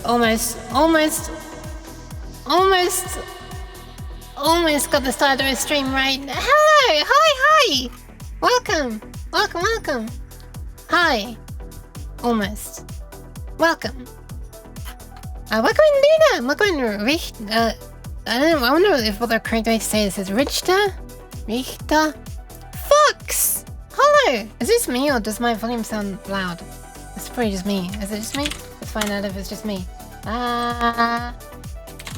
Almost got the start of a stream right now. Hello! Hi! Welcome! Hi! Almost. Welcome. Welcome in Luna! Welcome in Richter. I don't know, I wonder if what the correct way to say this is Richter? Fox! Hello! Is this me or does my volume sound loud? It's probably just me. Is it just me? Let's find out if it's just me.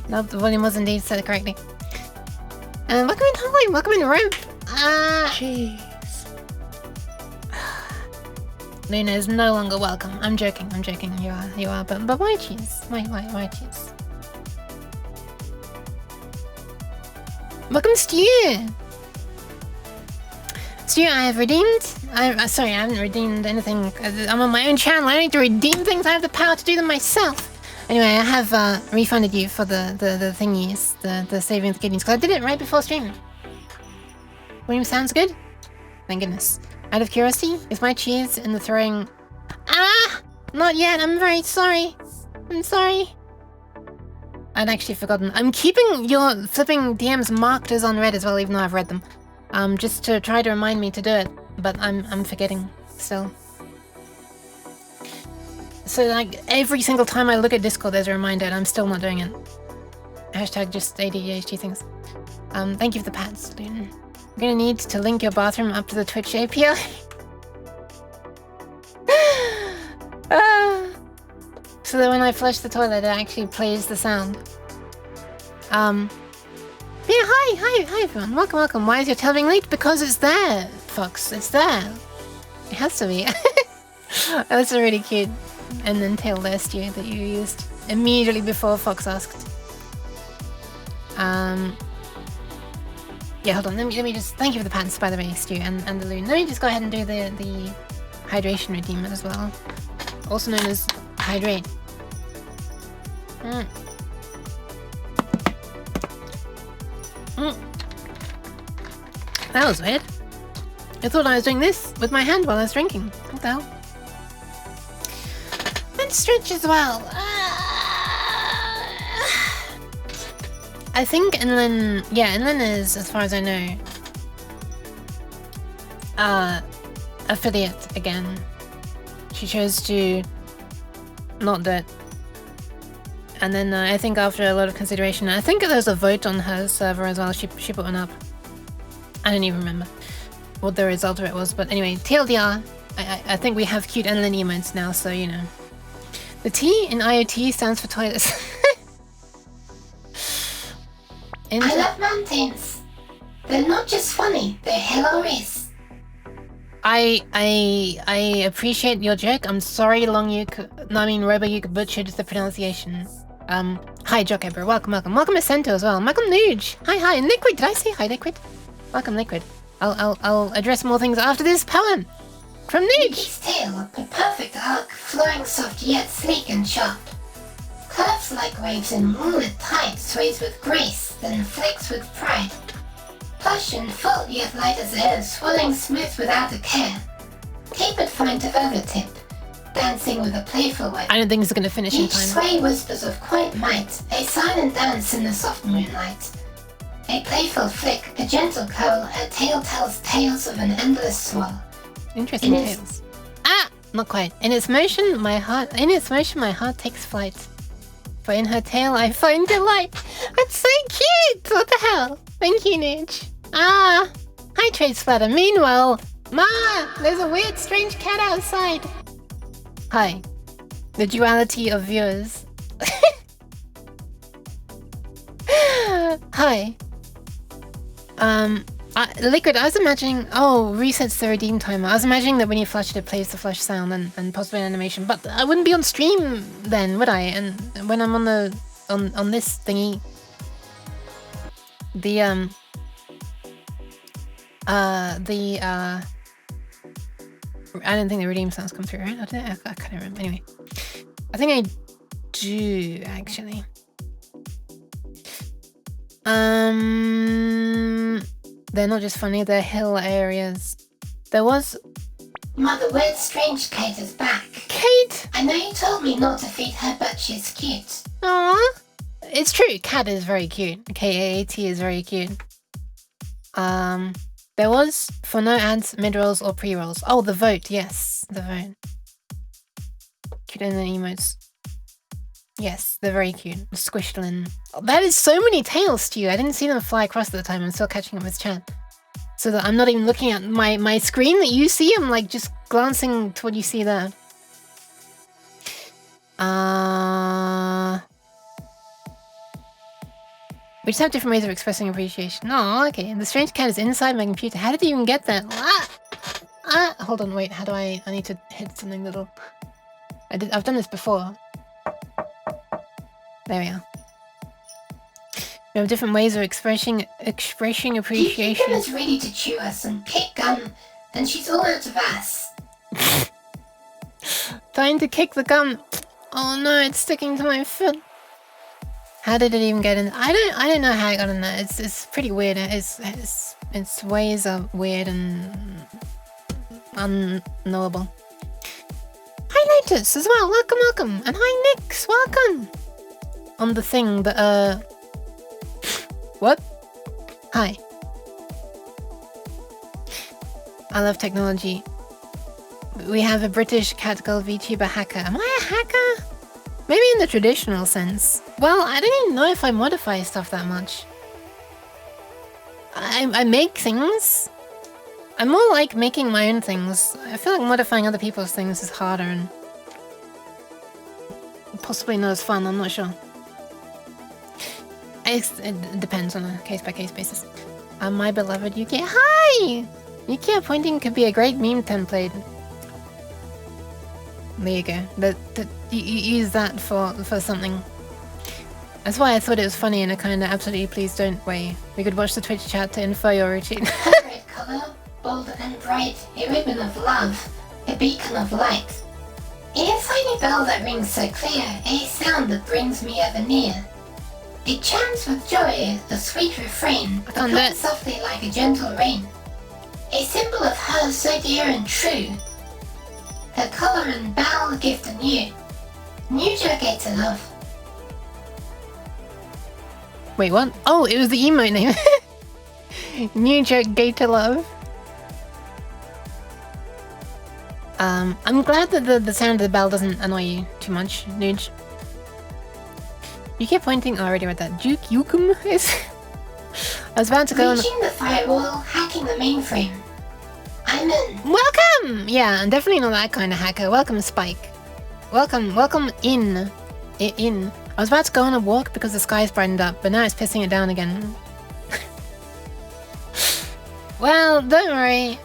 Nope, the volume was indeed set correctly. Welcome in Holly, welcome in Rope. Jeez. Luna is no longer welcome. I'm joking. You are, but why cheese? Why cheese? Welcome, Stu. Stu, I have redeemed. Sorry, I haven't redeemed anything. I'm on my own channel. I don't need to redeem things. I have the power to do them myself. Anyway, I have refunded you for the thingies, the saving the kidneys, because I did it right before stream. William sounds good? Thank goodness. Out of curiosity, is my cheese in the throwing... Not yet, I'm very sorry. I'm sorry. I'd actually forgotten. I'm keeping your flipping DMs marked as unread as well, even though I've read them. Just to try to remind me to do it, but I'm forgetting still. So like every single time I look at Discord, there's a reminder, and I'm still not doing it. Hashtag just ADHD things. Thank you for the pads, Loon. I'm gonna need to link your bathroom up to the Twitch API. So that when I flush the toilet, it actually plays the sound. Yeah, hi everyone. Welcome. Why is your tail being late? Because it's there, Fox. It's there. It has to be. That's a really cute and then tail there, Stu, that you used immediately before Fox asked. Yeah, hold on. Let me just thank you for the pants, by the way, Stu, and the Loon. Let me just go ahead and do the hydration redeemer as well, also known as hydrate. That was weird. I thought I was doing this with my hand while I was drinking. What the hell? And stretch as well. I think Inlin is, as far as I know, affiliate again. She chose to not do it. And then I think after a lot of consideration, I think there was a vote on her server as well. She put one up. I don't even remember what the result of it was, but anyway, TLDR. I think we have cute Inlin emotes now, so you know. The T in IoT stands for toilets. I love mountains. They're not just funny, they're hilarious. I appreciate your joke. I'm sorry, Roboyuk butchered the pronunciation. Hi, Jokeber. Welcome. Welcome to Sento as well. Welcome, Nuge. Hi, and Liquid. Did I say hi, Liquid? Welcome, Liquid. I'll address more things after this poem from Nuge. His tail, a perfect arc, flowing soft yet sleek and sharp. Curves like waves in moonlit tide, sways with grace, then flakes with pride. Plush and full yet light as air, swelling smooth without a care. Tapered fine to overtip, dancing with a playful way. I don't think it's gonna finish in time. Each sway whispers of quiet might, a silent dance in the soft moonlight. A playful flick, a gentle curl, a tail tells tales of an endless swirl. Interesting tales. Not quite. In its motion, my heart takes flight. For in her tail I find delight. That's so cute! What the hell? Thank you, Nidge. Hi, Trade Splatter. Meanwhile, there's a weird, strange cat outside. Hi. The duality of viewers. Hi. Liquid, I was imagining... Oh, resets the redeem timer. I was imagining that when you flush it plays the flush sound and possibly an animation. But I wouldn't be on stream then, would I? And when I'm on this thingy... I don't think the redeem sounds come through, right? I can't remember. Anyway. I think I do, actually. They're not just funny, they're hill areas. There was Mother, weird strange Kate is back. Kate! I know you told me not to feed her, but she's cute. Aww. It's true, Cat is very cute. K-A-A-T is very cute. There was for no ads, mid-rolls, or pre-rolls. Oh, the vote, yes. The vote. Cute and then emotes. Yes, they're very cute. Squishlin. Oh, that is so many tails to you. I didn't see them fly across at the time. I'm still catching up with chat. So that I'm not even looking at my screen that you see. I'm like just glancing to what you see there. We just have different ways of expressing appreciation. Oh, okay. The strange cat is inside my computer. How did you even get there? Hold on, wait. How do I need to hit something little. I've done this before. There we are. We have different ways of expressing appreciation. Deacon is ready to chew us and kick gum, and she's all out of ass. Trying to kick the gum. Oh no, it's sticking to my foot. How did it even get in? I don't know how it got in there. It's pretty weird. Its ways are weird and unknowable. Hi Lotus as well. Welcome. And hi Nix. Welcome. On the thing that what? Hi. I love technology. We have a British cat girl VTuber hacker. Am I a hacker? Maybe in the traditional sense. Well, I don't even know if I modify stuff that much. I make things. I'm more like making my own things. I feel like modifying other people's things is harder and possibly not as fun, I'm not sure. It depends on a case-by-case basis. My beloved Yuki. Hi! Yuki pointing could be a great meme template. There you go. You use that for something. That's why I thought it was funny in a kind of absolutely please don't way. We could watch the Twitch chat to infer your routine. Red colour, bold and bright, a ribbon of love, a beacon of light. A tiny bell that rings so clear, a sound that brings me ever near. It chants with joy, the sweet refrain, that comes softly like a gentle rain. A symbol of her so dear and true. Her colour and bow gift anew. New Gator love. Wait, what? Oh, it was the emote name. New Gator love. I'm glad that the sound of the bell doesn't annoy you too much, Nuge. You keep pointing. Oh, I already read that. Duke Yukum is. I was about to go. Reaching the firewall, hacking the mainframe. I'm in. Welcome. Yeah, I'm definitely not that kind of hacker. Welcome, Spike. Welcome in. I was about to go on a walk because the sky's brightened up, but now it's pissing it down again. Well, don't worry.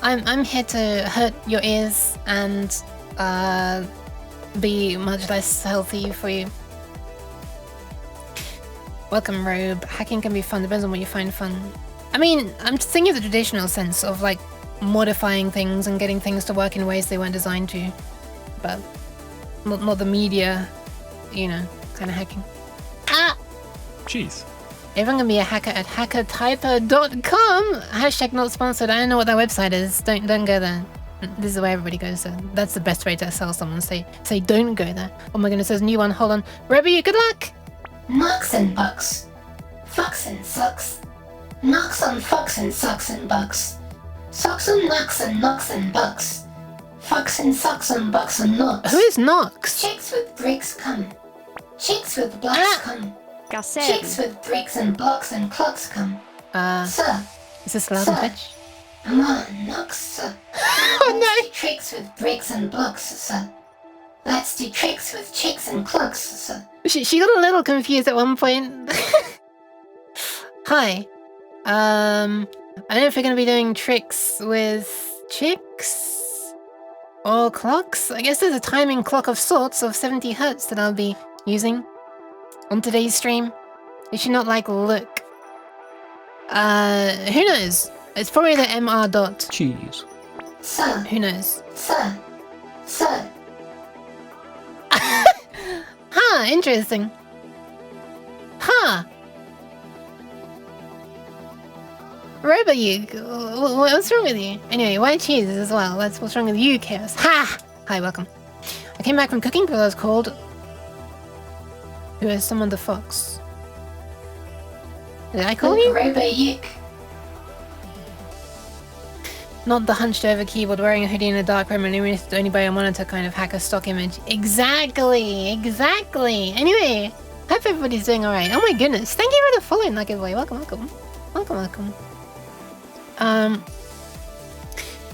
I'm here to hurt your ears and be much less healthy for you. Welcome, Robe. Hacking can be fun, depends on what you find fun. I mean, I'm just thinking of the traditional sense of like modifying things and getting things to work in ways they weren't designed to. But not the media, you know, kind of hacking. Jeez. Everyone can be a hacker at hackertyper.com. Hashtag not sponsored. I don't know what that website is. Don't go there. This is where everybody goes. So that's the best way to sell someone. Say don't go there. Oh my goodness, there's a new one. Hold on. Rebby, good luck. Knocks and bucks. Fucks and sucks. Knocks on fucks and sucks and bucks. Socks and knocks and bucks. Fucks and sucks and bucks and knocks. Who is Knox? Chicks with bricks come. Chicks with blocks come. Chicks with bricks and blocks and clocks come. Sir. Is this loud on Twitch? I'm on Knox, sir. Oh no! Tricks with bricks and blocks, sir. Let's do tricks with chicks and clocks, sir. She got a little confused at one point. Hi. I don't know if we're gonna be doing tricks with chicks or clocks. I guess there's a timing clock of sorts of 70 hertz that I'll be using on today's stream. You should not like look. Who knows? It's probably the MR dot. Jeez. Sir. Who knows? Sir. Huh, interesting. Huh. Robe, about you? What's wrong with you? Anyway, white cheese as well. What's wrong with you, Chaos? Ha! Hi, welcome. I came back from cooking because I was called... Who has summoned the fox? Did I call you? Robo-Yuke. Not the hunched over keyboard wearing a hoodie in a dark room illuminated only by a monitor kind of hacker stock image. Exactly. Anyway, hope everybody's doing alright. Oh my goodness. Thank you for the follow in that giveaway. Welcome.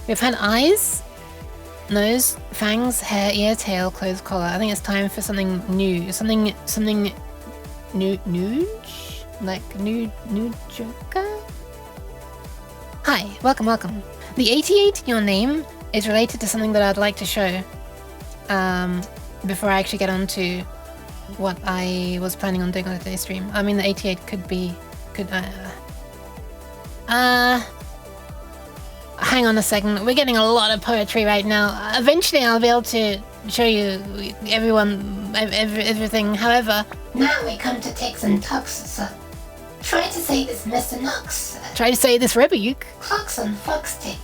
We've had eyes, nose, fangs, hair, ear, tail, clothes, collar. I think it's time for something new. Something nude? Like nude joker? Hi, welcome. The 88 in your name is related to something that I'd like to show. Before I actually get on to what I was planning on doing on today's stream. I mean, the 88 hang on a second. We're getting a lot of poetry right now. Eventually I'll be able to show you everything. However... Now we come to ticks and tucks, sir. Try to say this, Mr. Knox. Try to say this, Robo-Yuke. Clocks on fox tick.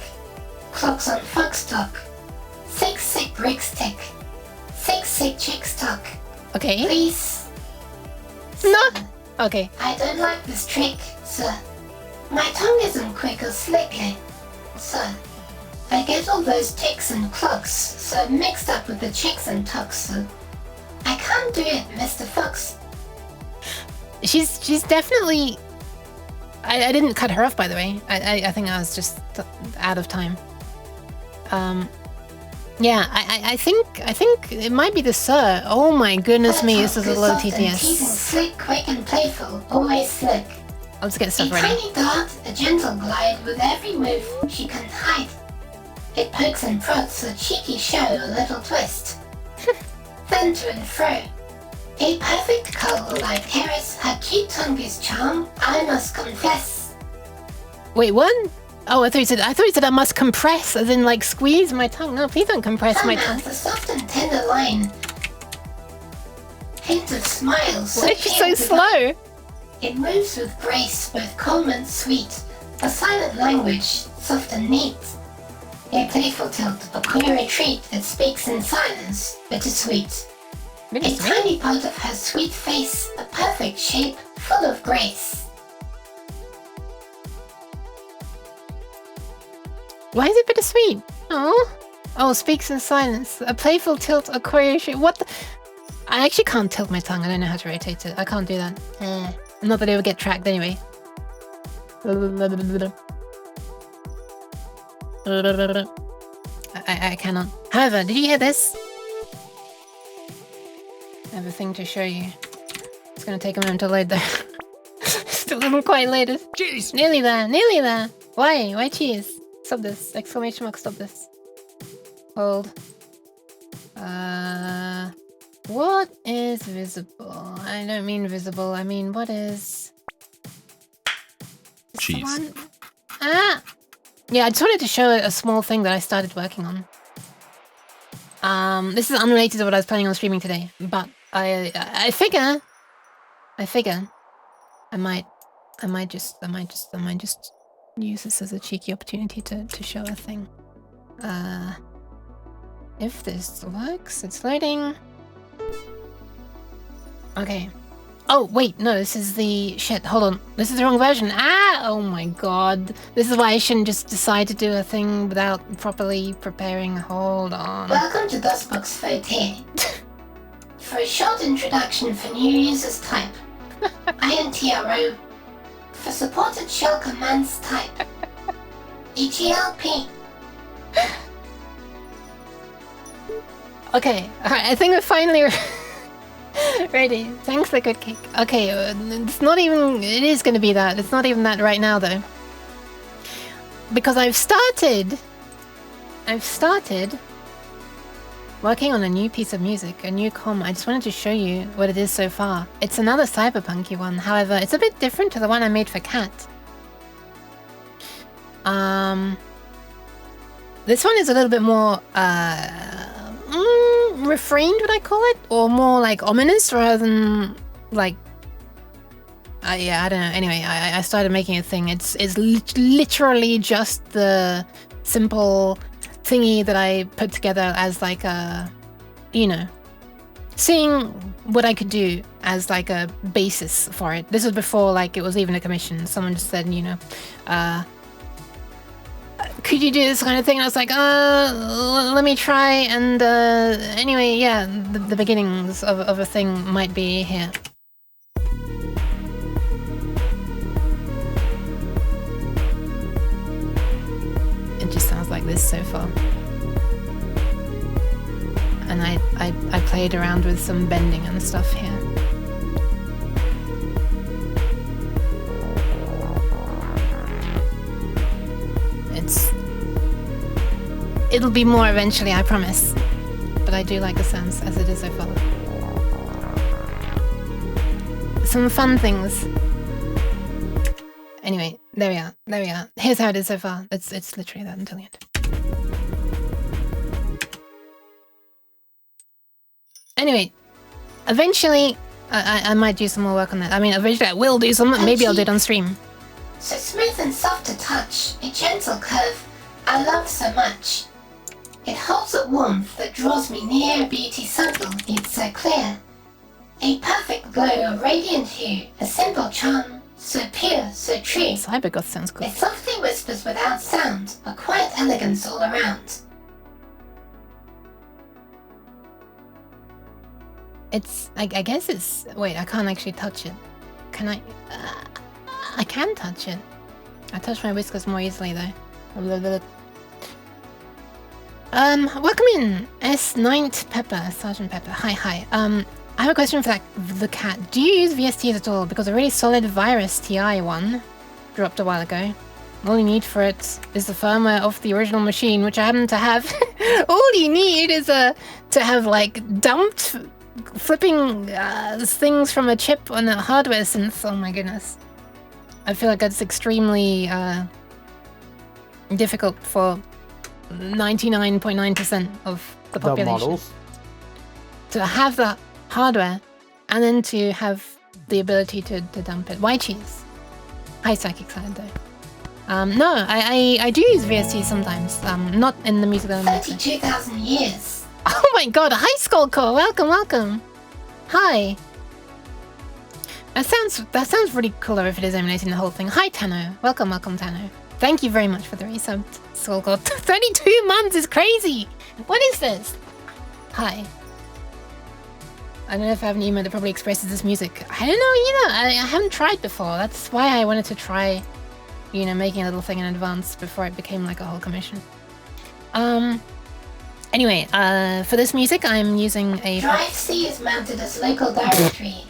Clocks on fox talk. Sick bricks tick. Sick chicks talk. Okay. Please. No. Sir, Okay. I don't like this trick, sir. My tongue isn't quick or slickly. Sir, I get all those ticks and clocks so mixed up with the chicks and tucks, sir. I can't do it, Mr. Fox. She's definitely... I didn't cut her off, by the way. I think I was just out of time. Yeah, I think it might be the sir. Oh my goodness me, this is a low TTS. Slick, quick and playful, always slick. Let's get stuff a ready. Tiny dart, a gentle glide, with every move she can hide. It pokes and prods, a cheeky show, a little twist. Then to and fro. A perfect cull like Harris, her cute tongue is charm, I must confess. Wait, what? Oh, I thought you said I must compress, as in like squeeze my tongue. No, please don't compress my tongue. The soft and tender line. Hint of smiles. Why is she so slow? It moves with grace, both calm and sweet. A silent language, soft and neat. A playful tilt, a queer retreat that speaks in silence, bittersweet. A tiny part of her sweet face, a perfect shape, full of grace. Why is it bittersweet? Oh, speaks in silence. A playful tilt, a queer shape. What the? I actually can't tilt my tongue. I don't know how to rotate it. I can't do that. Not that it would get tracked anyway. I cannot. However, did you hear this? I have a thing to show you. It's gonna take a moment to load though. Still not quite loaded. Jeez! Nearly there. Why? Why cheese? Stop this. Exclamation mark, stop this. Hold. What is visible? I don't mean visible, I mean what is... Cheese. Yeah, I just wanted to show a small thing that I started working on. This is unrelated to what I was planning on streaming today, but I figure I might just use this as a cheeky opportunity to show a thing. If this works, it's loading. Okay. Oh, wait, no, this is the... Shit, hold on. This is the wrong version. Oh my god. This is why I shouldn't just decide to do a thing without properly preparing. Hold on. Welcome to DOSBox 14. For a short introduction for new users, type INTRO. For supported shell commands, type ETLP. Okay, alright, I think we're finally ready. Thanks, the good cake. Okay, it's not even... It is going to be that. It's not even that right now, though. Because I've started working on a new piece of music, a new comm. I just wanted to show you what it is so far. It's another cyberpunky one. However, it's a bit different to the one I made for Cat. This one is a little bit more... refrained, would I call it? Or more like ominous rather than like Yeah, I don't know. Anyway, I started making a thing. It's literally just the simple thingy that I put together as like a, you know, seeing what I could do as like a basis for it. This was before like it was even a commission. Someone just said, you know, could you do this kind of thing? And I was like, let me try. And anyway, yeah, the beginnings of a thing might be here. It just sounds like this so far. And I played around with some bending and stuff here. It'll be more eventually, I promise. But I do like the sounds as it is so far. Some fun things. Anyway, there we are. There we are. Here's how it is so far. It's literally that until the end. Anyway, eventually I might do some more work on that. I mean, eventually I will do some. Maybe I'll do it on stream. So smooth and soft to touch, a gentle curve I love so much. It holds a warmth that draws me near, a beauty subtle, yet so clear. A perfect glow of radiant hue, a simple charm, so pure, so true. Cybergoth sounds cool. It softly whispers without sound, a quiet elegance all around. It's, I guess it's, wait, I can't actually touch it. Can I? I can touch it. I touch my whiskers more easily though. Welcome in, S9 Pepper, Sergeant Pepper. Hi. I have a question for the cat. Do you use VSTs at all? Because a really solid virus TI one dropped a while ago. All you need for it is the firmware of the original machine, which I happen to have. All you need is to have like dumped flipping things from a chip on a hardware synth. Oh my goodness. I feel like that's extremely difficult for 99.9% of the population. Models. To have the hardware and then to have the ability to dump it. Why cheese? Hi, Psychic Side though. No, I do use VST sometimes. Not in the music that I'm making. 32,000 years. Oh my god, hi Skullcore, welcome. Hi. That sounds really cooler if it is emulating the whole thing. Hi Tano, welcome Tano. Thank you very much for the resub, Skullcore. 32 months is crazy! What is this? Hi. I don't know if I have an email that probably expresses this music. I don't know either, I haven't tried before. That's why I wanted to try, you know, making a little thing in advance before it became like a whole commission. Anyway, for this music, I'm using a... Drive C is mounted as local directory.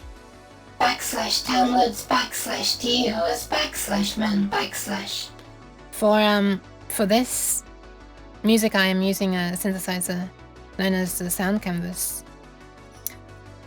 /downloads/DOS/man/. For this music, I am using a synthesizer known as the Sound Canvas.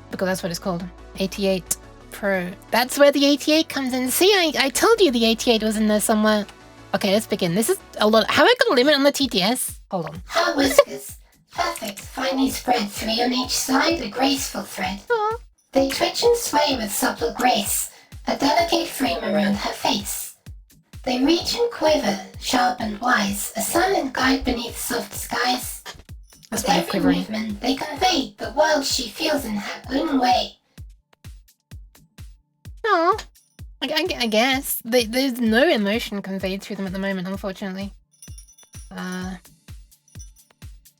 Because that's what it's called. 88 Pro. That's where the 88 comes in. See, I told you the 88 was in there somewhere. Okay, let's begin. This is a lot. Have I got a limit on the TTS? Hold on. Her whiskers. Perfect, finely spread, 3 on each side, a graceful thread. Aww. They twitch and sway with supple grace, a delicate frame around her face. They reach and quiver, sharp and wise, a silent guide beneath soft skies. With every movement, they convey the world she feels in her own way. Oh, I guess. There's no emotion conveyed through them at the moment, unfortunately.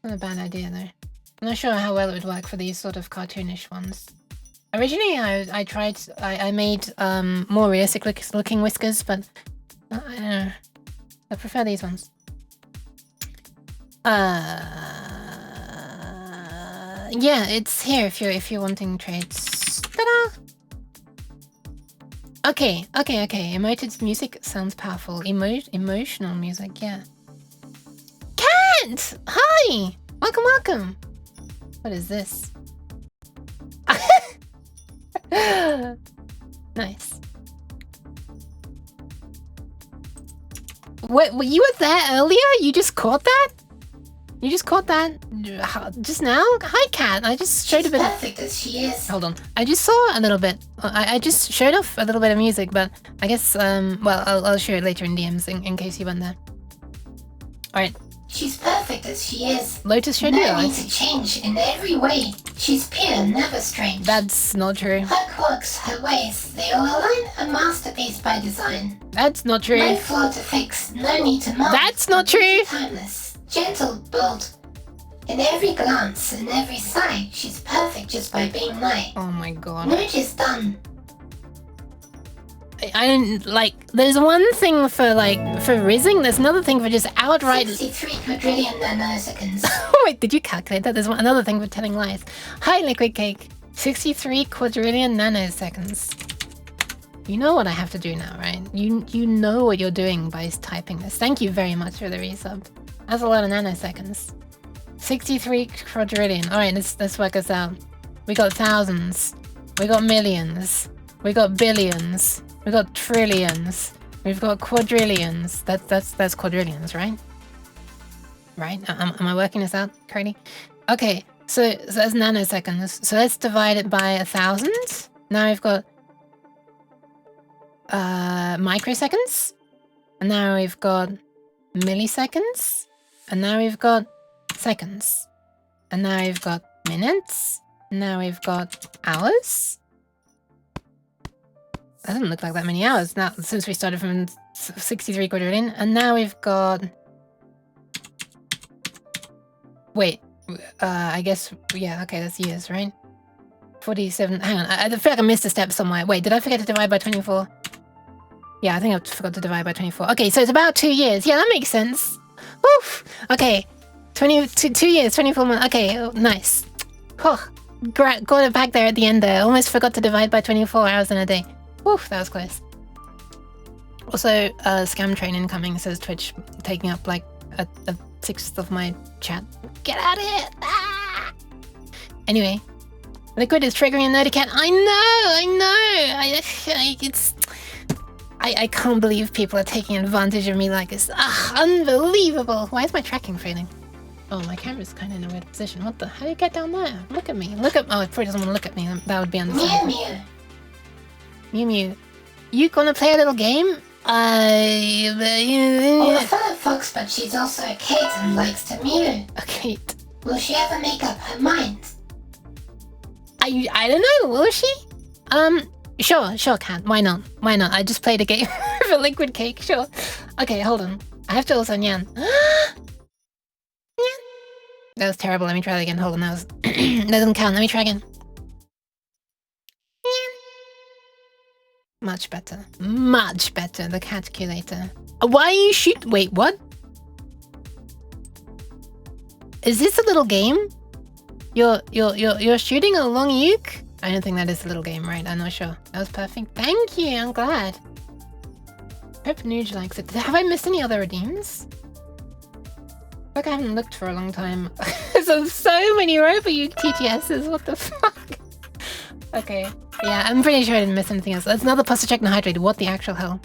Not a bad idea, though. I'm not sure how well it would work for these sort of cartoonish ones. Originally, I made more realistic looking whiskers, but I don't know. I prefer these ones. Yeah, it's here if you're wanting trades. Ta-da! Okay. Emoted music sounds powerful. Emotional music, yeah. Cat! Hi! Welcome. What is this? Nice. What, you were there earlier? You just caught that? You just caught that just now? Hi, Cat. I just showed She's a bit. perfect as she is. Hold on. I just saw a little bit. I just showed off a little bit of music, but I guess well, I'll show it later in DMs in case you went there. All right. She's perfect as she is. Lotus showed you. No need to change in every way. She's pure, never strange. That's not true. Her quirks, her ways, they all align. A masterpiece by design. That's not true. No flaw to fix, no need to mark. That's not true. Timeless, gentle, bold. In every glance and every sigh, she's perfect just by being nigh. Oh my god. No just done. I don't like. There's one thing for rizzing. There's another thing for just outright. 63 quadrillion nanoseconds. Wait, did you calculate that? There's another thing for telling lies. Hi, Liquid Cake. 63 quadrillion nanoseconds. You know what I have to do now, right? You know what you're doing by typing this. Thank you very much for the resub. That's a lot of nanoseconds. 63 quadrillion. All right, let's work this out. We got thousands. We got millions. We got billions. We got trillions. We've got quadrillions. That's quadrillions, right? Right? Am I working this out correctly? Okay, so that's nanoseconds. So let's divide it by 1,000. Now we've got microseconds. And now we've got milliseconds. And now we've got seconds. And now we've got minutes. And now we've got hours. That doesn't look like that many hours now since we started from 63 quadrillion. And now we've got... Wait, I guess, yeah, okay, that's years, right? 47, hang on, I feel like I missed a step somewhere. Wait, did I forget to divide by 24? Yeah, I think I forgot to divide by 24. Okay, so it's about 2 years. Yeah, that makes sense. Oof, okay. 2 years, 24 months. Okay, oh, nice. Oh, got it back there at the end there. Almost forgot to divide by 24 hours in a day. Oof, that was close. Also, scam train incoming, says Twitch, taking up like a sixth of my chat. Get out of here! Ah! Anyway, Liquid is triggering a nerdy cat. I can't believe people are taking advantage of me like this. Ah, unbelievable! Why is my tracking failing? Oh, my camera's kind of in a weird position. What the? How do you get down there? Look at me. Look at. Oh, it probably doesn't want to look at me. That would be understandable. Mew Mew. Mew Mew, you gonna play a little game? Well, a fellow fox, but she's also a Kate and likes to mew. A Kate. Will she ever make up her mind? I don't know. Will she? Sure, Cat. Why not? Why not? I just played a game for Liquid Cake. Sure. Okay, hold on. I have to also nyan. That was terrible. Let me try that again. Hold on. That doesn't count. Let me try again. Much better. Much better, the catculator. Why are you wait, what? Is this a little game? You're shooting a long uke? I don't think that is a little game, right? I'm not sure. That was perfect. Thank you, I'm glad. Hope Nuge likes it. Have I missed any other redeems? Like I haven't looked for a long time. There's so many Robo Uke TTSs, what the fuck? Okay. Yeah, I'm pretty sure I didn't miss anything else. That's another pasta check and hydrated. What the actual hell?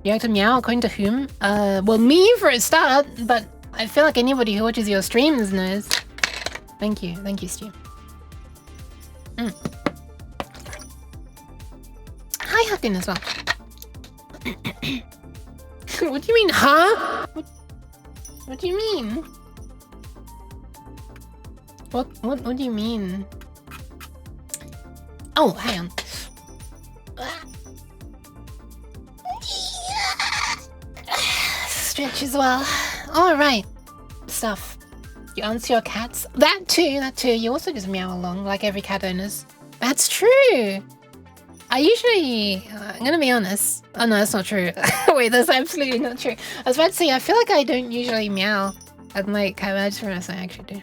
You like to meow according to whom? Well, me for a start, but I feel like anybody who watches your streams knows. Thank you, Stu. Hi, Huckin as well. What do you mean, huh? What do you mean? What do you mean? Oh, hang on. Stretch as well. Alright. Stuff. You answer your cats. That too. You also just meow along like every cat owners. That's true. I usually... I'm gonna be honest. Oh no, that's not true. Wait, that's absolutely not true. I was about to say, I feel like I don't usually meow at my cat. I just realized I actually do.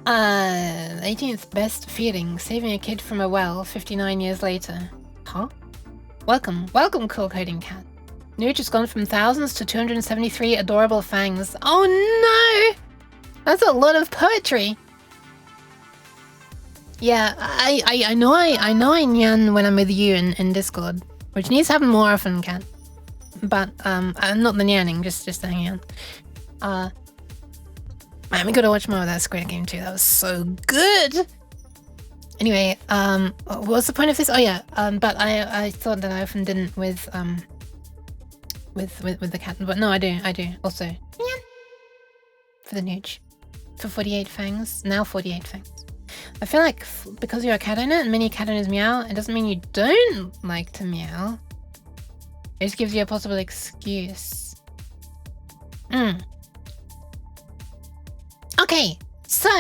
18th best feeling, saving a kid from a well 59 years later. Huh? Welcome, cool coding cat. Nuge has gone from thousands to 273 adorable fangs. Oh no! That's a lot of poetry. Yeah, I know I nyan when I'm with you in Discord, which needs to happen more often, cat. But I'm not the nyanning, just hanging out. Man, we gotta watch more of that Squid Game too. That was so good. Anyway, what was the point of this? Oh yeah, but I thought that I often didn't with the cat, but no, I do also. Yeah. For the nooch. For 48 fangs, now 48 fangs. I feel like because you're a cat owner and many cat owners meow, it doesn't mean you don't like to meow. It just gives you a possible excuse. Okay, so,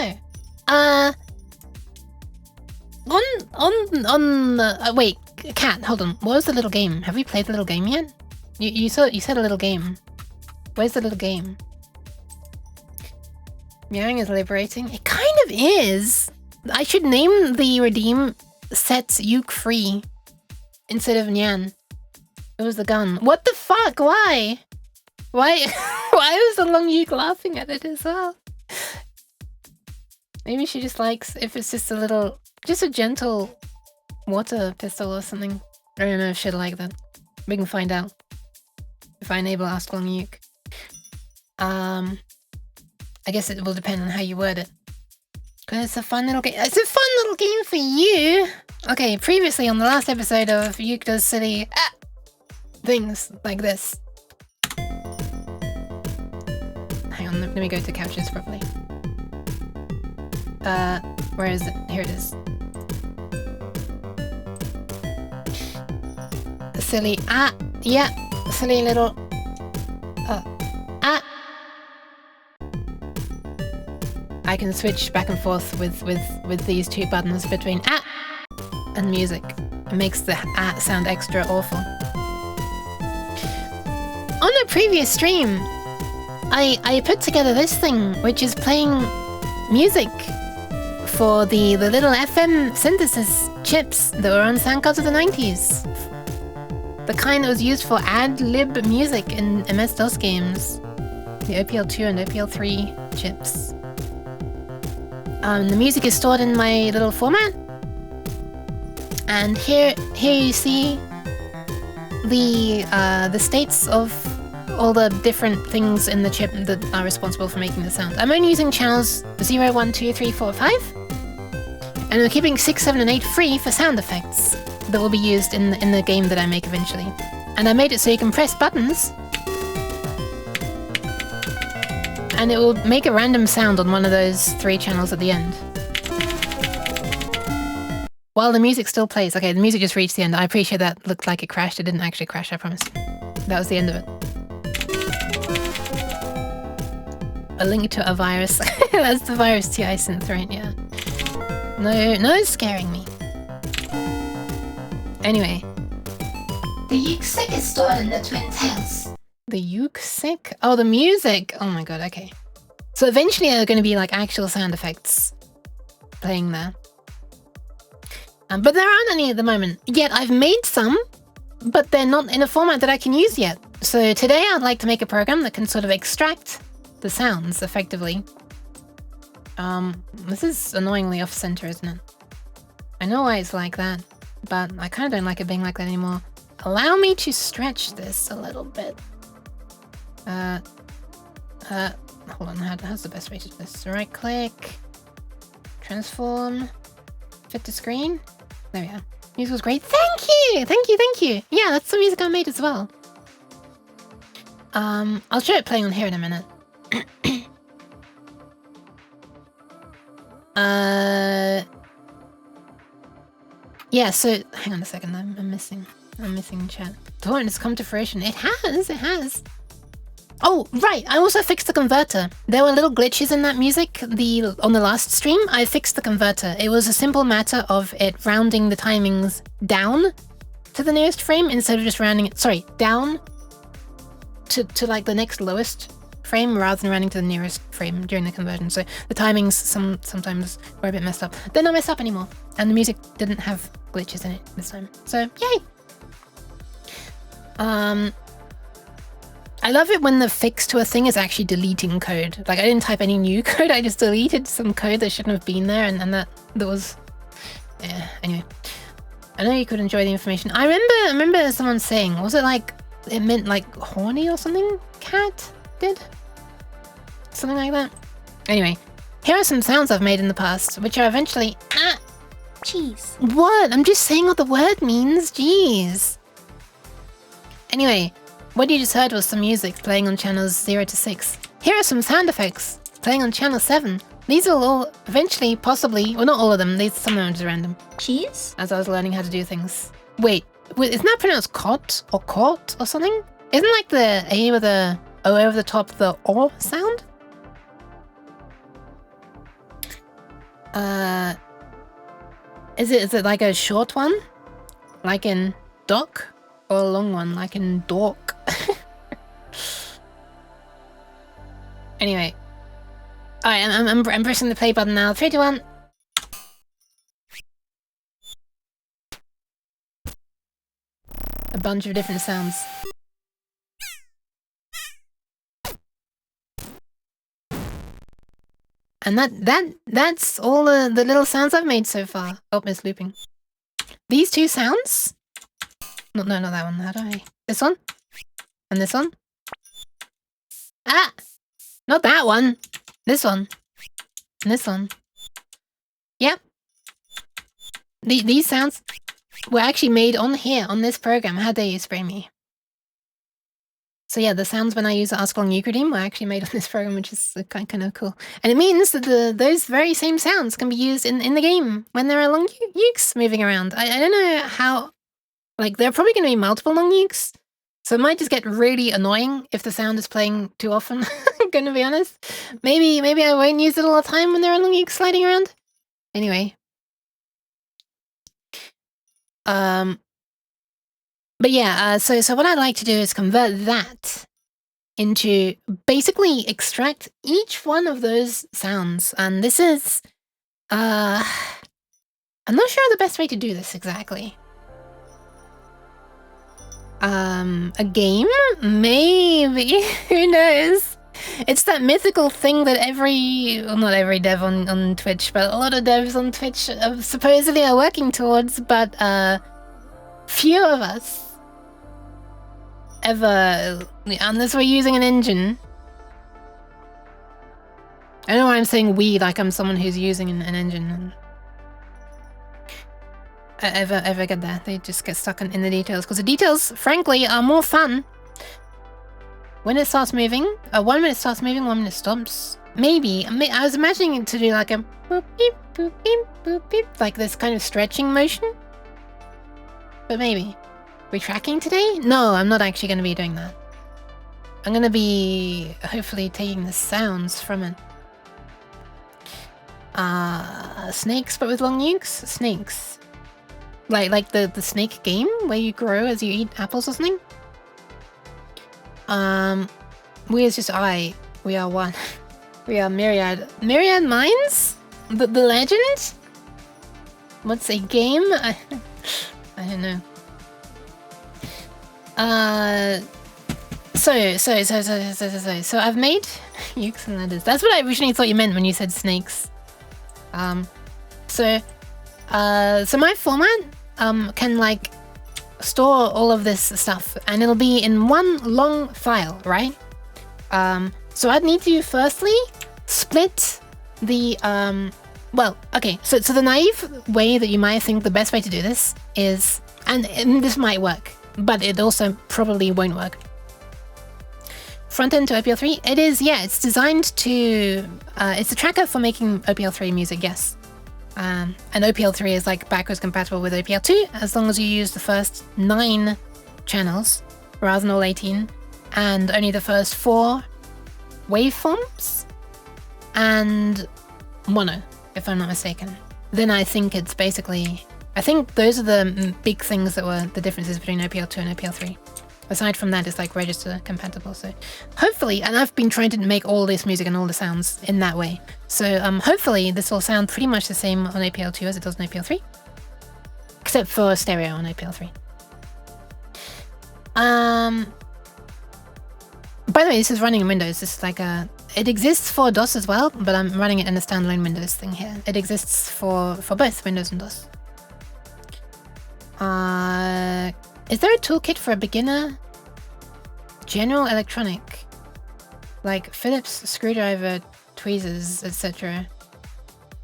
wait, Cat, hold on. What was the little game? Have we played the little game yet? You said a little game. Where's the little game? Meowing is liberating. It kind of is. I should name the redeem sets Yuke free instead of Nyan. It was the gun. What the fuck? Why? Why was the long Yuke laughing at it as well? Maybe she just likes if it's just a gentle water pistol or something. I don't know if she'd like that. We can find out if I enable Ask Long Yuke. I guess it will depend on how you word it. Because it's a fun little game. It's a fun little game for you! Okay, previously on the last episode of Yuke Does Silly things like this. Hang on, let me go to captions properly. Where is it? Here it is. Silly, yeah, silly little, I can switch back and forth with these two buttons between and music. It makes the sound extra awful. On a previous stream, I put together this thing, which is playing music for the little FM synthesis chips that were on sound cards of the 90s. The kind that was used for ad-lib music in MS-DOS games. The OPL2 and OPL3 chips. The music is stored in my little format. And here you see the states of all the different things in the chip that are responsible for making the sound. I'm only using channels 0, 1, 2, 3, 4, 5. And we're keeping 6, 7, and 8 free for sound effects that will be used in the game that I make eventually. And I made it so you can press buttons and it will make a random sound on one of those 3 channels at the end. While the music still plays. Okay, the music just reached the end. I appreciate that. Looked like it crashed. It didn't actually crash, I promise. That was the end of it. A link to a virus. That's the virus TI synth, right? Yeah. No scaring me. Anyway. The Yuke-sick is stored in the Twin Tails. The Yuke-sick? Oh, the music! Oh my god, okay. So eventually there are going to be like actual sound effects playing there. But there aren't any at the moment. Yet I've made some, but they're not in a format that I can use yet. So today I'd like to make a program that can sort of extract the sounds effectively. This is annoyingly off-center, isn't it? I know why it's like that, but I kind of don't like it being like that anymore. Allow me to stretch this a little bit. Hold on, how's the best way to do this? Right click, transform, fit to screen. There we go. Music was great. Thank you! Yeah, that's the music I made as well. I'll show it playing on here in a minute. Yeah, so hang on a second, I'm missing chat. Torrent has come to fruition. It has. Oh, right, I also fixed the converter. There were little glitches in that music on the last stream. I fixed the converter. It was a simple matter of it rounding the timings down to the nearest frame instead of just rounding it, down to like the next lowest frame rather than rounding to the nearest frame during the conversion. So the timings sometimes were a bit messed up. They're not messed up anymore. And the music didn't have glitches in it this time. So, yay! I love it when the fix to a thing is actually deleting code. Like, I didn't type any new code, I just deleted some code that shouldn't have been there, and that was... Yeah, anyway. I know you could enjoy the information. I remember someone saying, was it like, it meant like horny or something? Cat did? Something like that? Anyway, here are some sounds I've made in the past, which are eventually... Ah! Jeez. What? I'm just saying what the word means. Jeez. Anyway, what you just heard was some music playing on channels 0 to 6. Here are some sound effects playing on channel 7. These will all eventually, possibly... Well, not all of them. Some of them are just random. Cheese? As I was learning how to do things. Wait, isn't that pronounced cot or court or something? Isn't like the A with a O over the top the O sound? Is it like a short one? Like in dock? Or a long one, like in dork? Anyway. Alright, I'm pressing the play button now. 3, 2, 1. A bunch of different sounds. And that's all the little sounds I've made so far. Oh, it's looping. These two sounds? No, not that one. How do I? This one? And this one? Ah! Not that one! This one. And this one. Yep. These sounds were actually made on here, on this program. How dare you spray me? So yeah, the sounds when I use Ask Long Euclidean were actually made on this program, which is kind of cool. And it means that those very same sounds can be used in the game when there are long ukes moving around. I don't know how... Like, there are probably going to be multiple long ukes, so it might just get really annoying if the sound is playing too often, I'm going to be honest. Maybe I won't use it all the time when there are long ukes sliding around. Anyway. But yeah, so what I'd like to do is convert that into basically extract each one of those sounds. And this is, I'm not sure the best way to do this exactly. A game? Maybe. Who knows? It's that mythical thing that well, not every dev on Twitch, but a lot of devs on Twitch supposedly are working towards, but few of us ever, unless we're using an engine. I don't know why I'm saying we, like I'm someone who's using an engine. Ever get there. They just get stuck in the details, because the details, frankly, are more fun when it starts moving. 1 minute starts moving, 1 minute stops. Maybe. I was imagining it to do like a boop beep, boop beep, boop beep, like this kind of stretching motion. But maybe. We tracking today? No, I'm not actually going to be doing that. I'm going to be hopefully taking the sounds from it. Snakes, but with long nukes? Snakes. Like the snake game where you grow as you eat apples or something? We is just I. We are one. We are myriad. Myriad minds? The legend? What's a game? I don't know. So I've made ukes and ladders. That's what I originally thought you meant when you said snakes. So my format can like store all of this stuff, and it'll be in one long file, right? So I'd need to firstly split the well, okay, so the naive way that you might think the best way to do this is, and this might work, but it also probably won't work. Front end to OPL 3, it is, yeah, it's designed to, it's a tracker for making OPL 3 music, yes. And OPL 3 is like backwards compatible with OPL 2, as long as you use the first 9 channels, rather than all 18, and only the first 4 waveforms, and mono, if I'm not mistaken. Then I think it's basically, I think those are the big things that were the differences between OPL 2 and OPL 3. Aside from that, it's like register compatible, so hopefully, and I've been trying to make all this music and all the sounds in that way, so hopefully this will sound pretty much the same on OPL 2 as it does on OPL 3, except for stereo on OPL 3. By the way, this is running in Windows. This is like it exists for DOS as well, but I'm running it in a standalone Windows thing here. It exists for both Windows and DOS. Is there a toolkit for a beginner? General electronic. Like Phillips screwdriver quizzes, etc.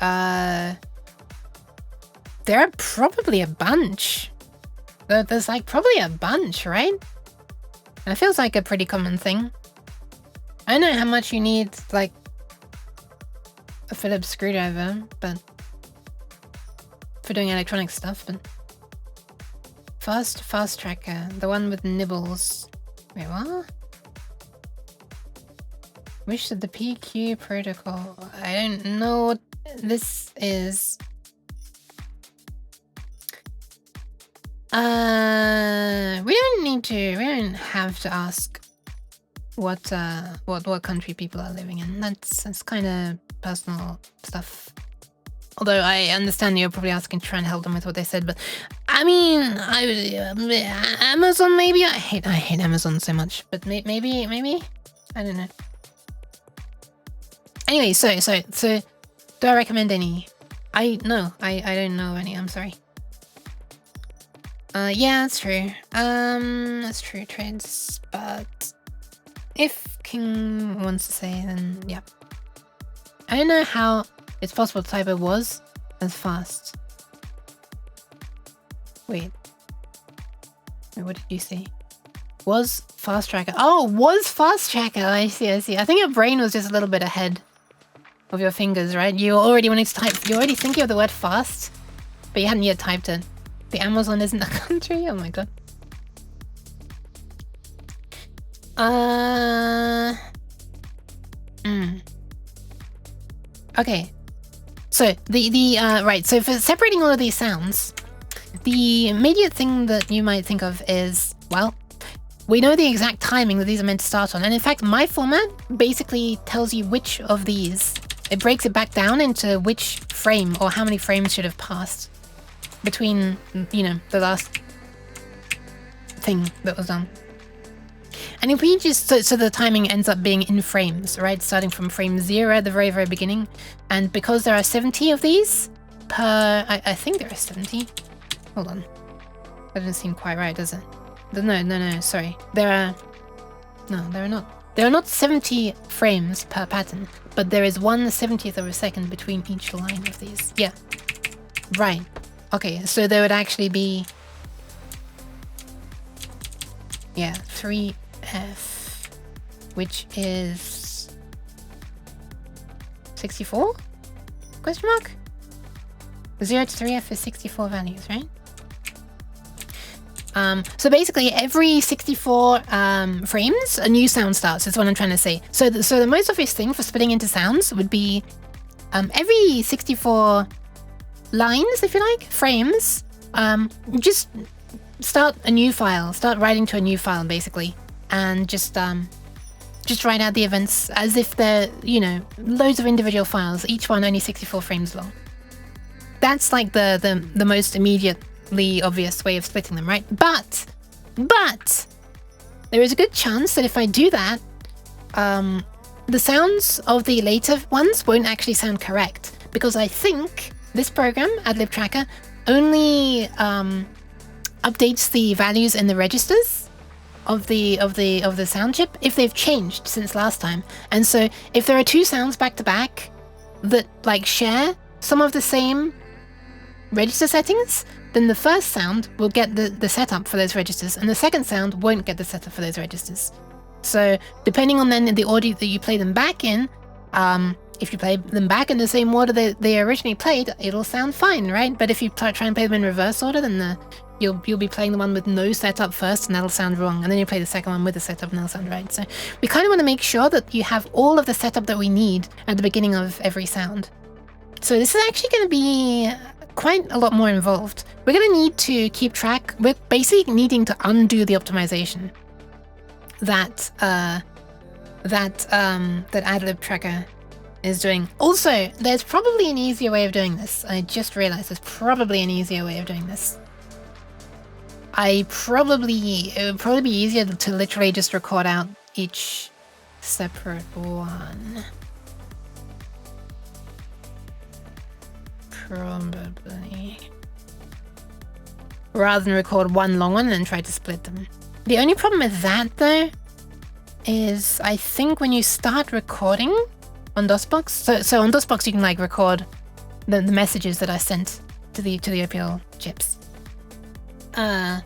There are probably a bunch. There's like probably a bunch, right? That feels like a pretty common thing. I don't know how much you need, like, a Phillips screwdriver, but for doing electronic stuff, but fast tracker, the one with nibbles. Wait, what? Wish that the PQ protocol. I don't know what this is. We don't have to ask what country people are living in. That's kind of personal stuff. Although I understand you're probably asking to try and help them with what they said, but I mean, Amazon maybe. I hate Amazon so much, but maybe I don't know. Anyway, so do I recommend any? I don't know any. I'm sorry. Yeah, that's true. That's true, trades. But if King wants to say, then yeah. I don't know how it's possible to type a was as fast. Wait, what did you say? Was fast tracker. Oh, was fast tracker. I see. I think your brain was just a little bit ahead of your fingers, right? You already wanted to type. You're already thinking of the word fast, but you hadn't yet typed it. The Amazon isn't a country? Oh my god. Okay. So right, so for separating all of these sounds, the immediate thing that you might think of is, well, we know the exact timing that these are meant to start on. And in fact, my format basically tells you which of these. It breaks it back down into which frame or how many frames should have passed between, you know, the last thing that was done. And if we just, so the timing ends up being in frames, right? Starting from frame 0 at the very, very beginning. And because there are 70 of these per, I think there are 70. Hold on. That doesn't seem quite right, does it? No, sorry. There are not. There are not 70 frames per pattern, but there is 1/70th of a second between each line of these. Yeah. Right. Okay, so there would actually be, yeah, 3F, which is 64? Question mark? 0 to 3F is 64 values, right? So basically every 64 frames, a new sound starts, is what I'm trying to say. So the most obvious thing for splitting into sounds would be every 64 lines, if you like, frames, just start a new file, start writing to a new file basically, and just write out the events as if they're, you know, loads of individual files, each one only 64 frames long. That's like the most immediately obvious way of splitting them, right? But there is a good chance that if I do that, the sounds of the later ones won't actually sound correct, because I think this program, AdLib Tracker, only updates the values in the registers of the sound chip if they've changed since last time. And so if there are two sounds back to back that like share some of the same register settings, then the first sound will get the setup for those registers, and the second sound won't get the setup for those registers. So depending on then the order that you play them back in, if you play them back in the same order they originally played, it'll sound fine, right? But if you try and play them in reverse order, then you'll be playing the one with no setup first, and that'll sound wrong. And then you play the second one with the setup, and that'll sound right. So we kind of want to make sure that you have all of the setup that we need at the beginning of every sound. So this is actually going to be quite a lot more involved. We're going to need to keep track. We're basically needing to undo the optimization that AdLib Tracker is doing. Also, there's probably an easier way of doing this. I just realized there's probably an easier way of doing this. It would probably be easier to literally just record out each separate one. Probably. Rather than record one long one and then try to split them. The only problem with that though is I think when you start recording, on DOSBox. So on DOSBox you can like record the messages that I sent to the OPL chips. I'm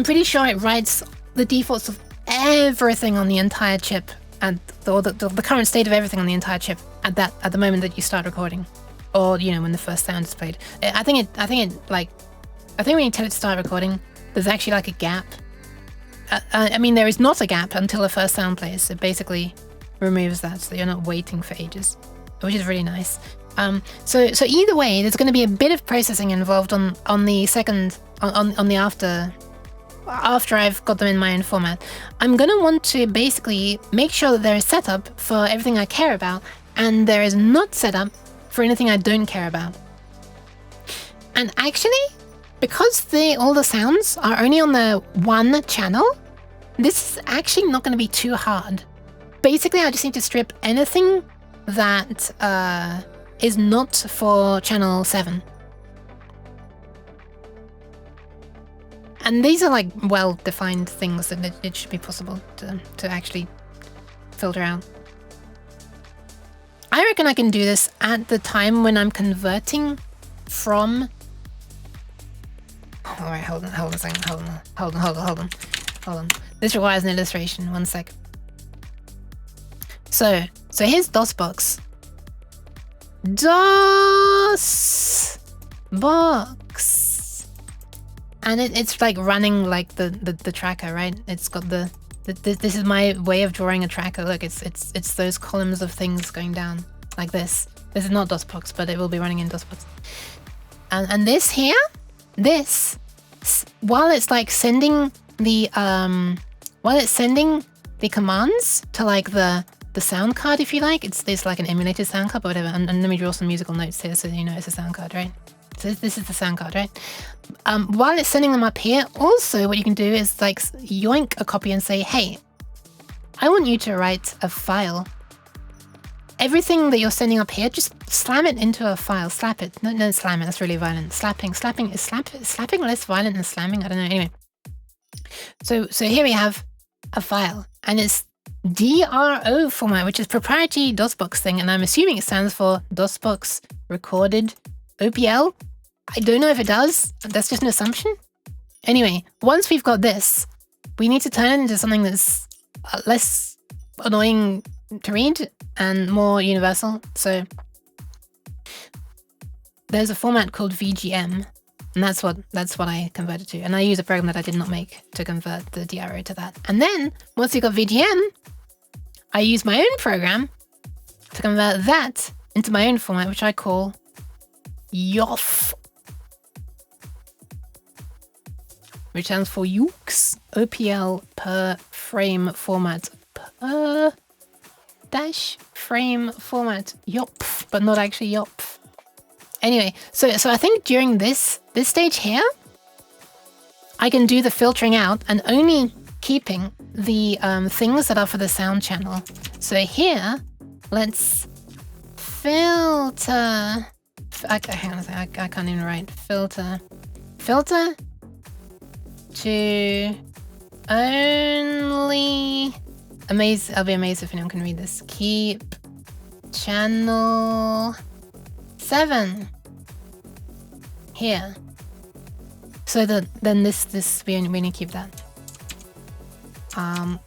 pretty sure it writes the defaults of everything on the entire chip and the current state of everything on the entire chip at the moment that you start recording, or you know when the first sound is played. I think when you tell it to start recording, there's actually like a gap. I mean, there is not a gap until the first sound plays. It basically removes that, so you're not waiting for ages, which is really nice. So either way, there's going to be a bit of processing involved on the second on the after I've got them in my own format. I'm going to want to basically make sure that there is setup for everything I care about, and there is not setup for anything I don't care about. And actually, because all the sounds are only on the one channel, this is actually not going to be too hard. Basically, I just need to strip anything that is not for channel 7. And these are like well-defined things that it should be possible to actually filter out. I reckon I can do this at the time when I'm converting from... All right, hold on a second, hold on. This requires an illustration, one sec. So here's DOSBox. DOSBox. And it's like running like the tracker, right? It's got this is my way of drawing a tracker. Look, it's those columns of things going down like this. This is not DOSBox, but it will be running in DOSBox. And this here, while it's like sending the commands to like the sound card, if you like, it's like an emulated sound card, but whatever. And let me draw some musical notes here so you know it's a sound card, right? So this is the sound card, right? While it's sending them up here, also what you can do is like yoink a copy and say, hey, I want you to write a file. Everything that you're sending up here, just slam it into a file. Slap it. No, slam it. That's really violent. Slapping is slapping less violent than slamming? I don't know. Anyway. So here we have a file, and it's DRO format, which is proprietary DOSBox thing, and I'm assuming it stands for DOSBox Recorded OPL. I don't know if it does. That's just an assumption. Anyway, once we've got this, we need to turn it into something that's less annoying to read and more universal. So there's a format called VGM, and that's what I converted to. And I use a program that I did not make to convert the DRO to that. And then once you've got VGM, I use my own program to convert that into my own format, which I call YOF, which stands for UX, OPL per frame format, per dash frame format, YOP, but not actually YOP. Anyway, so I think during this stage here, I can do the filtering out and only keeping the things that are for the sound channel. So here, let's filter. Hang on a second, I can't even write. Filter to only I'll be amazed if anyone can read this. Keep channel 7 here. So that then this we only keep that.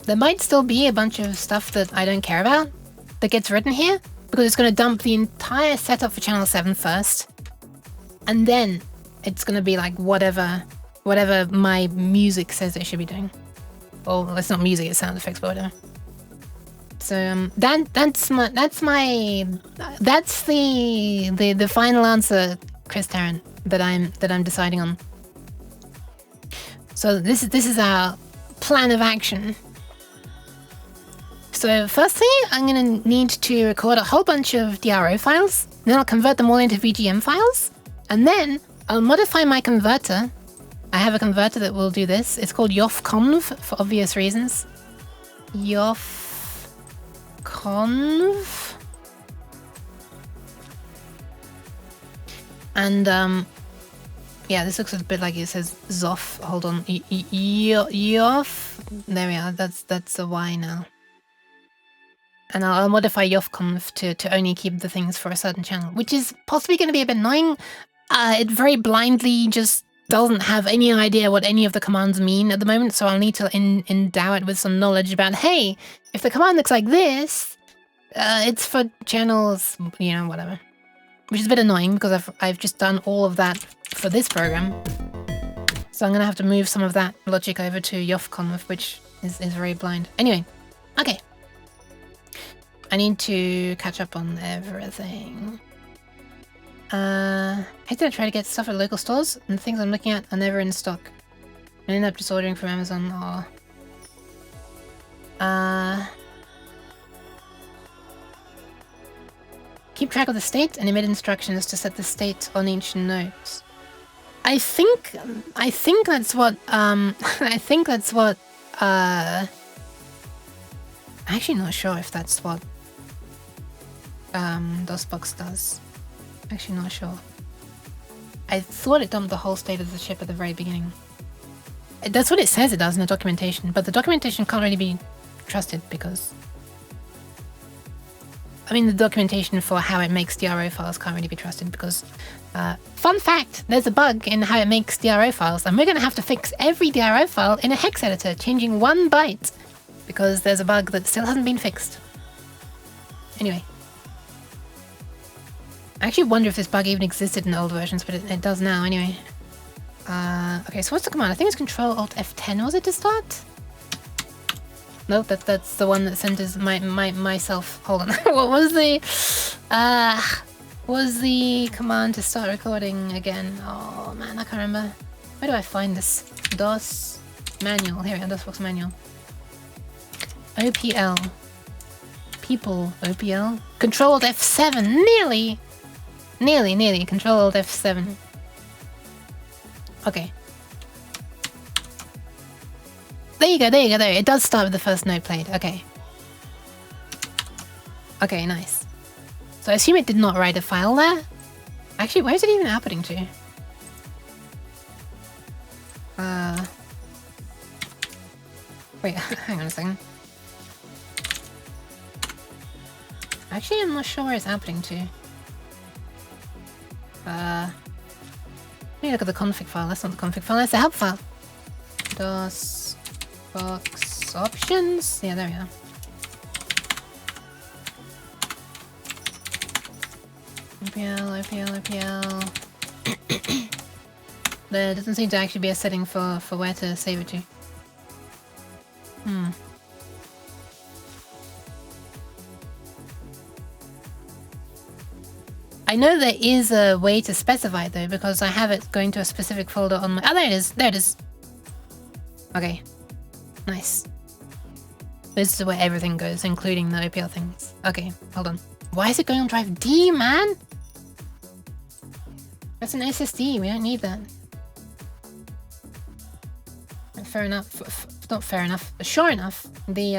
There might still be a bunch of stuff that I don't care about that gets written here, because it's going to dump the entire setup for channel 7 first, and then it's going to be like whatever my music says it should be doing. Well, it's not music, it's sound effects, but whatever. So that's the final answer, Chris Tarrant, that I'm deciding on. So this is our plan of action. So firstly, I'm going to need to record a whole bunch of DRO files, then I'll convert them all into VGM files, and then I'll modify my converter. I have a converter that will do this. It's called YOFConv for obvious reasons. YOFConv. And yeah, this looks a bit like it says Zoff. Hold on. Yof. There we are. That's a Y now. And I'll modify yofconf to only keep the things for a certain channel, which is possibly going to be a bit annoying. It very blindly just doesn't have any idea what any of the commands mean at the moment, so I'll need to endow it with some knowledge about, hey, if the command looks like this, it's for channels, you know, whatever. Which is a bit annoying because I've just done all of that for this program. So I'm going to have to move some of that logic over to yofconf, which is very blind. Anyway, okay. I need to catch up on everything. I did try to get stuff at local stores, and the things I'm looking at are never in stock. I end up just ordering from Amazon or... Keep track of the state and emit instructions to set the state on each note. I think that's what, I'm actually not sure if that's what, DOSBox does. Actually not sure. I thought it dumped the whole state of the ship at the very beginning. That's what it says it does in the documentation, but the documentation can't really be trusted because... I mean, the documentation for how it makes DRO files can't really be trusted because... fun fact, there's a bug in how it makes DRO files, and we're going to have to fix every DRO file in a hex editor, changing 1 byte, because there's a bug that still hasn't been fixed. Anyway. I actually wonder if this bug even existed in old versions, but it does now anyway. Okay, so what's the command? I think it's Control-Alt-F10, was it to start? Nope, that's the one that centers myself. Hold on. What was the command to start recording again? Oh man, I can't remember. Where do I find this? DOS manual. Here we go, DOSBox manual. OPL. People OPL. Control-F7. Nearly. Control-Alt-F7. Okay. There you go. It does start with the first note played. Okay. Okay, nice. So I assume it did not write a file there. Actually, where is it even happening to? Wait, hang on a second. Actually, I'm not sure where it's happening to. Let me look at the config file. That's not the config file, that's the help file. DOSBox options. Yeah, there we are. OPL. There doesn't seem to actually be a setting for where to save it to. I know there is a way to specify it though, because I have it going to a specific folder on my... Oh, there it is. Okay. Nice. This is where everything goes, including the OPL things. Okay, hold on. Why is it going on drive D, man? That's an SSD. We don't need that. Fair enough. Not fair enough. Sure enough. The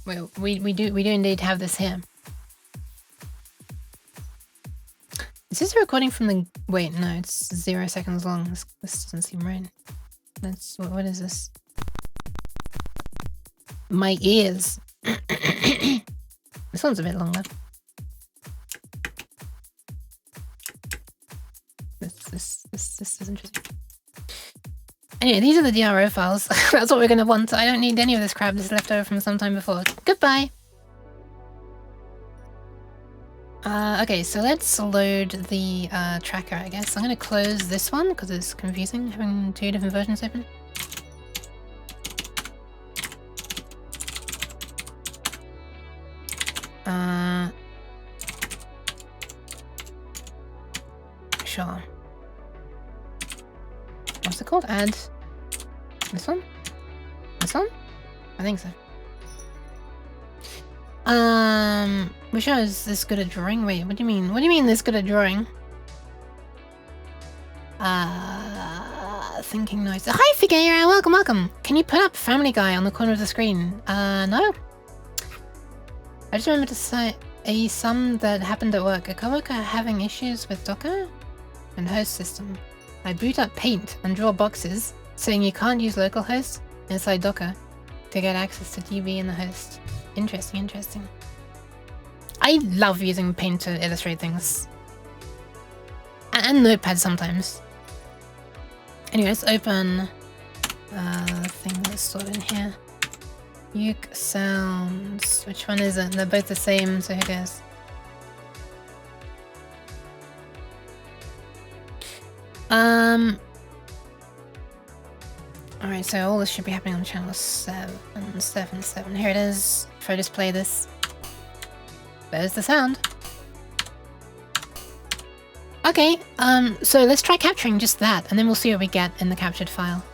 well, we do indeed have this here. Is this a recording from the... Wait, no, it's 0 seconds long. This doesn't seem right. That's... What is this? My ears. This one's a bit longer. This is interesting. Anyway, these are the DRO files. That's what we're gonna want. I don't need any of this crap that's left over from some time before. Goodbye! Okay, so let's load the tracker, I guess. I'm gonna close this one because it's confusing having 2 different versions open. Sure. What's it called? Add this one? This one? I think so. Which one is this good at drawing? Wait, what do you mean? What do you mean this good at drawing? Thinking noise. Hi Figueira, welcome. Can you put up Family Guy on the corner of the screen? No. I just remember to say a sum that happened at work. A coworker having issues with Docker and host system. I boot up Paint and draw boxes saying you can't use localhost inside Docker to get access to DB in the host. Interesting, interesting. I love using Paint to illustrate things. And Notepad sometimes. Anyway, let's open the thing that's stored in here. Uke sounds. Which one is it? They're both the same, so who cares? Alright, so all this should be happening on channel 7. Here it is. If I just play this. There's the sound. Okay, so let's try capturing just that, and then we'll see what we get in the captured file.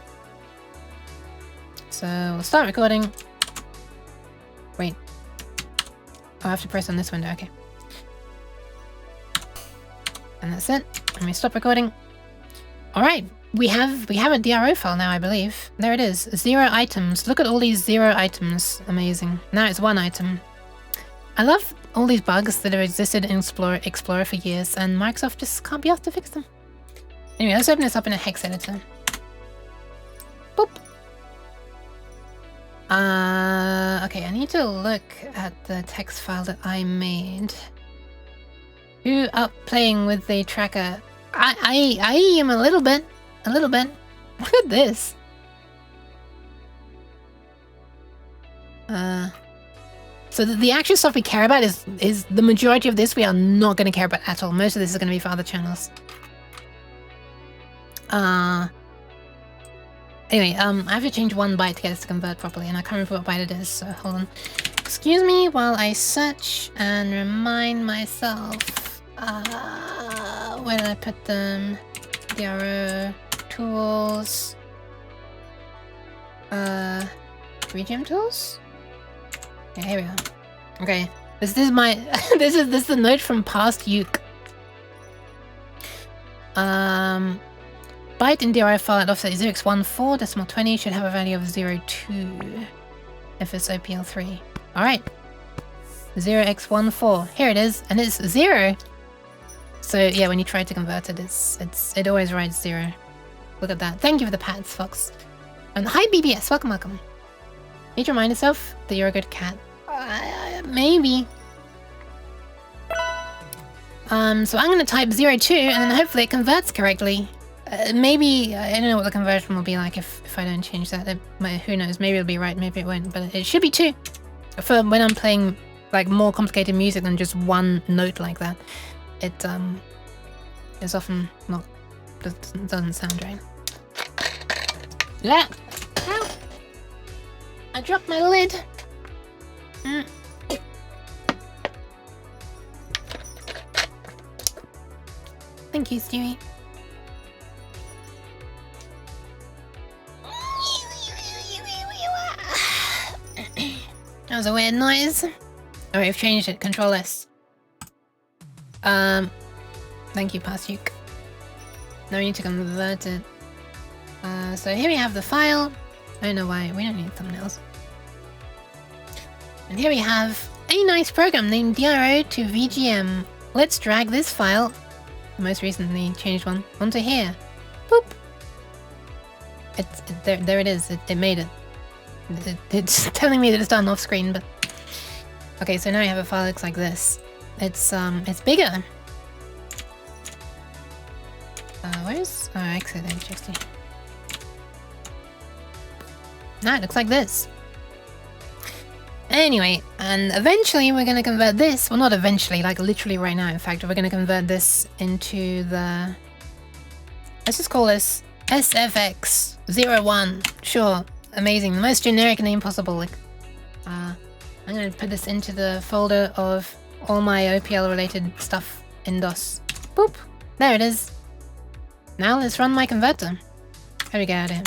So we'll start recording. Wait. Oh, I have to press on this window, okay. And that's it. And we stop recording. Alright, we have a DRO file now, I believe. There it is. 0 items. Look at all these 0 items. Amazing. Now it's 1 item. I love all these bugs that have existed in Explorer for years, and Microsoft just can't be asked to fix them. Anyway, let's open this up in a hex editor. Boop. Okay, I need to look at the text file that I made. Who up playing with the tracker? I am a little bit. Look at this. So the actual stuff we care about is the majority of this we are not going to care about at all. Most of this is going to be for other channels. Anyway, I have to change 1 byte to get this to convert properly, and I can't remember what byte it is, so hold on. Excuse me while I search and remind myself. Where did I put them? DRO, tools, Regem tools? Okay, here we go. Okay, this is my this is the note from past Uke. Byte in DRI file at offset 0x14 decimal 20 should have a value of 02 if it's OPL 3. All right, 0x14. Here it is, and it's 0. So yeah, when you try to convert it, it always writes 0. Look at that. Thank you for the pats, Fox. And hi BBS, welcome. Need to remind yourself that you're a good cat. Maybe. So I'm gonna type 02 and then hopefully it converts correctly. Maybe, I don't know what the conversion will be like if I don't change that. Who knows, maybe it'll be right, maybe it won't, but it should be 2. For when I'm playing like more complicated music than just 1 note like that. It is often not, doesn't sound right. Yeah. Ow. I dropped my lid. Thank you, Stewie. That was a weird noise. Oh, we've changed it. Control S. Thank you, Pasyuk. Now we need to convert it. So here we have the file. I don't know why. We don't need thumbnails. And here we have a nice program named DRO to VGM. Let's drag this file, the most recently changed one, onto here. Boop. There it is. It made it. It's telling me that it's done off screen, but okay. So now we have a file that looks like this. It's bigger. Where's exit HXD? Now it looks like this. Anyway, and eventually we're going to convert this, well not eventually, like literally right now in fact, we're going to convert this into the, let's just call this SFX01. Sure, amazing, the most generic name possible. Like, I'm going to put this into the folder of all my OPL related stuff in DOS. Boop, there it is. Now let's run my converter. How do we get out of here?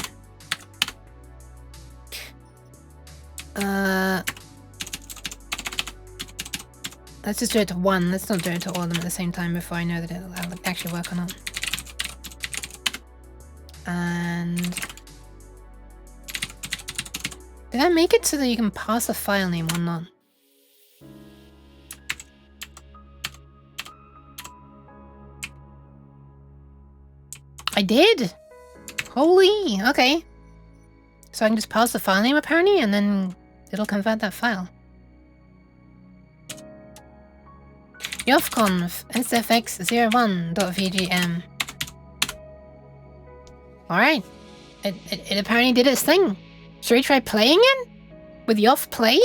Let's just do it to 1. Let's not do it to all of them at the same time before I know that it'll actually work or not. And did I make it so that you can pass a file name or not? I did! Holy, okay. So I can just pass the file name apparently, and then it'll convert that file. Yoffconf sfx01.vgm. Alright. It apparently did its thing. Should we try playing it? With Yoff Play?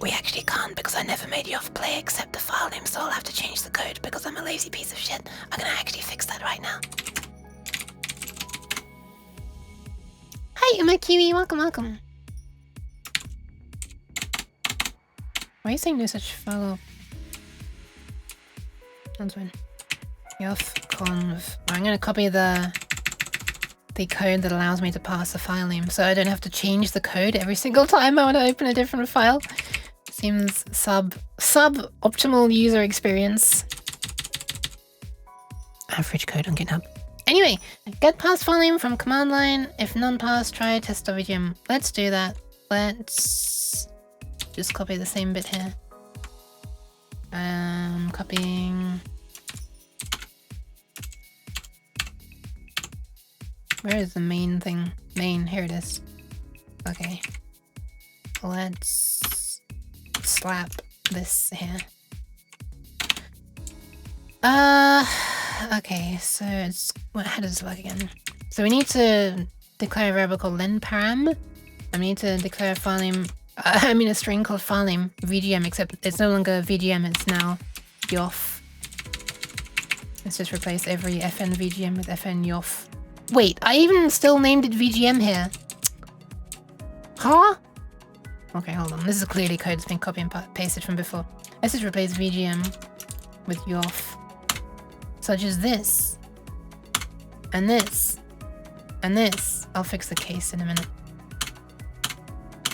We actually can't because I never made Yoff Play except the file name, so I'll have to change the code because I'm a lazy piece of shit. I'm gonna actually fix that right now. Hi, Uma Kiwi, welcome, welcome. Why are you saying no such file? That's fine. Yoffconf. I'm gonna copy the code that allows me to pass the file name, so I don't have to change the code every single time I want to open a different file. Seems sub-optimal user experience. Average code on GitHub. Anyway, get pass file name from command line. If none pass, try test.vgm. Let's do that. Let's just copy the same bit here. Copying. Where is the main thing? Main, here it is. Okay. Let's slap this here. Okay, so it's, how does this work again? So we need to declare a variable called len_param, and we need to declare a file name, a string called file name vgm, except it's no longer vgm, it's now yoff. Let's just replace every fn vgm with fn yoff. Wait, I even still named it VGM here. Huh? Okay, hold on. This is clearly code that's been copied and pasted from before. Let's just replace VGM with Yoff. Such as this. And this. And this. I'll fix the case in a minute.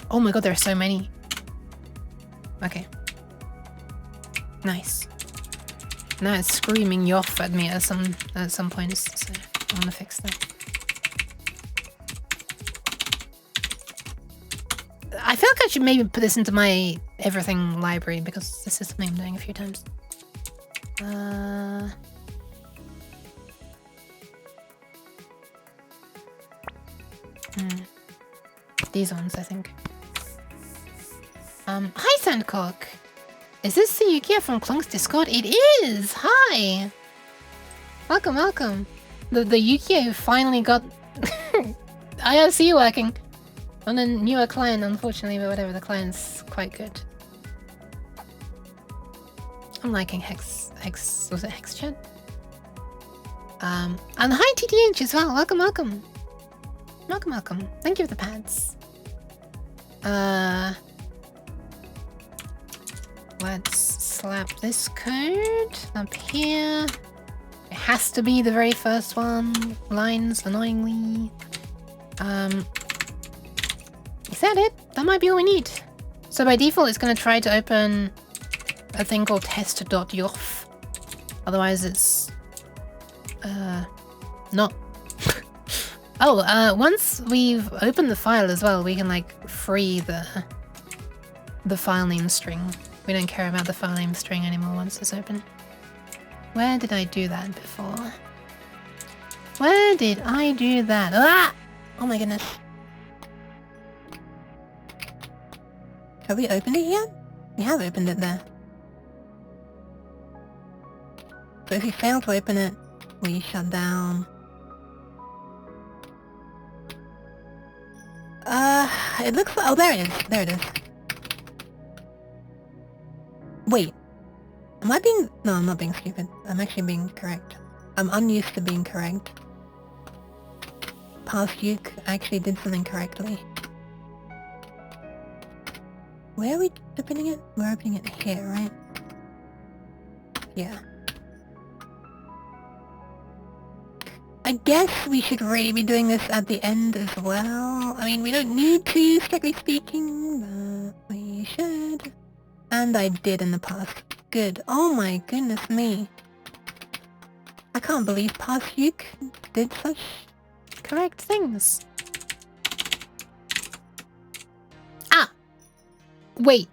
Oh my god, there are so many. Okay. Nice. Now it's screaming Yoff at me at some points, so I want to fix that. I feel like I should maybe put this into my everything library because this is something I'm doing a few times. These ones, I think. Hi Sandcock! Is this the Yukia from Clunk's Discord? It is! Hi! Welcome, welcome. The Yukia who finally got IRC working on a newer client, unfortunately, but whatever, the client's quite good. I'm liking Hex, was it Hex Chat? And hi TTH as well, welcome, welcome. Welcome, welcome. Thank you for the pads. Let's slap this code up here. It has to be the very first one. Lines, annoyingly. Is that it? That might be all we need. So by default, it's going to try to open a thing called test.yoff. Otherwise, it's not. Oh, once we've opened the file as well, we can like free the file name string. We don't care about the file name string anymore once it's open. Where did I do that before? Where did I do that? Ah! Oh my goodness. Have we opened it yet? We have opened it there. So if we fail to open it, we shut down. It looks like, oh, there it is. There it is. Wait. Am I being... No, I'm not being stupid. I'm actually being correct. I'm unused to being correct. Past Uke actually did something correctly. Where are we opening it? We're opening it here, right? Yeah. I guess we should really be doing this at the end as well. I mean, we don't need to, strictly speaking, but we should. And I did in the past. Good. Oh my goodness me. I can't believe past Uke did such correct things. Ah! Wait.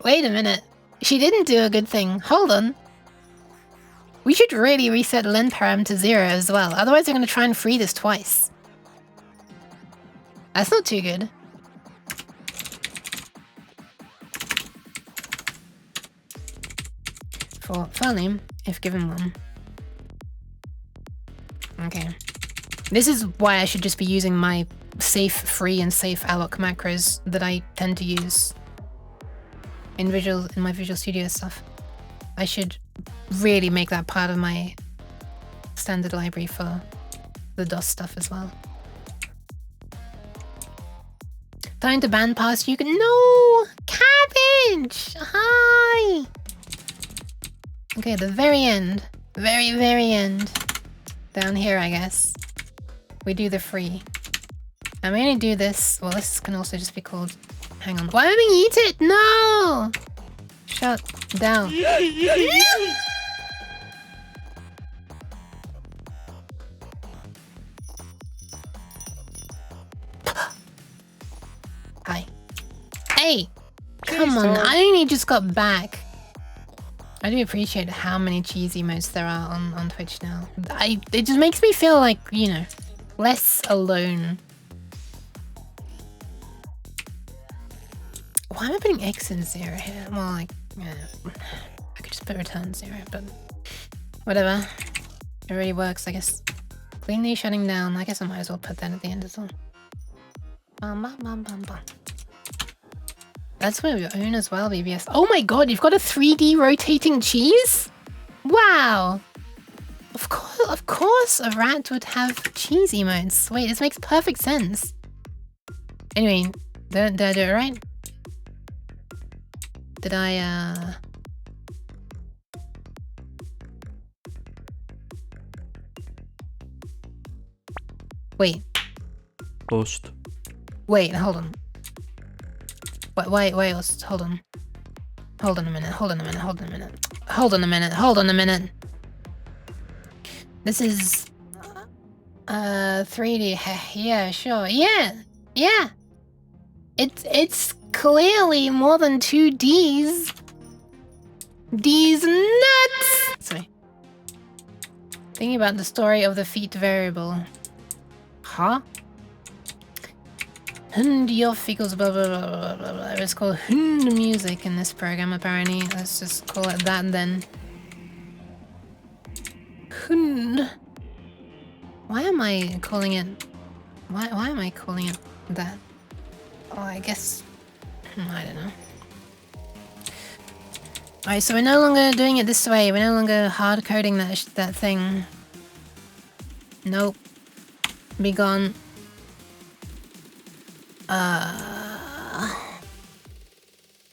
Wait a minute. She didn't do a good thing. Hold on. We should really reset len_param to 0 as well. Otherwise, they're going to try and free this twice. That's not too good. for file name, if given one. Okay. This is why I should just be using my safe free and safe alloc macros that I tend to use in my Visual Studio stuff. I should really make that part of my standard library for the DOS stuff as well. Time to ban past you can— No! Cabbage! Hi! Okay, the very end. Very, very end. Down here, I guess. We do the free. I'm gonna do this. Well, this can also just be called— Hang on. Why am I eat it? No! Shut down. No! Hi. Hey! Come on, I only just got back. I do appreciate how many cheese emotes there are on Twitch now. It just makes me feel like, you know, less alone. Why am I putting X in 0 here? Well, like, yeah, I could just put return 0, but whatever. It already works, I guess. Cleanly shutting down. I guess I might as well put that at the end as well. Bum, bum, bum, bum, bum. That's what we own as well, BBS. Oh my god, you've got a 3D rotating cheese? Wow. Of course a rat would have cheese emotes. Wait, this makes perfect sense. Anyway, did I do it right? Did I, Wait. Post. Wait, hold on. Wait, hold on. Hold on a minute. This is 3D. Yeah, sure. Yeah. It's clearly more than 2 Ds. D's nuts. Sorry. Thinking about the story of the feet variable. Huh? Hund yoff equals blah blah blah blah blah blah. It's called Hund music in this program apparently. Let's just call it that then. Hund. Why am I calling it? Why am I calling it that? Oh, I guess I don't know. Alright, so we're no longer doing it this way. We're no longer hard coding that thing. Nope. Be gone.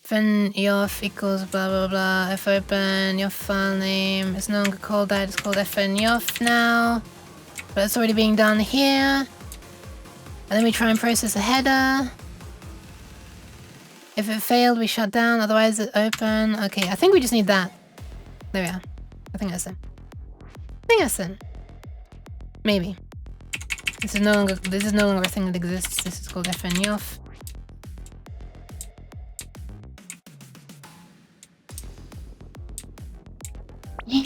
Fin yoff equals blah blah blah. If open your file name, it's no longer called that. It's called fn yoff now. But it's already being done here. And then we try and process a header. If it failed, we shut down. Otherwise, it open. Okay, I think we just need that. There we are. I think that's it. Maybe. This is no longer a thing that exists. This is called fn yoff. You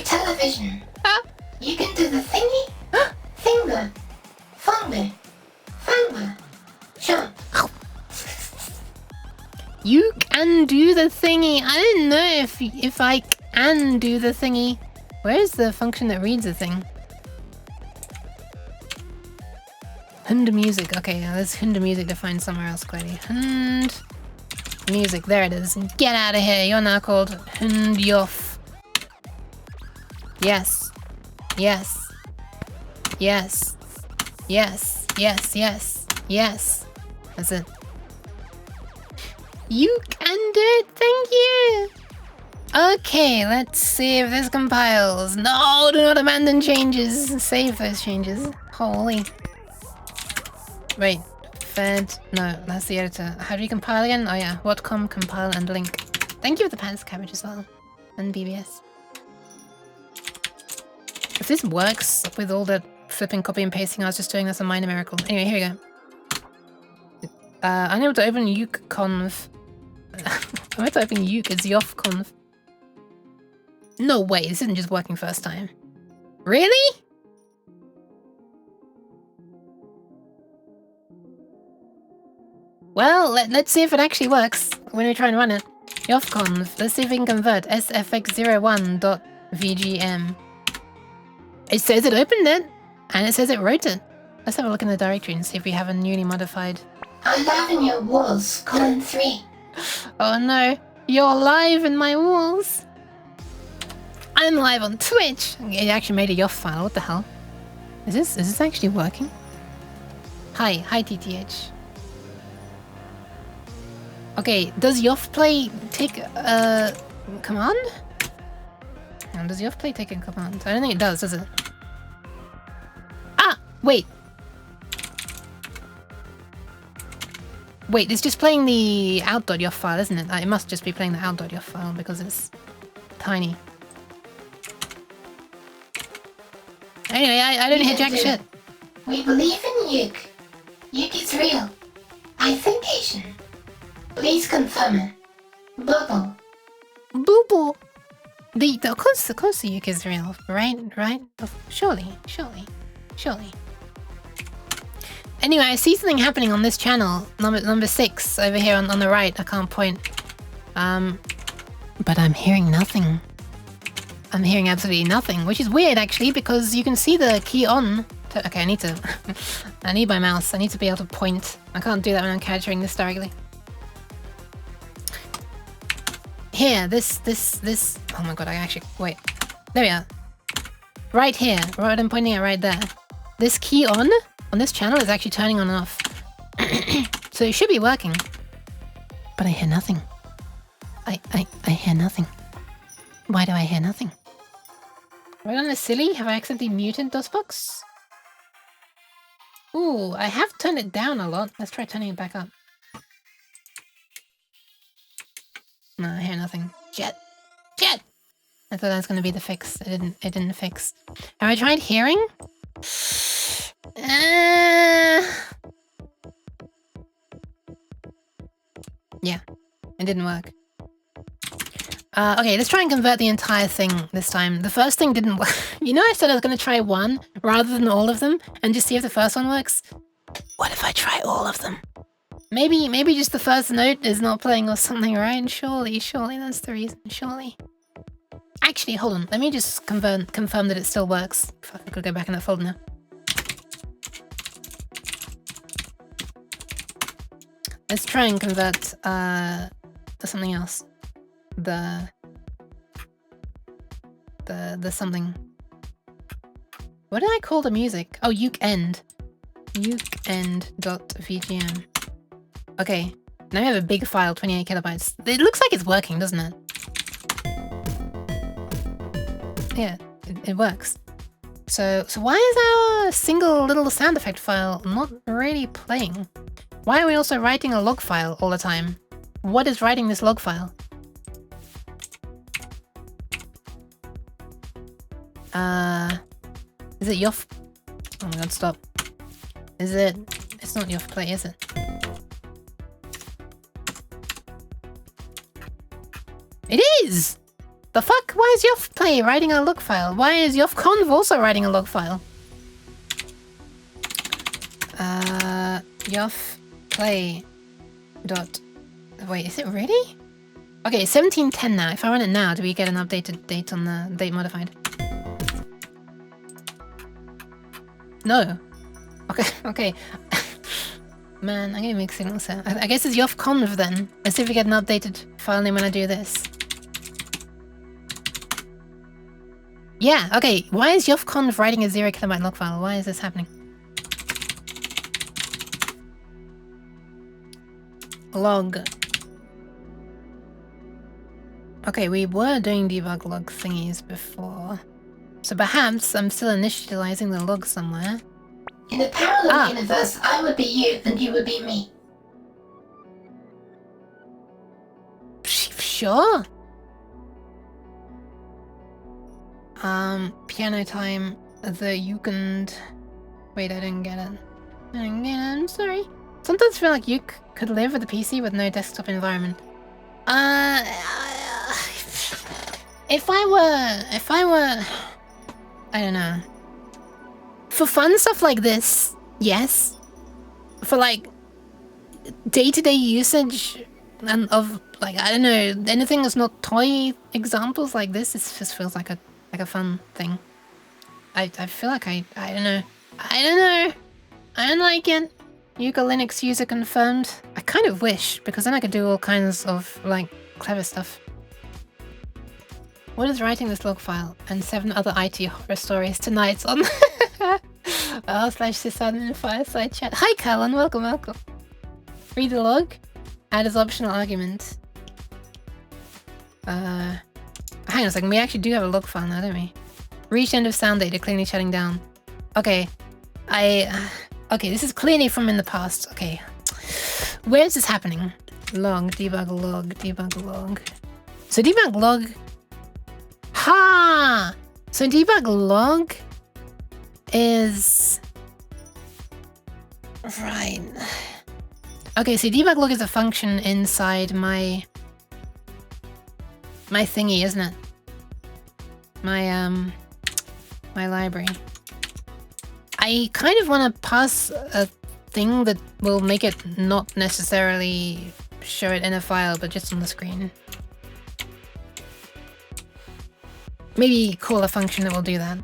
television. You can do the thingy, finger, finger, jump. You can do the thingy. I didn't know if I can do the thingy. Where is the function that reads the thing? Hund music. Okay, now there's Hund music defined somewhere else, Query. Hund music. There it is. Get out of here. You're now called Hund yoff. Yes. Yes. Yes. Yes. Yes. Yes. Yes. That's it. You can do it. Thank you. Okay, let's see if this compiles. No, do not abandon changes. Save those changes. Holy. Wait. Fed. No, that's the editor. How do you compile again? Oh yeah. Whatcom, compile, and link. Thank you for the pants cabbage as well. And BBS. If this works with all the flipping, copy, and pasting I was just doing, that's a minor miracle. Anyway, here we go. Unable to open uke.conf. I'm about to open uke. It's yoff.conf. No way, this isn't just working first time. Really? Well, let's see if it actually works when we try and run it. Yofconf, let's see if we can convert sfx01.vgm. It says it opened it, and it says it wrote it. Let's have a look in the directory and see if we have a newly modified. I'm live in your walls, column 3. Oh no, you're live in my walls. I'm live on Twitch. It actually made a Yoff file. What the hell? Is this actually working? Hi TTH. Okay, does Yoff Play take a command? And does Yoff Play take a command? I don't think it does it? Ah, wait. Wait, it's just playing the out.yoff file, isn't it? It must just be playing the out.yoff file because it's tiny. Anyway, I don't hear jack shit. We believe in Yuk. Yuk is real. Authentication. Please confirm it. Bubble. Boo-boo. Of course the Yuk is real, right? Surely. Anyway, I see something happening on this channel, number 6, over here on the right. I can't point. But I'm hearing nothing. I'm hearing absolutely nothing, which is weird actually, because you can see the key on. Okay, I need my mouse. I need to be able to point. I can't do that when I'm capturing this directly. Here, this. Oh my god, wait. There we are. Right here, what I'm pointing at right there. This key on this channel is actually turning on and off. So it should be working. But I hear nothing. I hear nothing. Why do I hear nothing? Right on the silly? Have I accidentally muted DOSBox? Ooh, I have turned it down a lot. Let's try turning it back up. No, I hear nothing. Jet! I thought that was going to be the fix. It didn't fix. Have I tried hearing? Yeah, it didn't work. Okay, let's try and convert the entire thing this time. The first thing didn't work. You know I said I was going to try one rather than all of them and just see if the first one works? What if I try all of them? Maybe just the first note is not playing or something, right? Surely that's the reason, surely. Actually, hold on. Let me just confirm that it still works. If I could go back in that folder now. Let's try and convert to something else. The something. What did I call the music? Oh, ukeend. Ukeend.vgm. Okay, now we have a big file, 28 kilobytes. It looks like it's working, doesn't it? Yeah, it works. So why is our single little sound effect file not really playing? Why are we also writing a log file all the time? What is writing this log file? Is it Yoff? Oh my god, stop. Is it? It's not Yoff Play, is it? It is! The fuck? Why is Yoff Play writing a log file? Why is Yoffconf also writing a log file? Yoff Play dot... Wait, is it ready? Okay, 1710 now. If I run it now, do we get an updated date on the date modified? No. Okay. Man, I'm getting mixed signals here. I guess it's Yoffconf then. Let's see if we get an updated file name when I do this. Yeah, okay. Why is Yoffconf writing a 0 kilobyte log file? Why is this happening? Log. Okay, we were doing debug log thingies before. So perhaps I'm still initializing the log somewhere. In a parallel universe, I would be you and you would be me. Sure. Piano time, the Jugend... Wait, I didn't get it. I'm sorry. Sometimes I feel like you could live with a PC with no desktop environment. If I were... I don't know. For fun stuff like this, yes. For like day-to-day usage and of like, I don't know, anything that's not toy examples like this, it just feels like a fun thing. I feel like I don't know. I don't like it. Yuga Linux user confirmed. I kind of wish, because then I could do all kinds of like clever stuff. What is writing this log file and 7 other IT horror stories tonight on r/sysadmin fireside chat. Hi Callan, welcome. Read the log. Add as optional argument. Hang on a second, we actually do have a log file now, don't we? Reach end of sound data, clearly shutting down. Okay. Okay, this is clearly from in the past. Okay. Where is this happening? Log, debug log. So debug log... Ha! So debug log is... Right. Okay, so debug log is a function inside my thingy, isn't it? My library. I kind of want to pass a thing that will make it not necessarily show it in a file, but just on the screen. Maybe call a function that will do that.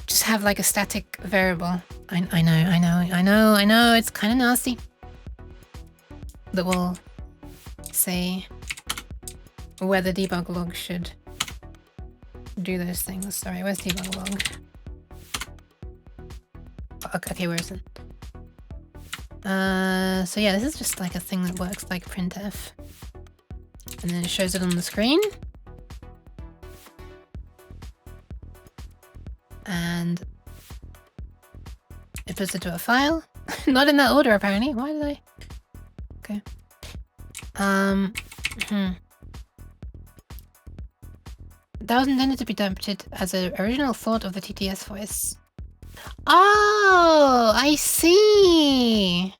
Just have like a static variable. I know, it's kind of nasty. That will say whether debug log should do those things. Sorry, where's debug log? Okay, where is it? So yeah, this is just like a thing that works like printf. And then it shows it on the screen. And it puts it to a file. Not in that order, apparently. Why did I? Okay. That was intended to be adapted as an original thought of the TTS voice. Oh, I see.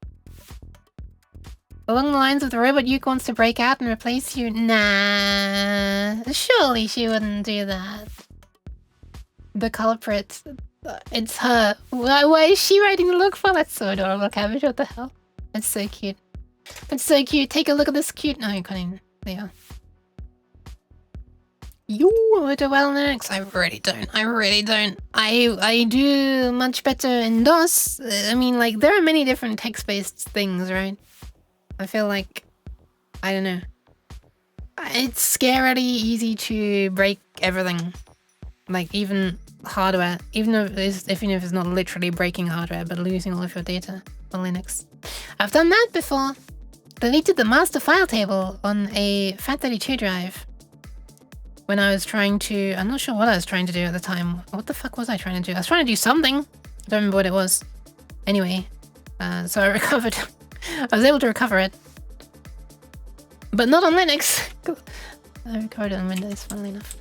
Along the lines of the robot Yuka wants to break out and replace you. Nah, surely she wouldn't do that. The culprit, it's her. Why is she writing the log file? That's so adorable, Cabbage. What the hell? That's so cute. That's so cute. Take a look at this cute. No, you can't even. There you are. You do well Linux? I really don't. I do much better in DOS. I mean, like, there are many different text-based things, right? I feel like, I don't know. It's scarily easy to break everything. Like, even hardware. Even if it's not literally breaking hardware, but losing all of your data on Linux. I've done that before. Deleted the master file table on a FAT32 drive. When I was trying to... I'm not sure what I was trying to do at the time. What the fuck was I trying to do? I was trying to do something. I don't remember what it was. Anyway, so I recovered. I was able to recover it. But not on Linux. I recovered it on Windows, funnily enough.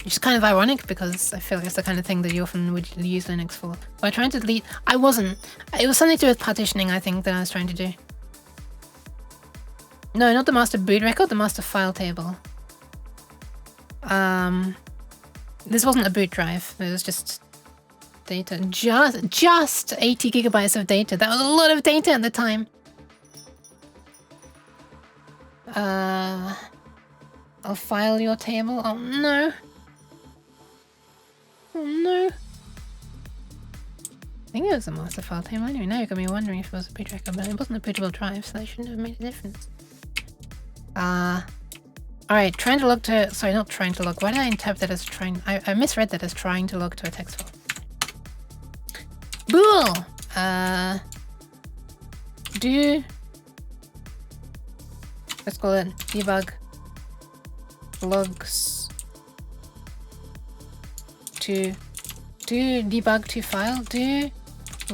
Which is kind of ironic because I feel like it's the kind of thing that you often would use Linux for. By trying to delete... I wasn't. It was something to do with partitioning, I think, that I was trying to do. No, not the master boot record, the master file table. This wasn't a boot drive. It was just data. Just 80 gigabytes of data. That was a lot of data at the time. I'll file your table. Oh no. Oh no. I think it was a master file table anyway. Now you're gonna be wondering if it was a boot record, but it wasn't a bootable drive, so that shouldn't have made a difference. Alright, trying to log to... Sorry, not trying to log. Why did I interpret that as trying... I misread that as trying to log to a text file. Bool! Do... Let's call it debug logs to... Do debug to file? Do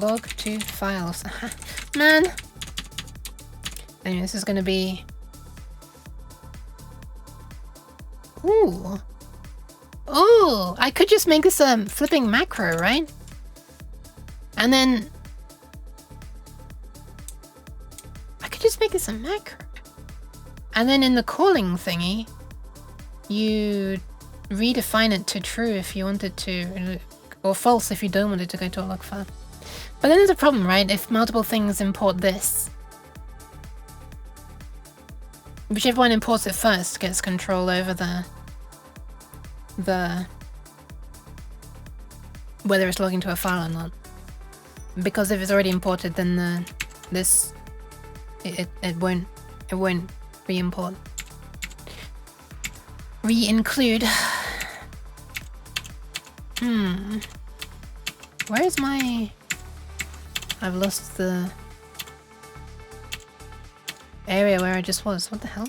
log to files. Man! Anyway, this is gonna be... Ooh. Ooh, I could just make this a flipping macro, right? And then... I could just make this a macro. And then in the calling thingy, you redefine it to true if you wanted to, or false if you don't want it to go to a log file. But then there's a problem, right? If multiple things import this, Whichever one imports it first gets control over the whether it's logging to a file or not. Because if it's already imported, then it won't re-import. Re-include. Where is my... I've lost the area where I just was. What the hell?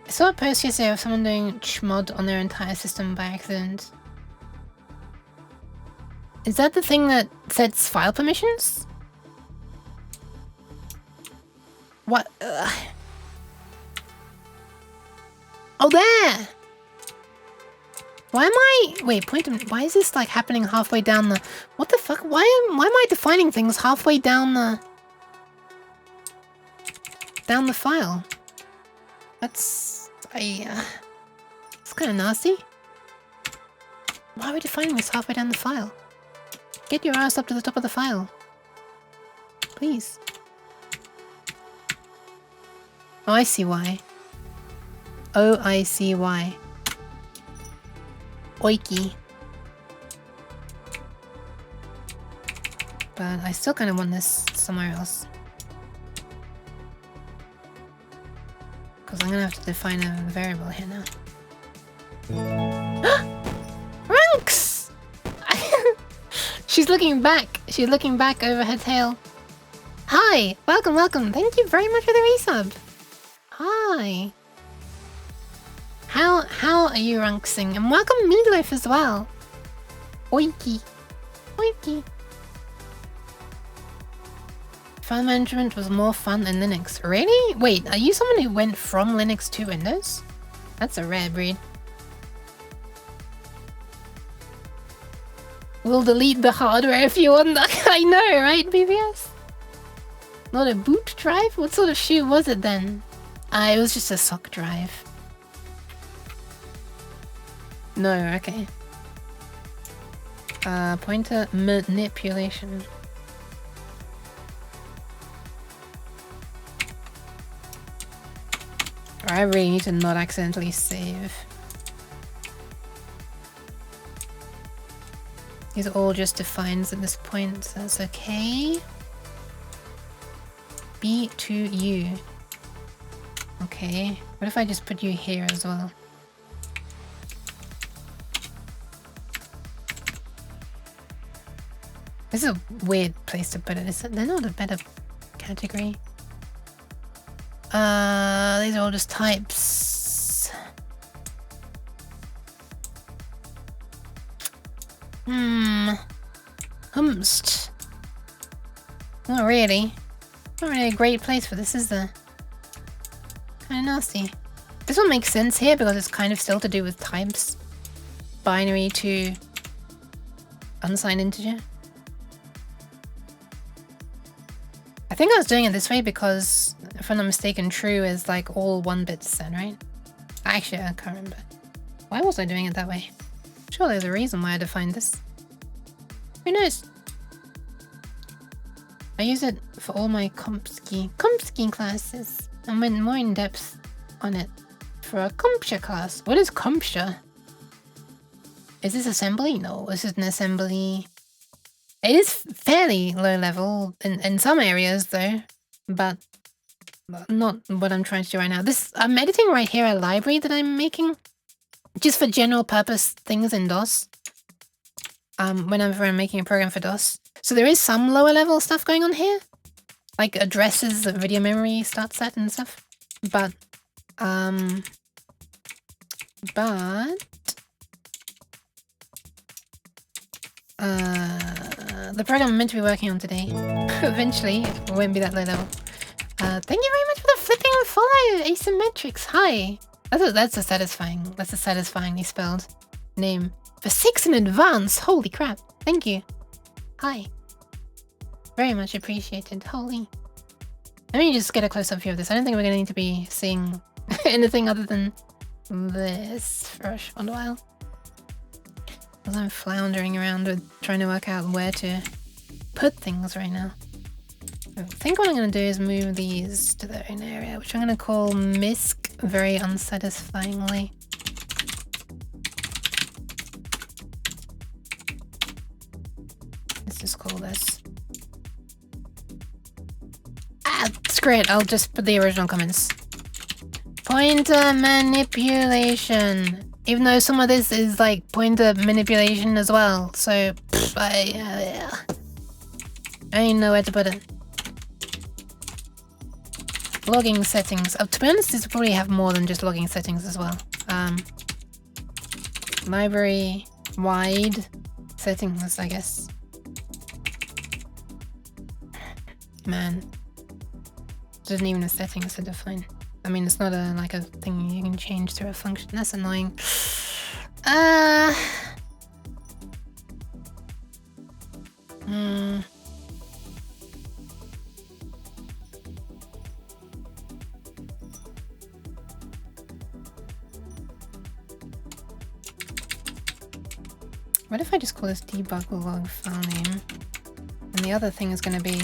I saw a post yesterday of someone doing chmod on their entire system by accident. Is that the thing that sets file permissions? What? Oh, there! Why am I... Wait, why is this like happening halfway down the... What the fuck? Why am I defining things halfway down the... Down the file? That's... It's kind of nasty. Why are we defining this halfway down the file? Get your ass up to the top of the file. Please. Oh, I see why. Oh, I see why. Oiki. But I still kind of want this somewhere else. Because I'm gonna have to define a variable here now. Ranks! She's looking back. She's looking back over her tail. Hi! Welcome, welcome. Thank you very much for the resub. Hi. How are you ranksing? And welcome Meatloaf as well. Oiki. Oiki. File management was more fun than Linux. Really? Wait, are you someone who went from Linux to Windows? That's a rare breed. We'll delete the hardware if you want. I know, right, BBS? Not a boot drive? What sort of shoe was it then? It was just a sock drive. No, okay. Pointer manipulation. I really need to not accidentally save. These are all just defines at this point, so that's okay. B to U. Okay, what if I just put you here as well? This is a weird place to put it. They're not a better category. These are all just types. Humst. Not really. Not really a great place for this, is there? Kind of nasty. This one makes sense here because it's kind of still to do with types. Binary to unsigned integer. I think I was doing it this way because, if I'm not mistaken, true is like all 1 bits then, right? Actually, I can't remember. Why was I doing it that way? Sure, there's a reason why I defined this. Who knows? I use it for all my compski classes. I went more in depth on it for a comptia class. What is comptia? Is this assembly? No, this is an assembly. It is fairly low level in some areas though, but not what I'm trying to do right now. I'm editing right here a library that I'm making just for general purpose things in DOS. Whenever I'm making a program for DOS. So there is some lower level stuff going on here, like addresses, video memory, start set and stuff. But the program I'm meant to be working on today, eventually, it won't be that low level. Thank you very much for the flipping follow, Asymmetrics. Hi. That's a satisfyingly spelled name. For 6 in advance, holy crap. Thank you. Hi. Very much appreciated. Holy. Let me just get a close-up view of this. I don't think we're going to need to be seeing anything other than this for a short while. Because I'm floundering around with trying to work out where to put things right now. I think what I'm going to do is move these to their own area, which I'm going to call Misk very unsatisfyingly. Let's just call this. Ah, screw it. I'll just put the original comments. Pointer manipulation. Even though some of this is like pointer manipulation as well. So, pff, I ain't know where to put it. Logging settings. To be honest, this will probably have more than just logging settings as well. Library wide settings, I guess. Man. Doesn't even have settings to define. I mean, it's not like a thing you can change through a function. That's annoying. What if I just call this debug log file name? And the other thing is going to be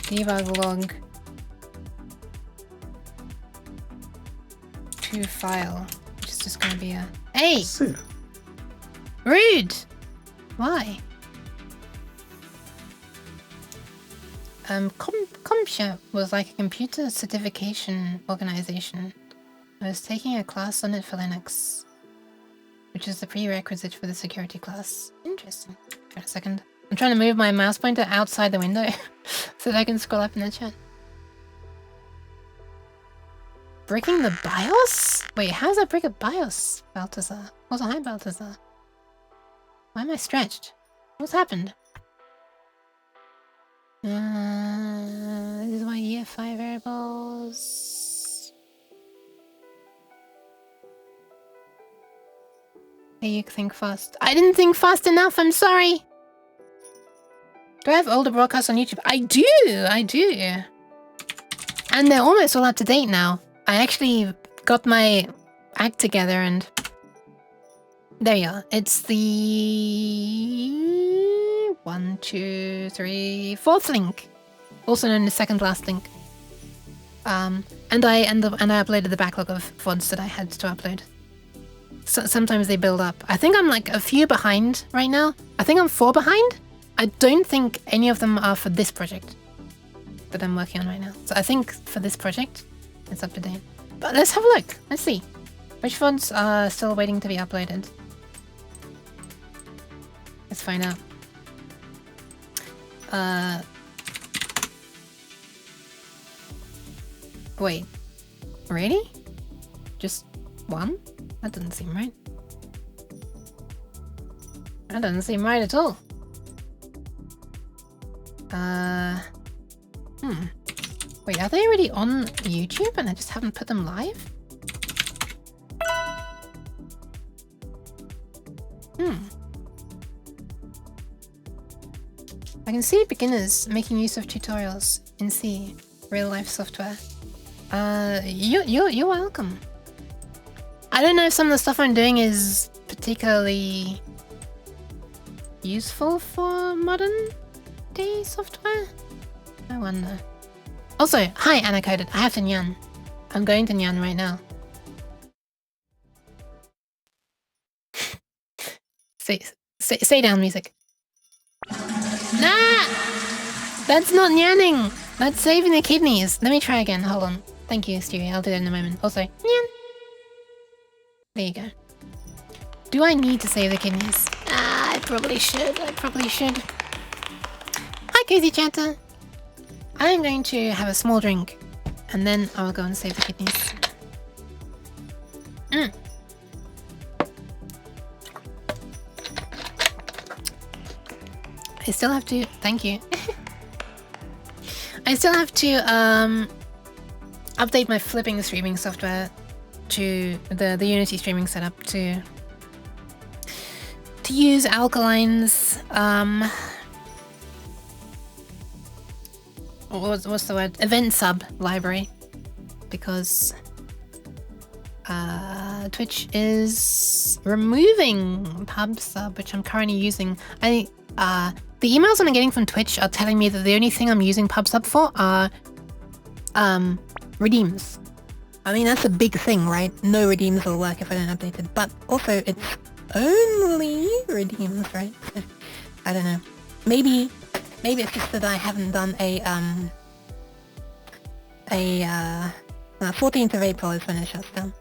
debug log to file, which is just going to be a... Hey! Rude! Why? CompShare was like a computer certification organization. I was taking a class on it for Linux, which is the prerequisite for the security class. Interesting. Wait a second. I'm trying to move my mouse pointer outside the window so that I can scroll up in the chat. Breaking the BIOS? Wait, how does that break a BIOS, Balthazar? Also, hi, Balthazar. Why am I stretched? What's happened? This is my year 5 variables. Hey, you think fast. I didn't think fast enough, I'm sorry. Do I have older broadcasts on YouTube? I do. And they're almost all up to date now. I actually got my act together and... There you are. It's the... 1, 2, 3, 4th link. Also known as second last link. And I uploaded the backlog of VODs that I had to upload. So sometimes they build up. I think I'm like a few behind right now. I think I'm 4 behind. I don't think any of them are for this project that I'm working on right now. So I think for this project, it's up to date. But let's have a look. Let's see. Which VODs are still waiting to be uploaded? Let's find out. Wait. Really? Just 1? That doesn't seem right. That doesn't seem right at all. Wait, are they already on YouTube and I just haven't put them live? I can see beginners making use of tutorials in C, real-life software. You're welcome. I don't know if some of the stuff I'm doing is particularly useful for modern day software. I wonder. Also, hi Anacoded, I have to Nyan. I'm going to Nyan right now. Stay down, music. Nah! That's not Nyanning! That's saving the kidneys. Let me try again, hold on. Thank you, Stewie, I'll do that in a moment. Also, Nyan! There you go. Do I need to save the kidneys? I probably should. Hi, Cozy Chatter. I'm going to have a small drink, and then I will go and save the kidneys. I still have to... Thank you. I still have to update my flipping streaming software to the Unity streaming setup to use Alkaline's what's the word? Event sub library, because Twitch is removing PubSub, which I'm currently using. The emails I'm getting from Twitch are telling me that the only thing I'm using PubSub for are redeems. I mean, that's a big thing, right? No redeems will work if I don't update it, but also it's only redeems, right? So, I don't know. Maybe it's just that I haven't done a 14th of April is when it shuts down.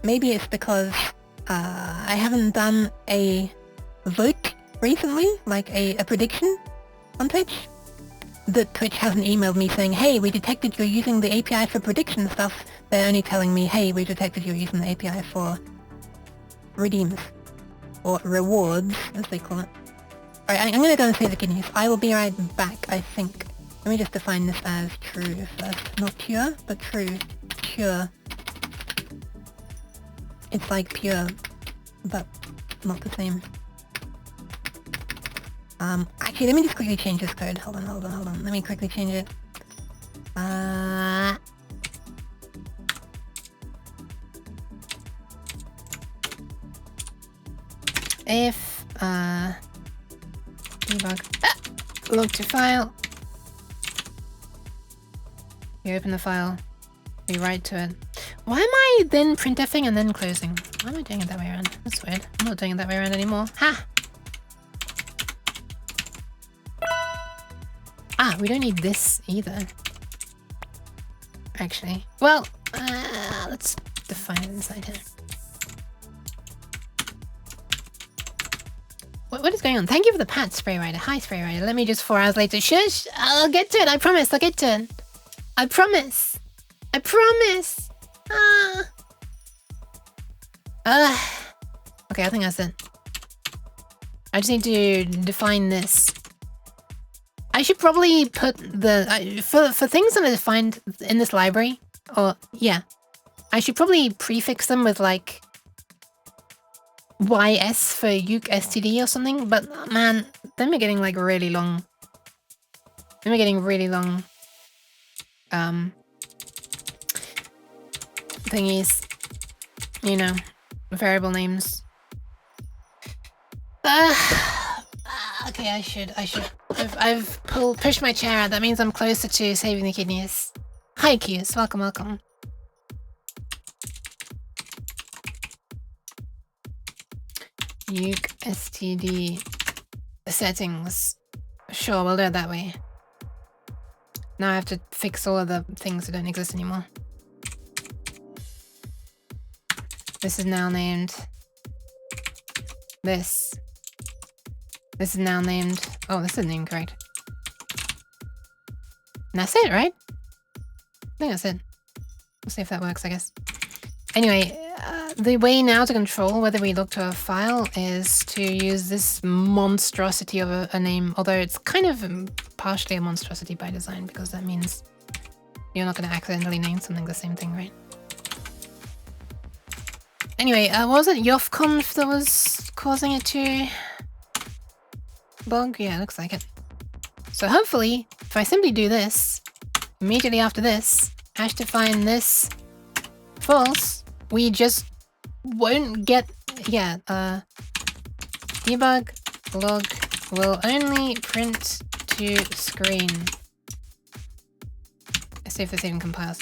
Maybe it's because I haven't done a vote recently, like a prediction on Twitch. That Twitch hasn't emailed me saying, hey, we detected you're using the API for prediction stuff. They're only telling me, hey, we detected you're using the API for redeems. Or rewards, as they call it. Alright, I'm gonna go and save the good news. I will be right back, I think. Let me just define this as true first. Not pure, but true. Pure. It's like pure, but not the same. Actually, let me just quickly change this code. Hold on. Let me quickly change it. If, debug, log to file. You open the file, you write to it. Why am I then printfing and then closing? Why am I doing it that way around? That's weird. I'm not doing it that way around anymore. Ha! Ah, we don't need this either. Actually. Well, let's define it inside here. What is going on? Thank you for the pat, Spray Rider. Hi, Spray Rider. Let me just 4 hours later. Shush! I'll get to it. I promise. I'll get to it. I promise. I promise. Okay, I think that's it. I just need to define this. I should probably put the... for things that are defined in this library, or... yeah. I should probably prefix them with, like... YS for Uke STD or something, but man, then we're getting like really long. Then we're getting really long thingies. You know, variable names. Okay, I should. I've pushed my chair out. That means I'm closer to saving the kidneys. Hi, Q's. Welcome. Uke STD settings. Sure, we'll do it that way. Now I have to fix all of the things that don't exist anymore. This is now named... This is now named... Oh, this isn't even correct. And that's it, right? I think that's it. We'll see if that works, I guess. Anyway, the way now to control whether we look to a file is to use this monstrosity of a name, although it's kind of partially a monstrosity by design, because that means you're not going to accidentally name something the same thing, right? Anyway, what was it? YoffConf that was causing it to bug? Yeah, it looks like it. So hopefully, if I simply do this, immediately after this, hash define this false, we just won't get, yeah, debug log will only print to screen. Let's see if this even compiles.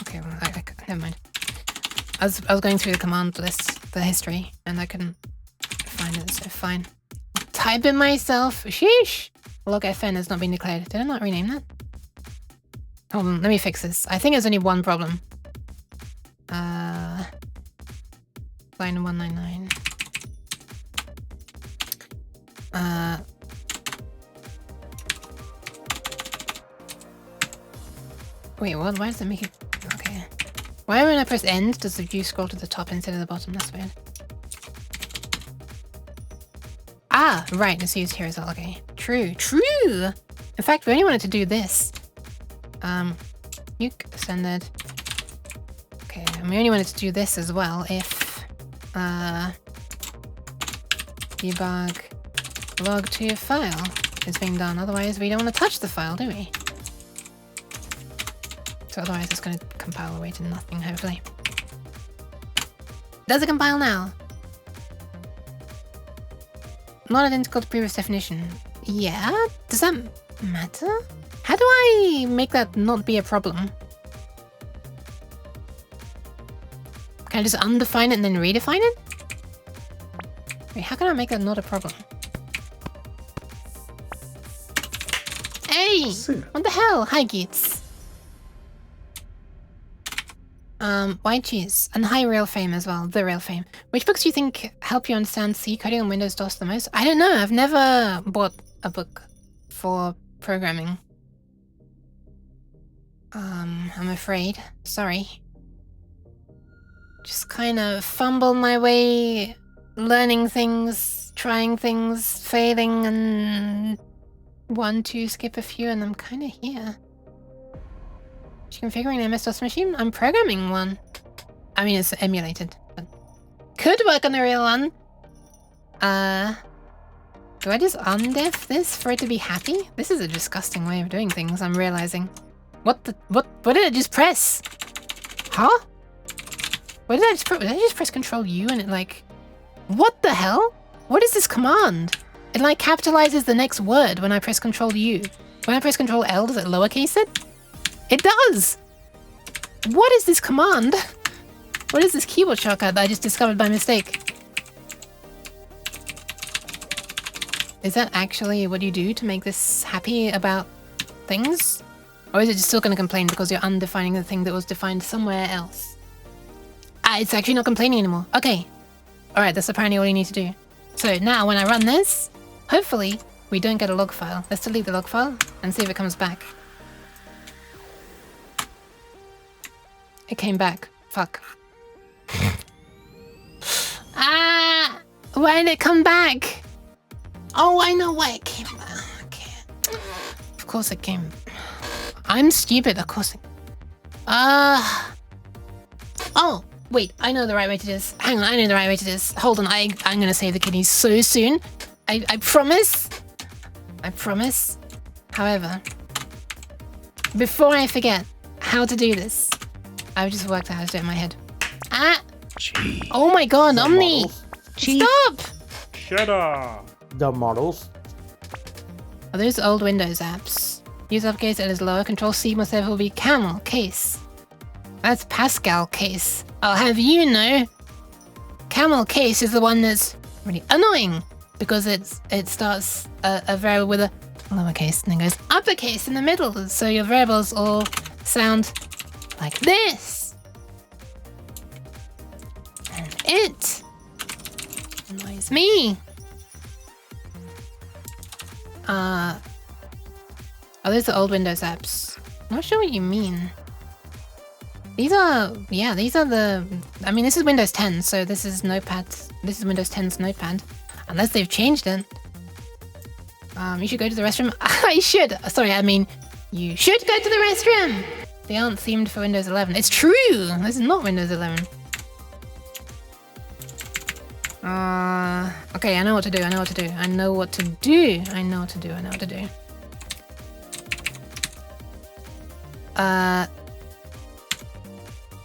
Okay, well, never mind. I was going through the command list, the history, and I couldn't find it, so fine. Type it myself. Sheesh! Log FN has not been declared. Did I not rename that? Hold on, let me fix this. I think there's only one problem. Line 199. Wait, what? Why does it make it... Okay. Why when I press end does the view scroll to the top instead of the bottom? That's weird. Ah, right, it's used here as well. Okay. True. In fact, we only wanted to do this. Uke standard. Okay, and we only wanted to do this as well if debug log to file is being done. Otherwise, we don't want to touch the file, do we? So otherwise it's going to compile away to nothing, hopefully. Does it compile now? Not identical to previous definition. Yeah? Does that matter? How do I make that not be a problem? Can I just undefine it and then redefine it? Wait, how can I make that not a problem? Hey! What the hell? Hi, Geets. White cheese. And hi, Real Fame as well. The Real Fame. Which books do you think help you understand C coding on Windows DOS the most? I don't know. I've never bought a book for programming. I'm afraid. Sorry. Just kind of fumble my way, learning things, trying things, failing, and 1, 2, skip a few, and I'm kind of here. Configuring an MS-DOS machine? I'm programming one. I mean, it's emulated, but could work on a real one. Do I just undef this for it to be happy? This is a disgusting way of doing things, I'm realizing. What did I just press? Huh? What did I just press? Did I just press Control U and it like... What the hell? What is this command? It like capitalizes the next word when I press Control U. When I press Control L, does it lowercase it? It does! What is this command? What is this keyboard shortcut that I just discovered by mistake? Is that actually what you do to make this happy about things? Or is it just still going to complain because you're undefining the thing that was defined somewhere else? Ah, it's actually not complaining anymore. Okay. Alright, that's apparently all you need to do. So now when I run this, hopefully we don't get a log file. Let's delete the log file and see if it comes back. It came back. Fuck. Ah! Why did it come back? Oh, I know why it came back. Okay. Of course it came. I'm stupid, of course it... Oh, wait, I know the right way to do this. Hang on, I know the right way to do this. Hold on, I'm gonna save the kidneys so soon. I promise. I promise. However, before I forget how to do this, I've just worked out how to do it in my head. Ah! Jeez. Oh my god, Omni! Stop! Shut up! The models. Are those old Windows apps? Use uppercase L is lower, Control C must therefore be camel case. That's Pascal case. I'll have you know. Camel case is the one that's really annoying because it starts a variable with a lowercase and then goes uppercase in the middle, so your variables all sound like this. And it annoys me. Are those the old Windows apps? I'm not sure what you mean. These are the... I mean, this is Windows 10, so this is Notepad. This is Windows 10's Notepad. Unless they've changed it. You should go to the restroom. I should! Sorry, I mean, you should go to the restroom! They aren't themed for Windows 11. It's true! This is not Windows 11. Okay, I know what to do, I know what to do. I know what to do. I know what to do, I know what to do.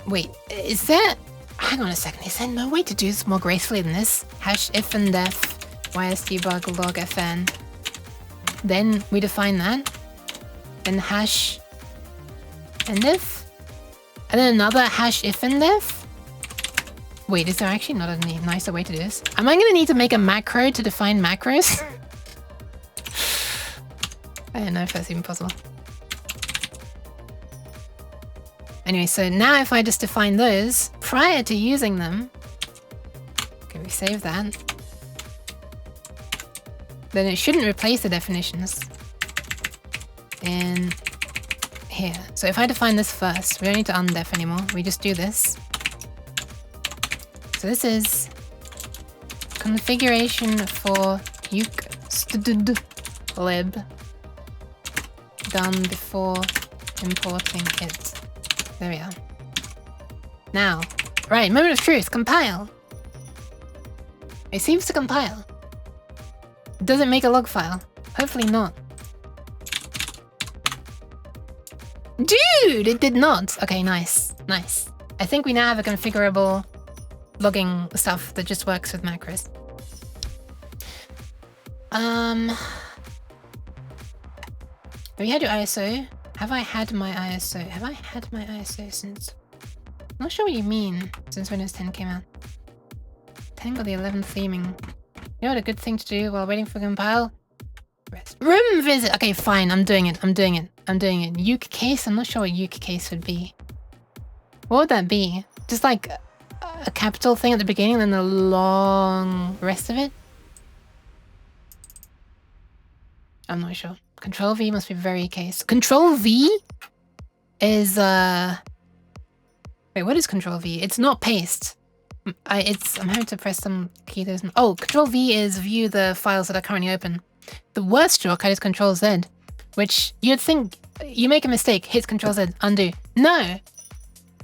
Wait, is there... Hang on a second, is there no way to do this more gracefully than this? Hash if and def ysdebug log fn. Then we define that. Then hash and if. And then another hash if and def. Wait, is there actually not a nicer way to do this? Am I going to need to make a macro to define macros? I don't know if that's even possible. Anyway, so now if I just define those prior to using them, okay, we save that. Then it shouldn't replace the definitions in here. So if I define this first, we don't need to undef anymore. We just do this. So this is configuration for lib done before importing it. There we are. Now, right, moment of truth, compile. It seems to compile. Does it make a log file? Hopefully not. Dude, it did not. Okay, nice. Nice. I think we now have a configurable logging stuff that just works with macros. Have you had your ISO? Have I had my ISO? Have I had my ISO since... I'm not sure what you mean, since Windows 10 came out. 10 got the 11th theming. You know what a good thing to do while waiting for compile? Rest. Room visit! Okay, fine, I'm doing it. Uke case? I'm not sure what uke case would be. What would that be? Just like a capital thing at the beginning and then the long rest of it? I'm not sure. Control V must be very case. Control V is wait, what is Control V? It's not paste. I'm having to press some key that isn't... Oh, Control V is view the files that are currently open. The worst shortcut is Control Z, which you'd think you make a mistake, hit Control Z, undo. No!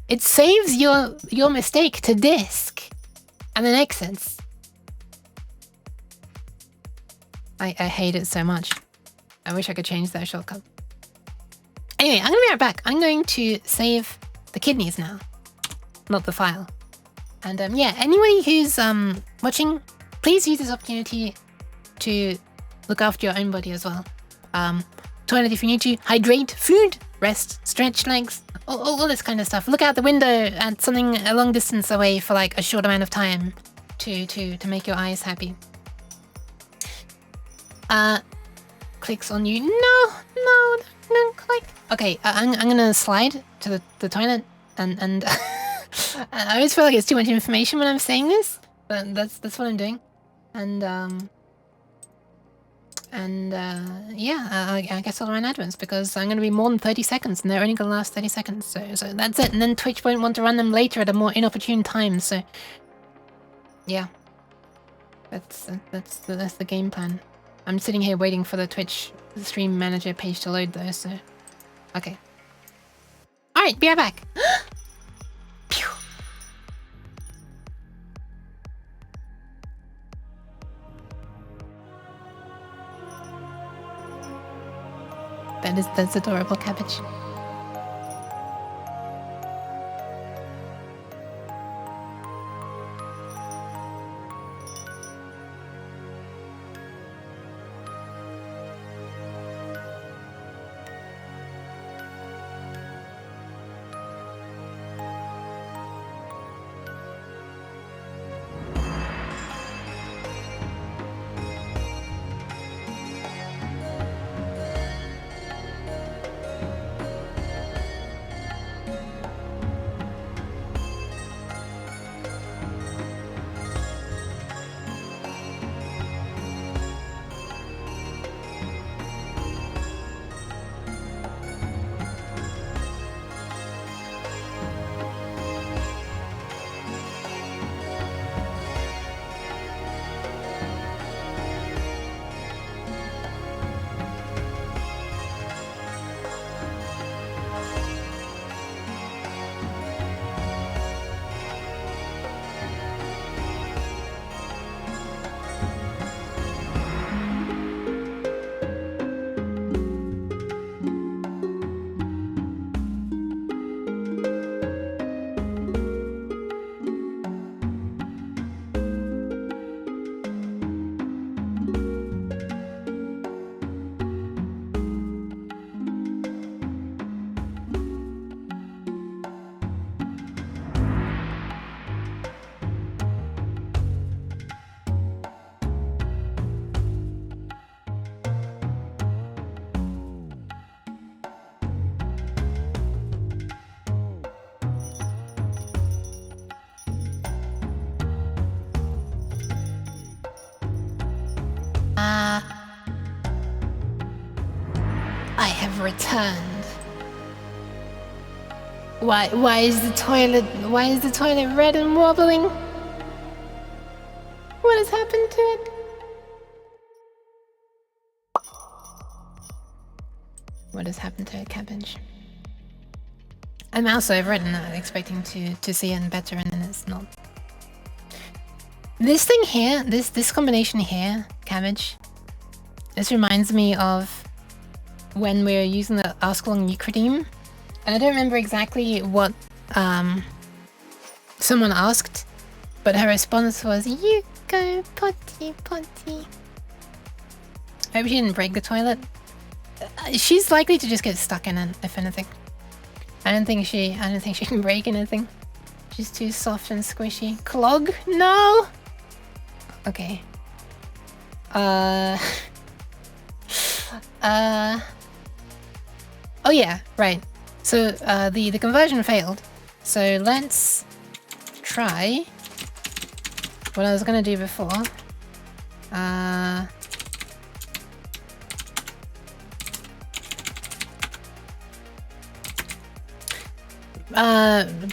It saves your mistake to disk and then exits. I hate it so much. I wish I could change that shortcut. Anyway, I'm gonna be right back. I'm going to save the kidneys now, not the file. And yeah, anybody who's watching, please use this opportunity to look after your own body as well. Toilet if you need to, hydrate, food, rest, stretch legs, all this kind of stuff. Look out the window at something a long distance away for like a short amount of time to make your eyes happy. Clicks on you. No, click. Okay, I'm gonna slide to the toilet and I always feel like it's too much information when I'm saying this, but that's what I'm doing. And yeah, I guess I'll run adverts because I'm gonna be more than 30 seconds and they're only gonna last 30 seconds. So that's it. And then Twitch won't want to run them later at a more inopportune time. So yeah, that's the game plan. I'm sitting here waiting for the Twitch stream manager page to load though, so... Okay. Alright, be right back! Pew! That's adorable, Cabbage. I have returned. Why is the toilet red and wobbling? What has happened to it? What has happened to it, Cabbage? I'm also over it and expecting to see it better, and then it's not. This thing here, this combination here, Cabbage, this reminds me of when we were using the Ask Along Euclideum And I don't remember exactly what someone asked, but her response was, "You go potty potty." I hope she didn't break the toilet. She's likely to just get stuck in it, if anything. I don't think she can break anything. She's too soft and squishy. Clog? No. Okay. Oh yeah, right. So the conversion failed. So let's try what I was gonna do before.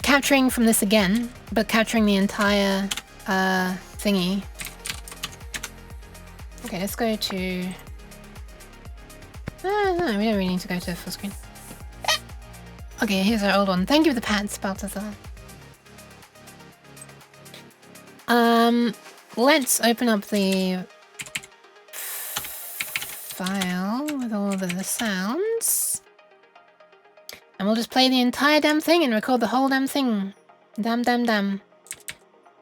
Capturing from this again, but capturing the entire thingy. Okay, let's go to... no, we don't really need to go to full screen. Okay, here's our old one. Thank you for the pats, Balthazar. Let's open up the file with all the sounds. And we'll just play the entire damn thing and record the whole damn thing. Damn.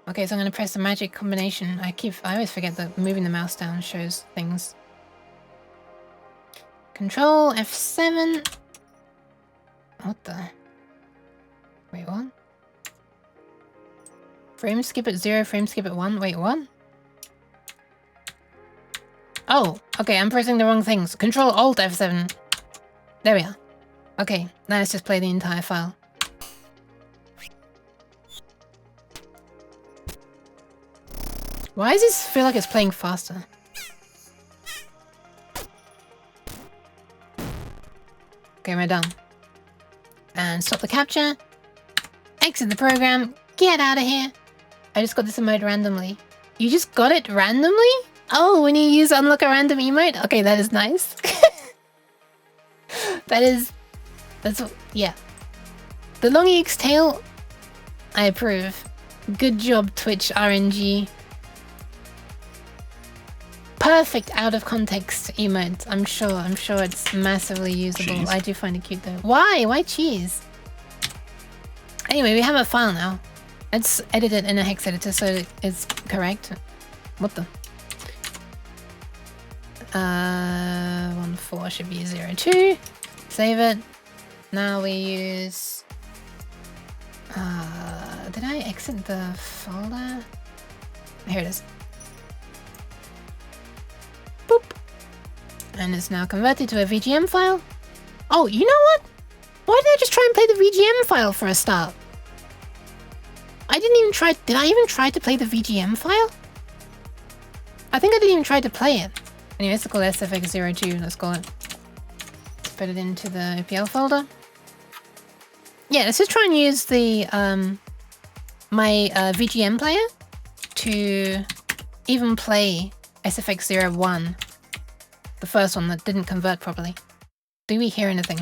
Okay, so I'm gonna press the magic combination. I always forget that moving the mouse down shows things. Control F7. What the? Wait, what? Frame skip at 0, frame skip at 1. Wait, what? Oh, okay, I'm pressing the wrong things. Control Alt F7. There we are. Okay, now let's just play the entire file. Why does this feel like it's playing faster? Okay, we're done. And stop the capture. Exit the program. Get out of here. I just got this emote randomly. You just got it randomly? Oh, when you use unlock a random emote? Okay, that is nice. Yeah. The long eek's tail, I approve. Good job, Twitch RNG. Perfect out of context emote. I'm sure it's massively usable. Cheese. I do find it cute though. Why? Why cheese? Anyway, we have a file now. Let's edit it in a hex editor so it's correct. What the? 14 should be 02. Save it. Now we use... did I exit the folder? Here it is. Boop. And it's now converted to a VGM file. Oh, you know what? Why did I just try and play the VGM file for a start? I didn't even try... Did I even try to play the VGM file? I think I didn't even try to play it. Anyway, let's call SFX02. Let's call it. Let's put it into the OPL folder. Yeah, let's just try and use the my VGM player to even play SFX01, the first one that didn't convert properly. Do we hear anything?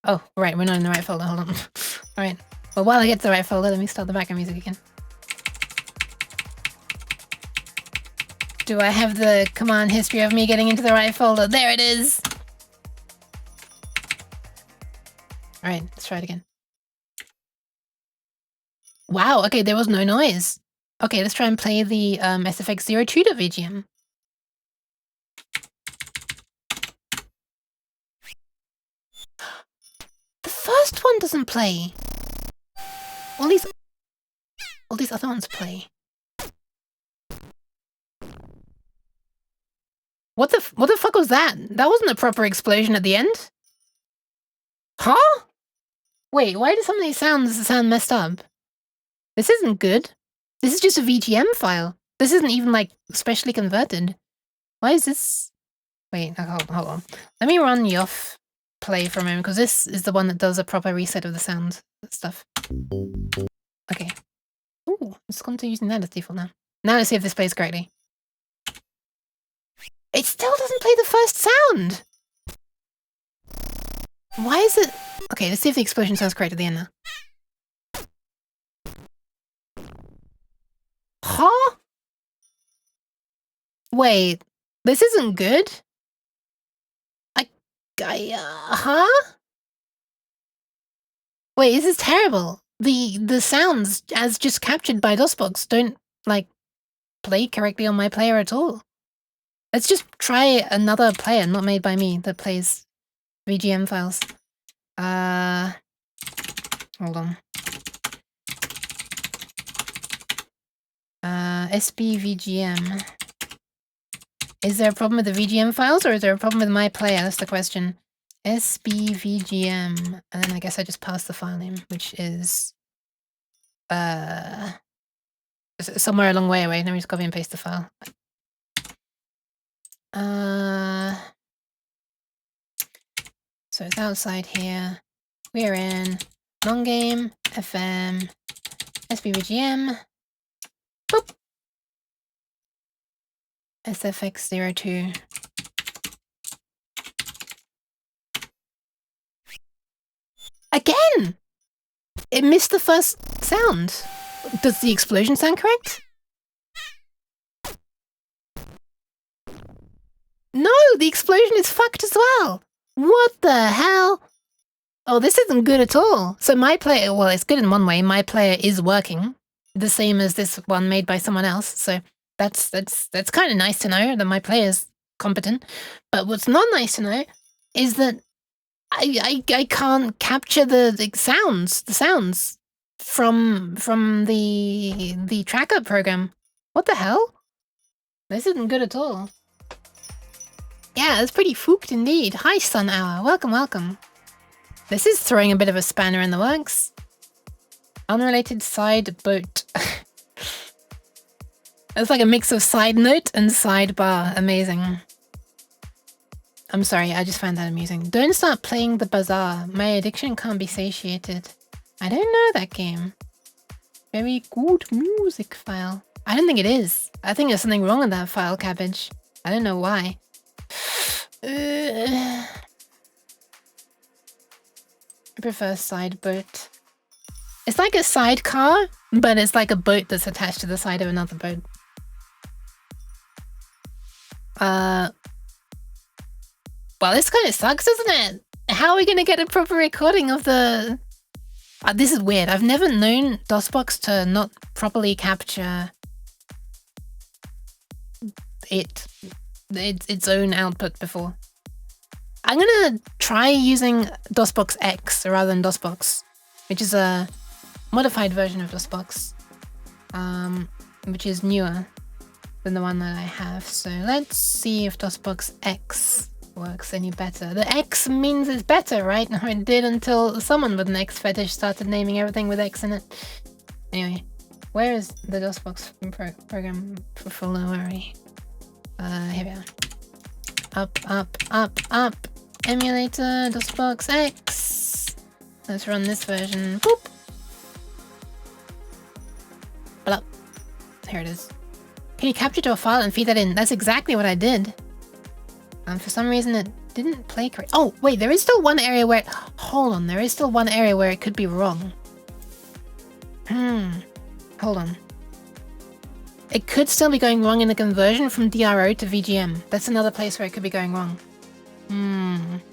Oh, right, we're not in the right folder. Hold on. All right. Well, while I get to the right folder, let me start the background music again. Do I have the command history of me getting into the right folder? There it is. All right, let's try it again. Wow, okay, there was no noise. Okay, let's try and play the SFX02.VGM. The first one doesn't play. All these other ones play. What the fuck was that? That wasn't a proper explosion at the end. Huh? Wait, why do some of these sounds sound messed up? This isn't good. This is just a VGM file. This isn't even, like, specially converted. Why is this... Wait, hold on. Let me run Yoff play for a moment, because this is the one that does a proper reset of the sound stuff. Okay. Ooh, it's gone to using that as default now. Now let's see if this plays correctly. It still doesn't play the first sound! Why is it... Okay, let's see if the explosion sounds correct at the end now. Huh? Wait, this isn't good? Huh? Wait, this is terrible. The sounds as just captured by DOSBox don't like play correctly on my player at all. Let's just try another player not made by me that plays VGM files. Hold on. SBVGM. Is there a problem with the VGM files or is there a problem with my player? That's the question. SBVGM. And then I guess I just pass the file name, which is somewhere a long way away. Let me just copy and paste the file. So it's outside here. We're in non-game, FM, SBVGM. Boop. SFX02. Again! It missed the first sound. Does the explosion sound correct? No, the explosion is fucked as well. What the hell? Oh, this isn't good at all. So my player, well, it's good in one way. My player is working the same as this one made by someone else. So that's kind of nice to know that my player is competent. But what's not nice to know is that I can't capture the sounds from the tracker program. What the hell? This isn't good at all. Yeah, it's pretty fooked indeed. Hi, Sun Hour. Welcome, welcome. This is throwing a bit of a spanner in the works. Unrelated side boat. It's like a mix of side note and sidebar. Amazing. I'm sorry, I just found that amusing. Don't start playing the bazaar. My addiction can't be satiated. I don't know that game. Very good music file. I don't think it is. I think there's something wrong with that file, Cabbage. I don't know why. I prefer side boat. It's like a sidecar, but it's like a boat that's attached to the side of another boat. Well, this kind of sucks, doesn't it? How are we going to get a proper recording of the... this is weird. I've never known DOSBox to not properly capture its own output before. I'm going to try using DOSBox X rather than DOSBox, which is a modified version of DOSBox, which is newer than the one that I have. So let's see if DOSBox X works any better. The X means it's better, right? No, it did until someone with an X fetish started naming everything with X in it. Anyway, where is the DOSBox program folder? Where are we? Here we are. Up, up, up, up. Emulator, DOSBox X. Let's run this version. Boop. Blah. Here it is. Can you capture to a file and feed that in? That's exactly what I did. For some reason it didn't play correct. Oh, wait, there is still one area where... Hold on, there is still one area where it could be wrong. Hold on. It could still be going wrong in the conversion from DRO to VGM. That's another place where it could be going wrong.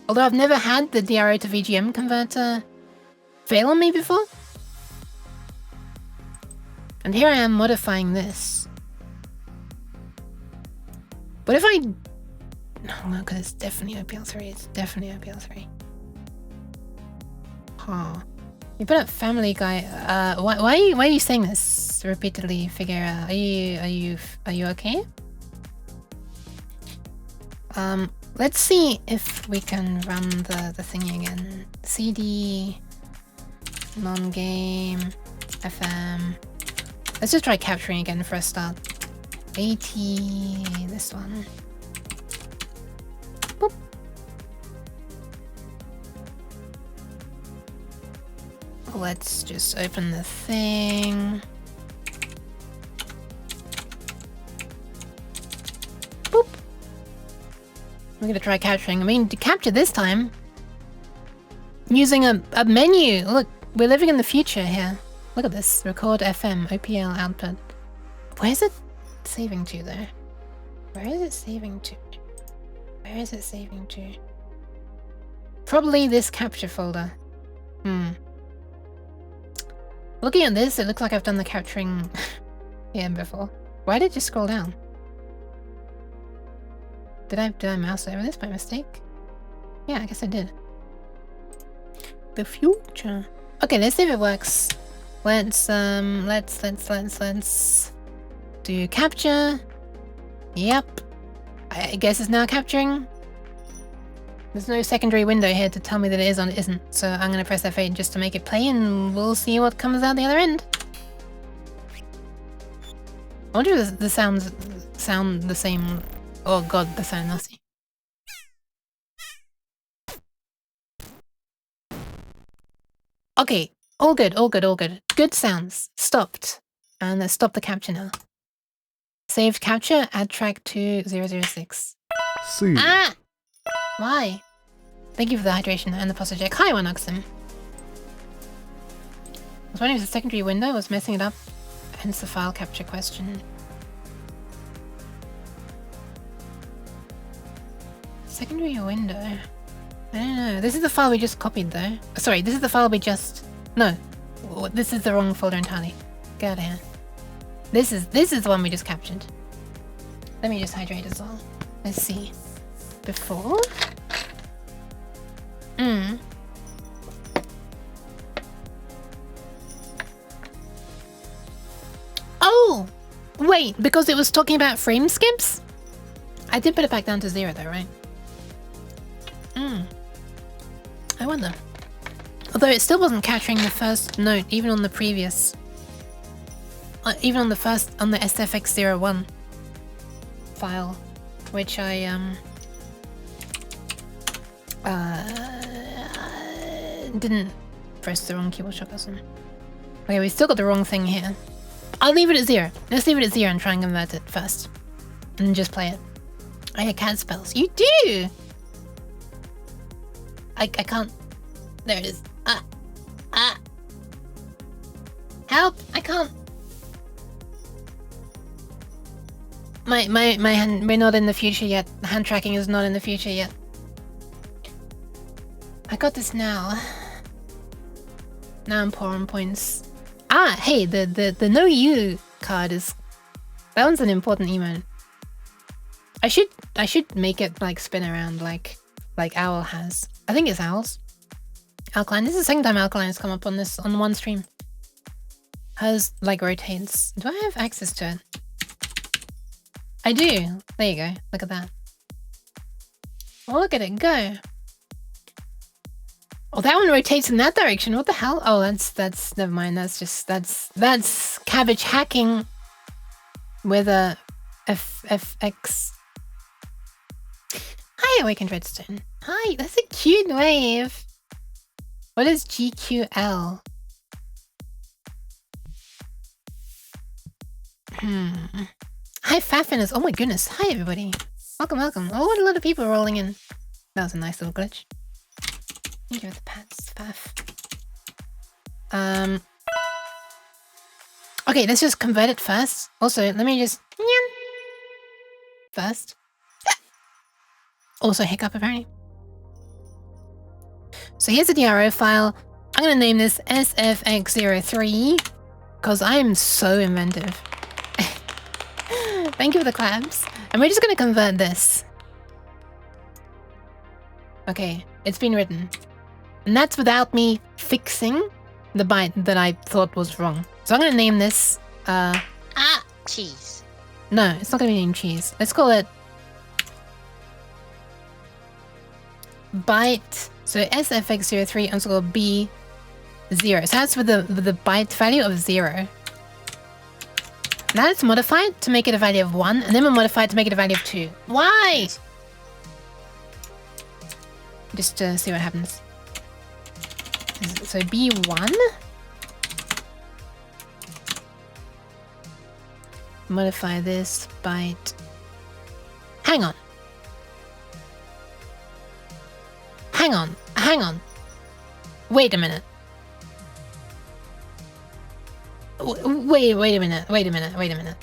Although I've never had the DRO to VGM converter fail on me before. And here I am modifying this. What if I... No, because it's definitely OPL 3. It's definitely OPL 3. Huh. You put up Family Guy. Why are you saying this repeatedly, Figure? Are you okay? Let's see if we can run the thingy again. CD non-game FM. Let's just try capturing again for a start. AT this one. Boop. Let's just open the thing. Boop. We're gonna try capturing. I mean, to capture this time using a menu. Look, we're living in the future here. Look at this. Record FM, OPL output. Where's it saving to though? Where is it saving to? Where is it saving to? probably this capture folder. Looking at this, it looks like I've done the capturing here before. Why did it just scroll down? Did I mouse over this by mistake? Yeah, I guess I did. The future. Okay, let's see if it works. Let's do capture. Yep. I guess it's now capturing. There's no secondary window here to tell me that it is or it isn't, so I'm gonna press F8 just to make it play and we'll see what comes out the other end. I wonder if the sounds sound the same. Oh god, they sound nasty. Okay, all good, all good, all good. Good sounds. Stopped. And let's stop the capture now. Saved capture, add track to 006. C. Ah! Why? Thank you for the hydration and the posture check. Hi, One Oxen. I was wondering if the secondary window was messing it up, hence the file capture question. Secondary window? I don't know. This is the file we just copied though. Sorry, this is the file we just... No. This is the wrong folder entirely. Get out of here. This is the one we just captured. Let me just hydrate as well. Let's see. Before. Oh! Wait, because it was talking about frame skips? I did put it back down to 0 though, right? I wonder. Although it still wasn't capturing the first note, even on the previous... even on the SFX01 file, which I, didn't press the wrong keyboard shortcut or something. Okay, we still got the wrong thing here. I'll leave it at 0. Let's leave it at 0 and try and convert it first. And just play it. I hear cat spells. You do! I can't... There it is. Help! I can't... My hand... We're not in the future yet. The hand tracking is not in the future yet. I got this now. Now I'm poor on points. Ah, hey, the no you card is... That one's an important emote. I should make it like spin around like Owl has. I think it's Owl's. Alkaline. This is the second time Alkaline has come up on one stream. Hers like rotates. Do I have access to it? I do. There you go. Look at that. Oh, look at it go. Oh, that one rotates in that direction. What the hell? Oh, that's never mind. That's cabbage hacking with a FX. Hi, Awakened Redstone. Hi, that's a cute wave. What is GQL? Hi, Faffiners. Oh my goodness. Hi, everybody. Welcome, welcome. Oh, what a lot of people rolling in. That was a nice little glitch. Thank you for the pats, Faf. Okay, let's just convert it first. Also, let me just... First. Also hiccup, apparently. So here's a DRO file. I'm going to name this SFX03 because I am so inventive. Thank you for the claps. And we're just going to convert this. Okay, it's been written. And that's without me fixing the byte that I thought was wrong. So I'm going to name this... cheese. No, it's not going to be named cheese. Let's call it... byte... So SFX03 underscore B0. So that's with the byte value of 0. Now let's modify it to make it a value of 1, and then we'll modify it to make it a value of 2. Why? Just to see what happens. So B1. Modify this byte. Hang on. Hang on. Wait a minute. Wait a minute.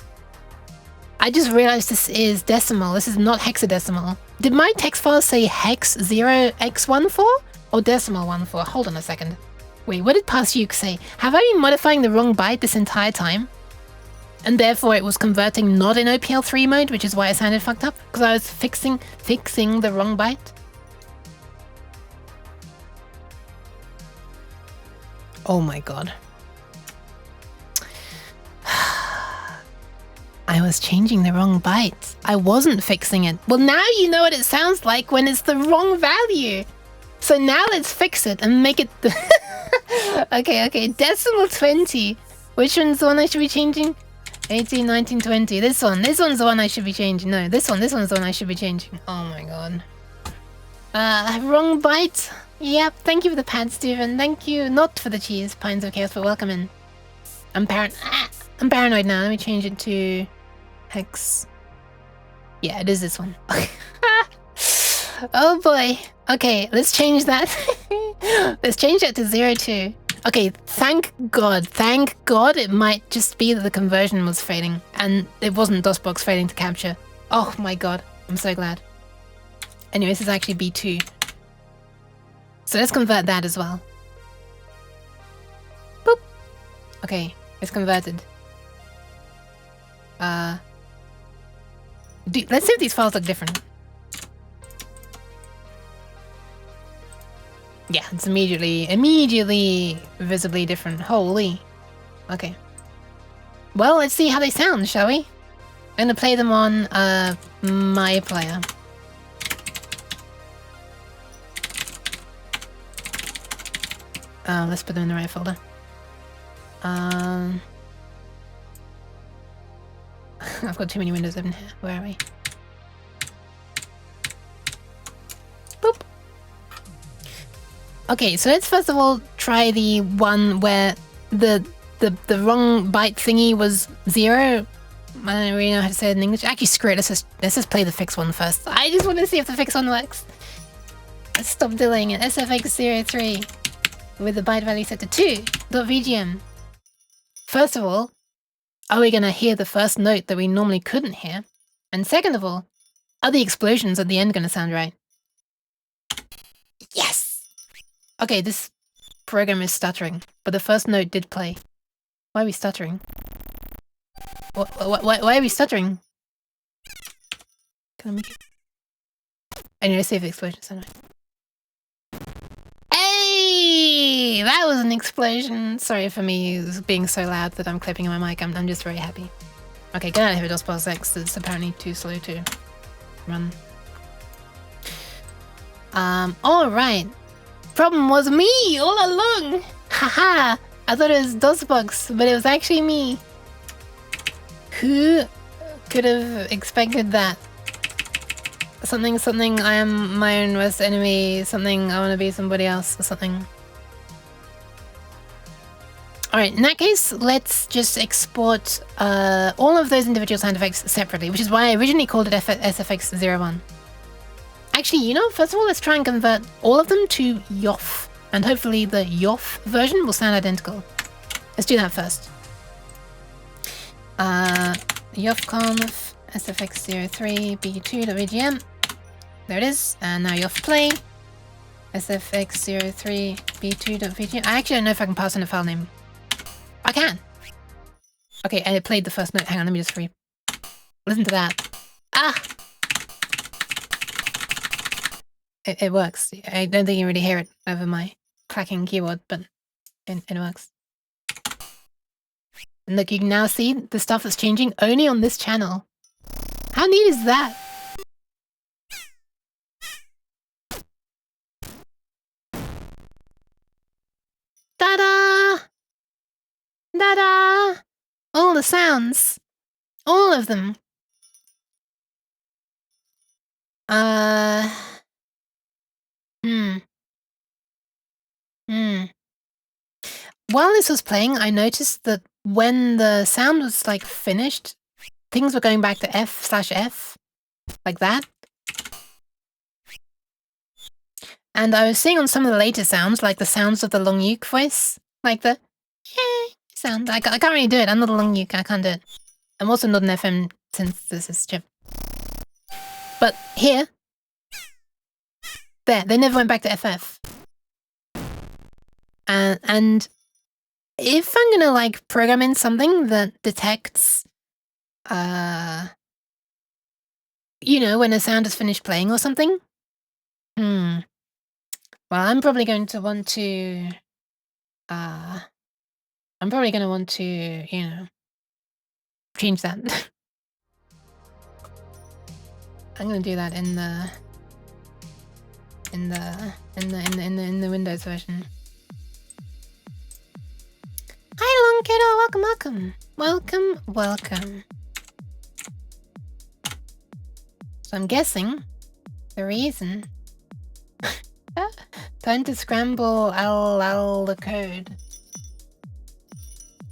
I just realized this is decimal. This is not hexadecimal. Did my text file say hex 0x14? or decimal 1-4. Hold on a second. Wait, what did Past Uke say? Have I been modifying the wrong byte this entire time? And therefore it was converting not in OPL 3 mode, which is why it sounded fucked up? Because I was fixing the wrong byte? Oh my god. I was changing the wrong byte. I wasn't fixing it. Well, now you know what it sounds like when it's the wrong value. So now let's fix it and make it... Okay. Decimal 20. Which one's the one I should be changing? 18, 19, 20. This one's the one I should be changing. No, this one's the one I should be changing. Oh my god. Wrong byte. Yep, thank you for the pad, Steven. Thank you, not for the cheese, Pines of Chaos, but welcome in. I'm paranoid now. Let me change it to hex. Yeah, it is this one. Oh boy. Okay, let's change that. Let's change that to 02. Okay, thank God it might just be that the conversion was failing and it wasn't DOSBox failing to capture. Oh my god, I'm so glad. Anyway, this is actually B2. So let's convert that as well. Boop. Okay, it's converted. Let's see if these files look different. Yeah, it's immediately visibly different. Holy. Okay. Well, let's see how they sound, shall we? I'm gonna play them on my player. Let's put them in the right folder. I've got too many windows open here. Where are we? Boop. Okay, so let's first of all try the one where the wrong byte thingy was 0. I don't really know how to say it in English. Actually, screw it. Let's just play the fix one first. I just want to see if the fix one works. Let's stop delaying it. SFX03 with the byte value set to 2.vgm. First of all, are we going to hear the first note that we normally couldn't hear? And second of all, are the explosions at the end going to sound right? Yes! Okay, this program is stuttering, but the first note did play. Why are we stuttering? Why are we stuttering? Can I make it? Anyway, let's see if the explosions sound right. Hey! That was an explosion! Sorry for me being so loud that I'm clipping on my mic. I'm just very happy. Okay, get out of here, DOSBox X. It's apparently too slow to run. Alright. Problem was me all along! Haha! I thought it was DOSBox, but it was actually me. Who could have expected that? Something, I am my own worst enemy, something, I want to be somebody else, or something. Alright, in that case, let's just export all of those individual sound effects separately, which is why I originally called it SFX01. Actually, you know, first of all, let's try and convert all of them to YOF, and hopefully the YOF version will sound identical. Let's do that first. YOFconf SFX03 B2.vgm. There it is, and now YOF play SFX03 B2.vgm. I actually don't know if I can pass in a file name. I can. Okay, and it played the first note. Hang on, let me just listen to that. Ah! It works. I don't think you really hear it over my clacking keyboard, but it works. And look, you can now see the stuff that's changing only on this channel. How neat is that? Ta-da! Ta-da! All the sounds. All of them. While this was playing, I noticed that when the sound was like finished, things were going back to F/F, like that. And I was seeing on some of the later sounds, like the sounds of the long uke voice, like the sound. I can't really do it. I'm not a long uke. I can't do it. I'm also not an FM since this is chip. But here, there, they never went back to FF. And if I'm gonna like program in something that detects, you know, when a sound is finished playing or something, well, I'm probably going to want to, you know, change that. I'm gonna do that in the Windows version. Hi, long kiddo. Welcome. So I'm guessing the reason. Time to scramble the code.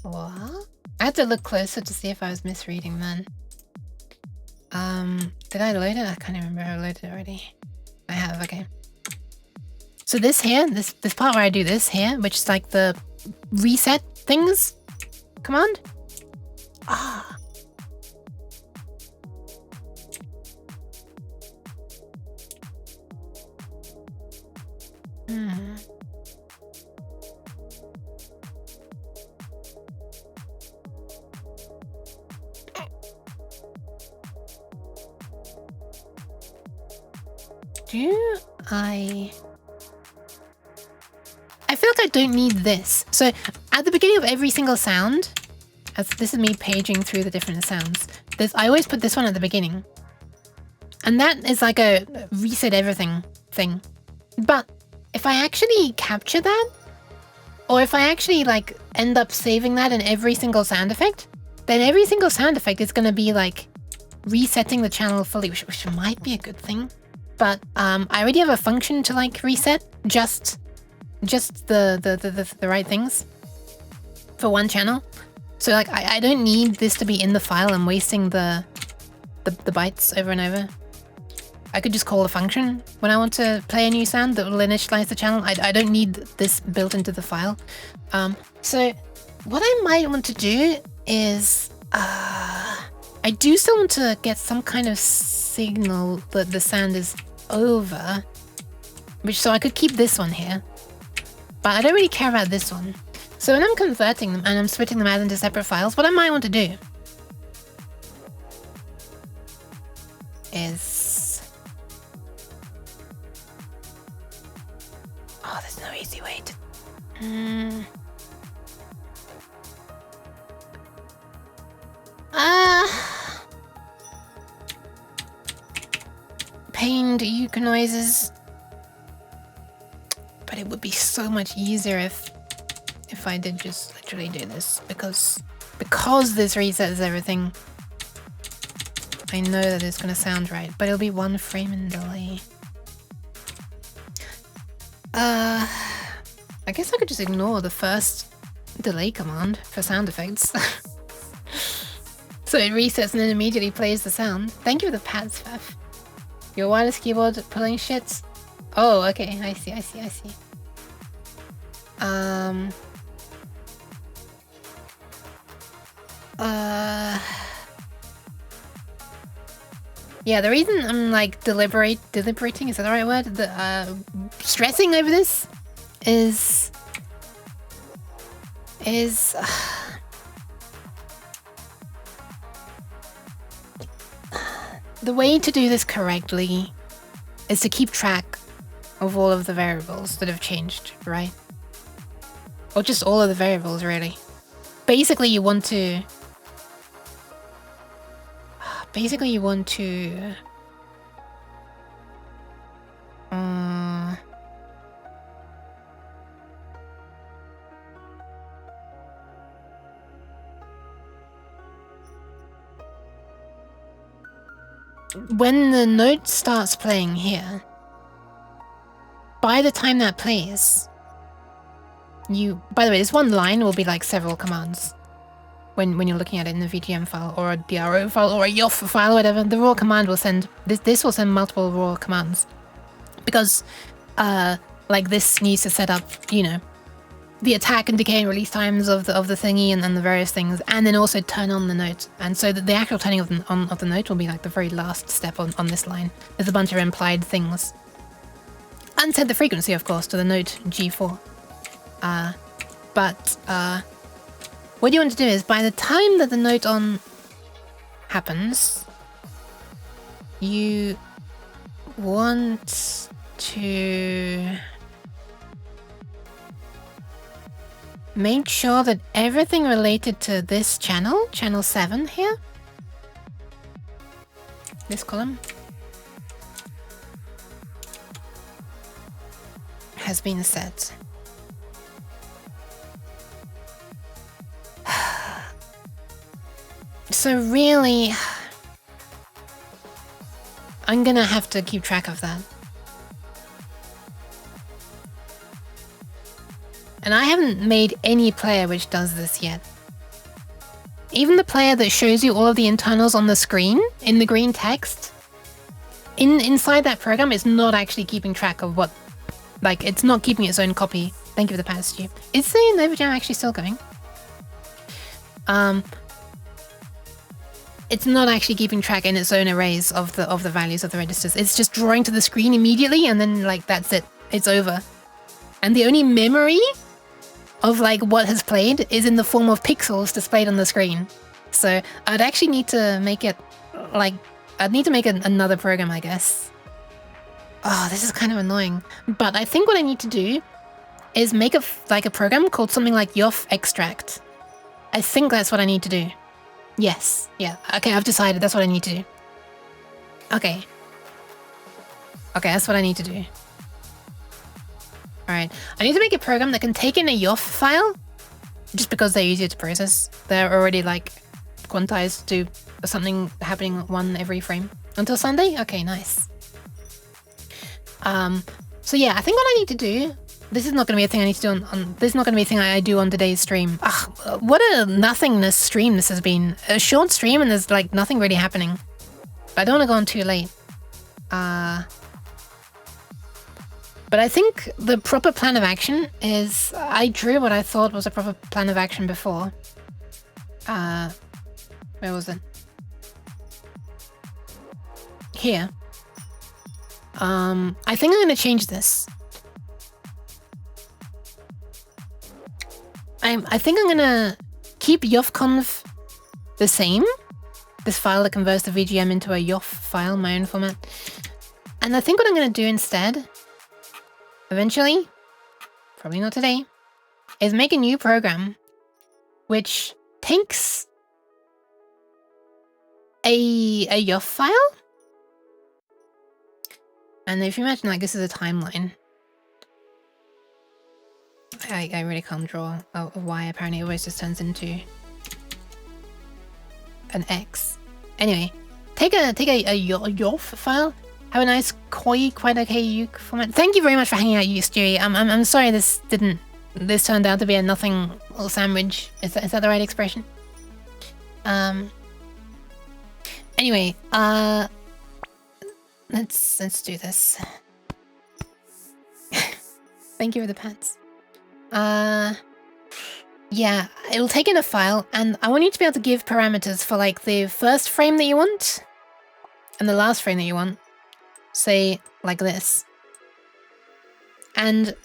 What? I had to look closer to see if I was misreading then. Did I load it? I can't remember if I loaded it already. I have, okay. So this here, this part where I do this here, which is like the reset things command. Ah. I feel like I don't need this. So at the beginning of every single sound, as this is me paging through the different sounds, I always put this one at the beginning. And that is like a reset everything thing. But if I actually capture that, or if I actually like end up saving that in every single sound effect, then every single sound effect is going to be like resetting the channel fully, which might be a good thing. But I already have a function to like reset just the right things for one channel. So like I don't need this to be in the file and wasting the bytes over and over. I could just call a function when I want to play a new sound that will initialize the channel. I don't need this built into the file. So what I might want to do is I do still want to get some kind of signal that the sound is over, so I could keep this one here, but I don't really care about this one. So when I'm converting them and I'm splitting them out into separate files, what I might want to do is, there's no easy way to pained uke noises, but it would be so much easier if I did just literally do this, because this resets everything. I know that it's gonna sound right, but it'll be 1 frame in delay. I guess I could just ignore the first delay command for sound effects. So it resets and then immediately plays the sound. Thank you for the pads, Faf. Your wireless keyboard pulling shit. Oh, okay, I see. Yeah, the reason I'm like deliberating, is that the right word? Stressing over this is the way to do this correctly is to keep track of all of the variables that have changed, right? Or just all of the variables, really. Basically, you want to when the note starts playing here, by the time that plays, by the way, this one line will be like several commands when you're looking at it in the VGM file or a DRO file or a YOF file or whatever. The raw command will send this will send multiple raw commands, because like this needs to set up, you know, the attack and decay and release times of the thingy and the various things, and then also turn on the note. And so the actual turning of the note will be like the very last step on this line. There's a bunch of implied things. And set the frequency, of course, to the note G4. But what you want to do is, by the time that the note on happens, you want to make sure that everything related to this channel, channel 7 here, this column, has been set. So really, I'm gonna have to keep track of that. And I haven't made any player which does this yet. Even the player that shows you all of the internals on the screen, in the green text, inside that program is not actually keeping track of what... Like, it's not keeping its own copy. Thank you for the pass, Stu. Is the Nova Jam actually still going? It's not actually keeping track in its own arrays of the values of the registers. It's just drawing to the screen immediately, and then, like, that's it. It's over. And the only memory of, like, what has played is in the form of pixels displayed on the screen. So I'd actually need to make it, like, I'd need to make another program, I guess. Oh, this is kind of annoying. But I think what I need to do is make a program called something like Yoff Extract. I think that's what I need to do. Yes. Yeah. Okay, I've decided that's what I need to do. Okay. Okay, that's what I need to do. Alright. I need to make a program that can take in a Yoff file, just because they're easier to process. They're already, like, quantized to something happening one every frame. Until Sunday? Okay, nice. So yeah, I think what I need to do... This is not going to be a thing I need to do on this is not going to be a thing I do on today's stream. Ugh, what a nothingness stream this has been. A short stream and there's, like, nothing really happening. But I don't want to go on too late. But I think the proper plan of action is... I drew what I thought was a proper plan of action before. Where was it? Here. I think I'm going to change this. I think I'm gonna keep yoffconf the same. This file that converts the VGM into a yoff file, my own format. And I think what I'm gonna do instead, eventually, probably not today, is make a new program which takes a yoff file. And if you imagine, like, this is a timeline. I really can't draw a Y. Apparently it always just turns into an X. Anyway, take a Yoff file. Have a nice koi, quite okay uke format. Thank you very much for hanging out, you Stewie. I'm sorry this turned out to be a nothing little sandwich. Is that the right expression? Anyway, let's do this. Thank you for the pats. Yeah, it'll take in a file, and I want you to be able to give parameters for, like, the first frame that you want and the last frame that you want. Say, like this. And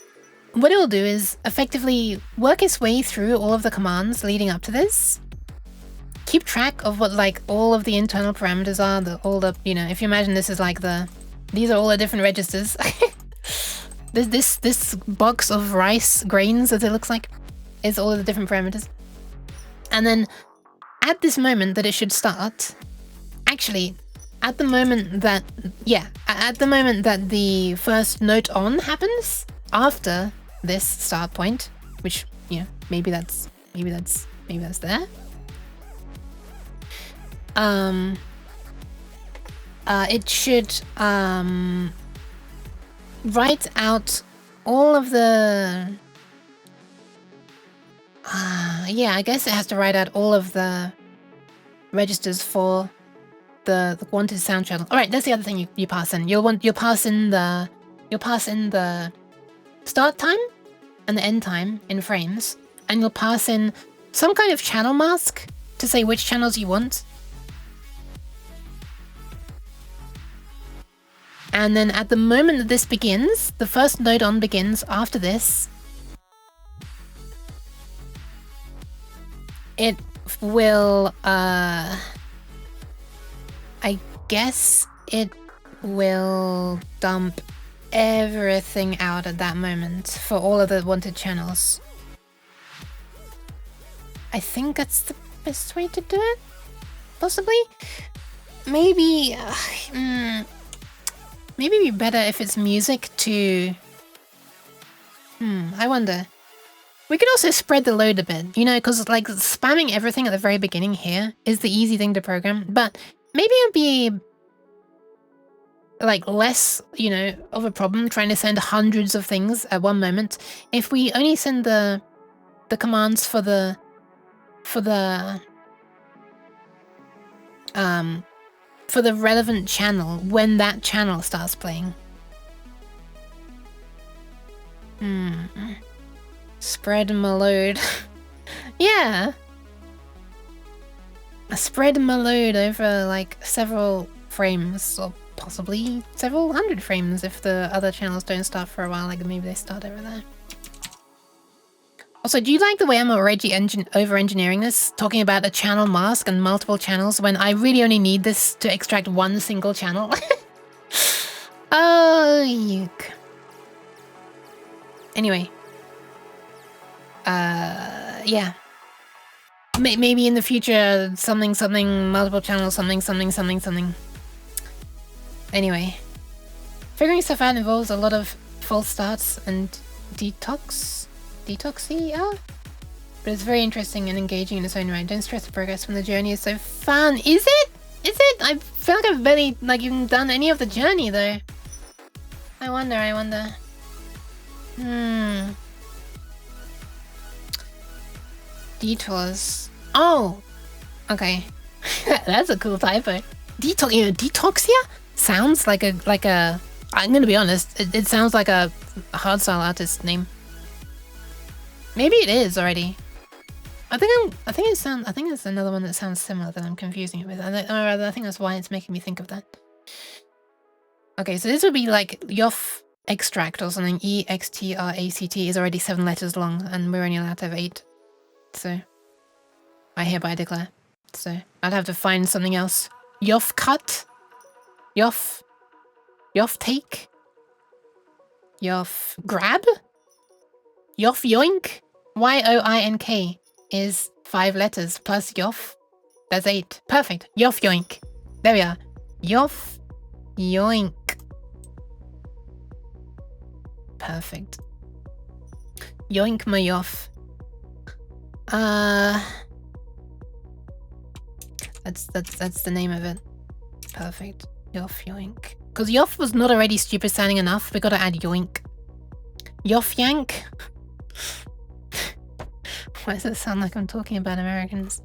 what it will do is effectively work its way through all of the commands leading up to this. Keep track of what, like, all of the internal parameters are, you know, if you imagine this is like these are all the different registers. This box of rice grains, as it looks like, is all of the different parameters. And then at this moment that it should start, actually, at the moment that the first note on happens, after this start point, which, you know, maybe that's there. It should write out all of the... yeah, I guess it has to write out all of the registers for the wanted sound channel. All right, that's the other thing you pass in. You'll pass in the start time and the end time in frames, and you'll pass in some kind of channel mask to say which channels you want. And then at the moment that this begins, the first note on begins after this, it will, I guess it will dump everything out at that moment for all of the wanted channels. I think that's the best way to do it, possibly. Maybe, maybe it'd be better if it's music to... I wonder. We could also spread the load a bit, you know, because like spamming everything at the very beginning here is the easy thing to program, but maybe it'd be like less, you know, of a problem trying to send hundreds of things at one moment if we only send the commands for the relevant channel when that channel starts playing. Spread my load. Yeah. Spread my load over like several frames, or possibly several hundred frames if the other channels don't start for a while, like maybe they start over there. Also, do you like the way I'm already over-engineering this? Talking about a channel mask and multiple channels when I really only need this to extract one single channel? Oh, yuck. Anyway. Yeah. Maybe in the future, something, multiple channels, something. Anyway. Figuring stuff out involves a lot of false starts and detoxia? But it's very interesting and engaging in its own right. Don't stress the progress when the journey is so fun. Is it? Is it? I feel like I've barely even done any of the journey though. I wonder. Detours. Oh! Okay. That's a cool typo. Detoxia? Sounds like a I'm gonna be honest, it sounds like a hardstyle artist name. Maybe it is already. I think it's another one that sounds similar that I'm confusing it with. Or rather, I think that's why it's making me think of that. Okay, so this would be like Yoff extract or something. EXTRACT is already 7 letters long, and we're only allowed to have 8. So I hereby declare. So I'd have to find something else. Yoff cut. Yoff take. Yoff grab. Yoff yoink. YOINK is 5 letters plus Yoff. That's 8. Perfect. Yoff yoink. There we are. Yoff yoink. Perfect. Yoink my Yoff. That's the name of it. Perfect. Yoff yoink. Because Yoff was not already stupid sounding enough, we gotta add yoink. Yoff yank. Why does it sound like I'm talking about Americans?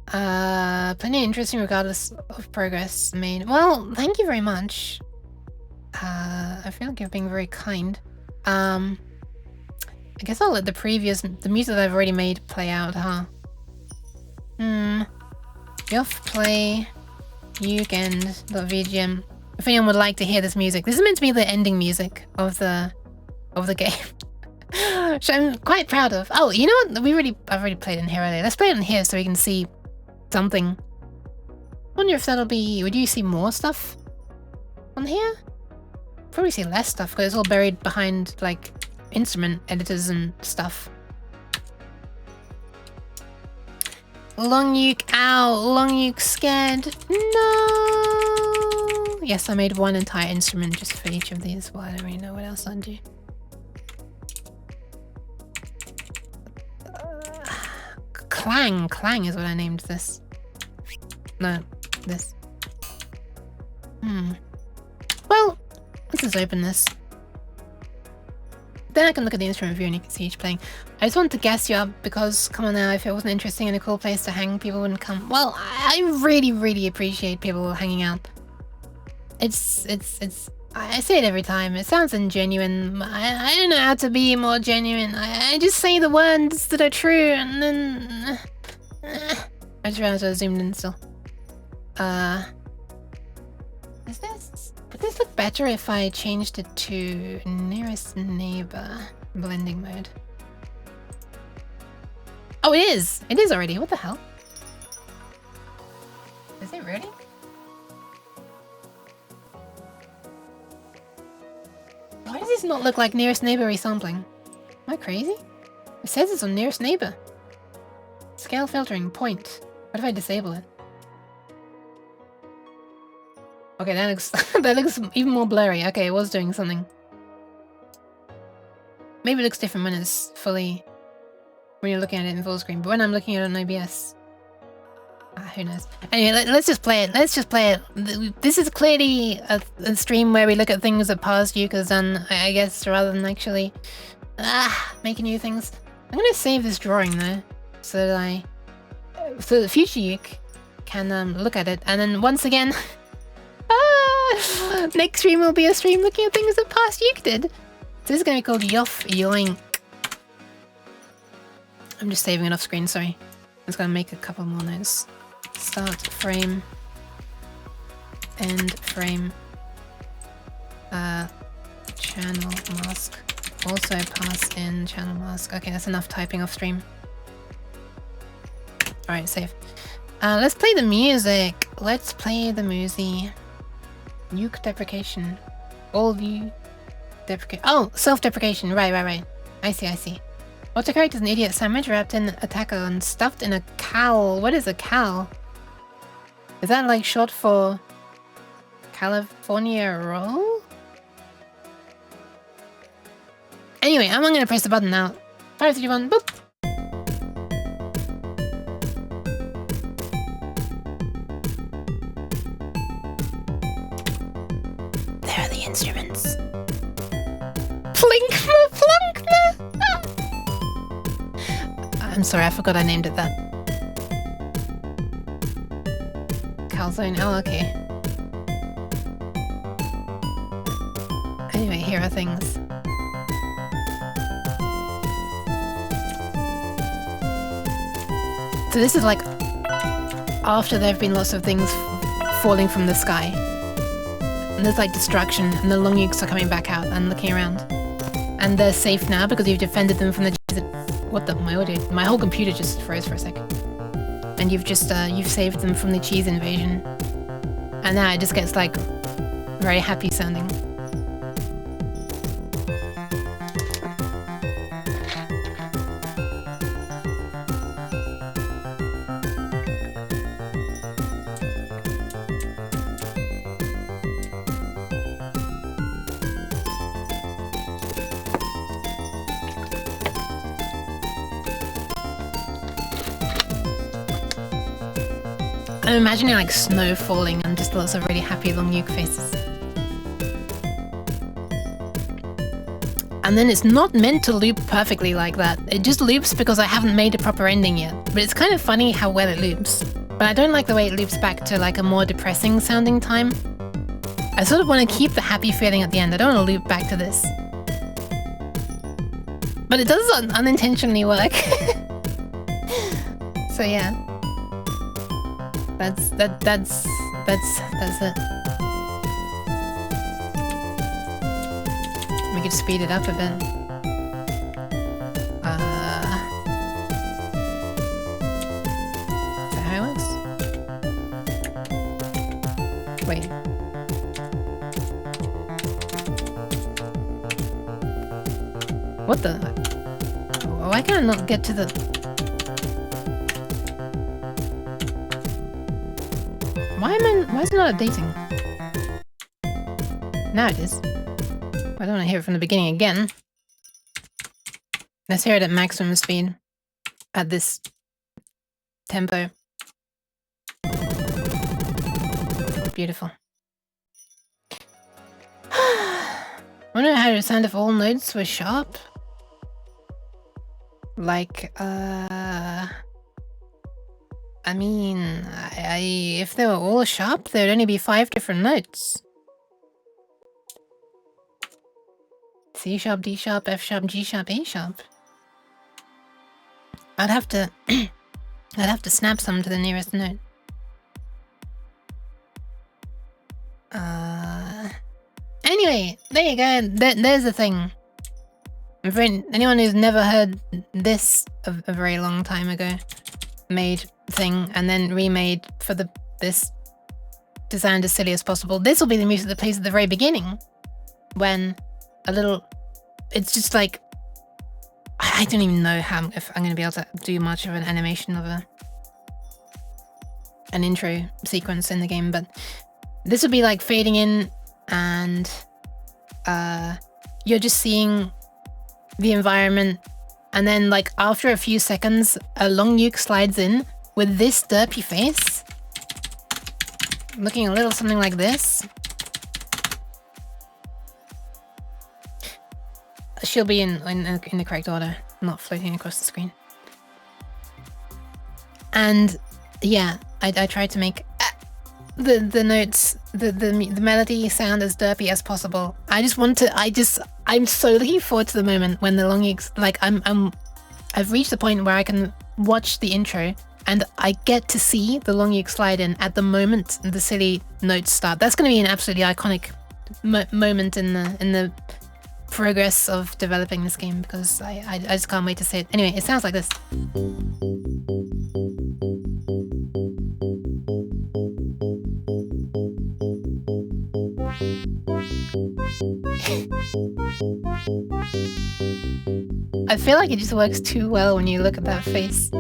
Plenty interesting regardless of progress made. Well, thank you very much. I feel like you're being very kind. I guess I'll let the music that I've already made play out, huh? Yoff play weekend.vgm. If anyone would like to hear this music, this is meant to be the ending music of the game. Which I'm quite proud of. Oh, you know what? I've already played in here earlier. Let's play it in here so we can see something. I wonder if that'll be... Would you see more stuff on here? Probably see less stuff because it's all buried behind like instrument editors and stuff. Long Uke, ow! Long Uke scared. No! Yes, I made one entire instrument just for each of these. Well, I don't really know what else I'd do. Clang is what I named this. No, this. Well, let's just open this. Then I can look at the instrument view and you can see each playing. I just wanted to gas you up because, come on now, if it wasn't interesting and a cool place to hang, people wouldn't come. Well, I really appreciate people hanging out. I say it every time. It sounds ingenuine. I don't know how to be more genuine. I just say the words that are true and then... I just realized I zoomed in still. Would this look better if I changed it to nearest neighbor blending mode? Oh, it is! It is already. What the hell? Is it really? Why does this not look like nearest neighbor resampling? Am I crazy? It says it's on nearest neighbor. Scale filtering, point. What if I disable it? Okay, that looks that looks even more blurry. Okay, it was doing something. Maybe it looks different when it's fully... when you're looking at it in full screen, but when I'm looking at it on OBS... who knows. Anyway, let's just play it. Let's just play it. This is clearly a stream where we look at things that past Yuke has done, I guess, rather than actually... making new things. I'm gonna save this drawing, though, so that so the future Yuke can look at it, and then once again... next stream will be a stream looking at things that past Yuke did. So this is going to be called Yoff Yoink. I'm just saving it off screen, sorry. I'm just going to make a couple more notes. Start frame. End frame. Channel mask. Also pass in channel mask. Okay, that's enough typing off stream. Alright, save. Let's play the music. Let's play the music. Nuke deprecation. All view deprecate. Oh, self-deprecation. Right. I see. Autocorrect is an idiot sandwich wrapped in attacker and stuffed in a cowl. What is a cowl? Is that like short for California roll? Anyway, I'm not gonna press the button now. 5, 3, 1, boop! There are the instruments. Plinkma, plunkma! I'm sorry, I forgot I named it that. Calzone, oh okay. Anyway, here are things. So this is like after there have been lots of things falling from the sky. And there's like destruction, and the long Yukes are coming back out and looking around. And they're safe now because you've defended them from the... What the... My audio... My whole computer just froze for a sec. And you've just, you've saved them from the cheese invasion. And now it just gets like very happy sounding. I'm imagining like snow falling and just lots of really happy long Yuke faces. And then it's not meant to loop perfectly like that. It just loops because I haven't made a proper ending yet. But it's kind of funny how well it loops. But I don't like the way it loops back to like a more depressing sounding time. I sort of want to keep the happy feeling at the end. I don't want to loop back to this. But it does unintentionally work. So yeah. That's it. We could speed it up a bit. Is that how it works? Wait. What the? Why can I not get to the... Why is it not updating? Now it is. I don't want to hear it from the beginning again. Let's hear it at maximum speed. At this tempo. Beautiful. I wonder how it would sound if all notes were sharp. Like, I mean, if they were all sharp, there'd only be 5 different notes. C sharp, D sharp, F sharp, G sharp, A sharp. I'd have to snap some to the nearest note. Anyway, there you go. There's the thing. And for anyone who's never heard this a very long time ago made thing and then remade for this designed as silly as possible, this will be the music that plays at the very beginning when it's just like, I don't even know if I'm going to be able to do much of an animation of an intro sequence in the game, but this would be like fading in and you're just seeing the environment, and then like after a few seconds a long nuke slides in with this derpy face looking a little something like this. She'll be in the correct order, not floating across the screen. And yeah, I tried to make the notes, the melody sound as derpy as possible. I'm so looking forward to the moment when the long nukes, like I've reached the point where I can watch the intro and I get to see the long nuke slide in at the moment the silly notes start. That's going to be an absolutely iconic moment in the progress of developing this game, because I just can't wait to see it. Anyway, it sounds like this. I feel like it just works too well when you look at that face.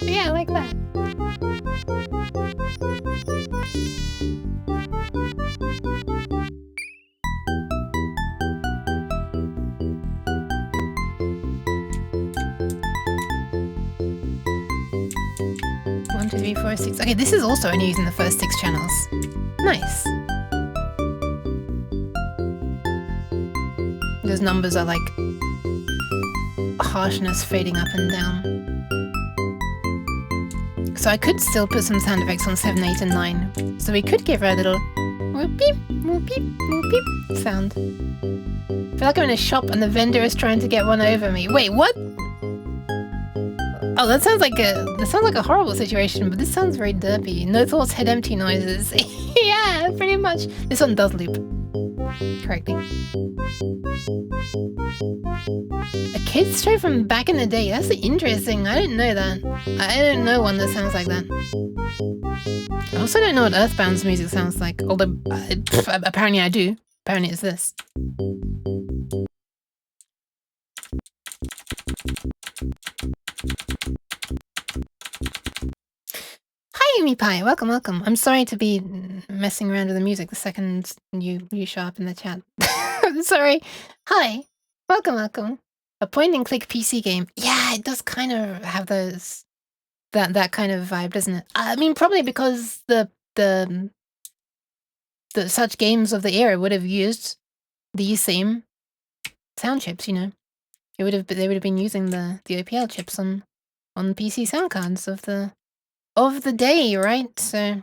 Yeah, I like that. 1, 2, 3, 4, 6. Okay, this is also only using the first 6 channels. Nice. Those numbers are like harshness fading up and down. So I could still put some sound effects on 7, 8, and 9. So we could give her a little whoop beep, whoop beep, whoop beep sound. I feel like I'm in a shop and the vendor is trying to get one over me. Wait, what? Oh, that sounds like a horrible situation, but this sounds very derpy. No thoughts, head empty noises. Yeah, pretty much. This one does loop correctly. A kids show from back in the day. That's interesting. I didn't know that. I don't know one that sounds like that. I also don't know what Earthbound's music sounds like. Although apparently I do. Apparently it's this. Hi, Umi Pie. Welcome, welcome. I'm sorry to be messing around with the music the second you show up in the chat. Sorry. Hi. Welcome, welcome. A point-and-click PC game. Yeah, it does kind of have those that kind of vibe, doesn't it? I mean, probably because the such games of the era would have used these same sound chips. You know, they would have been using the OPL chips on PC sound cards of the day, right? So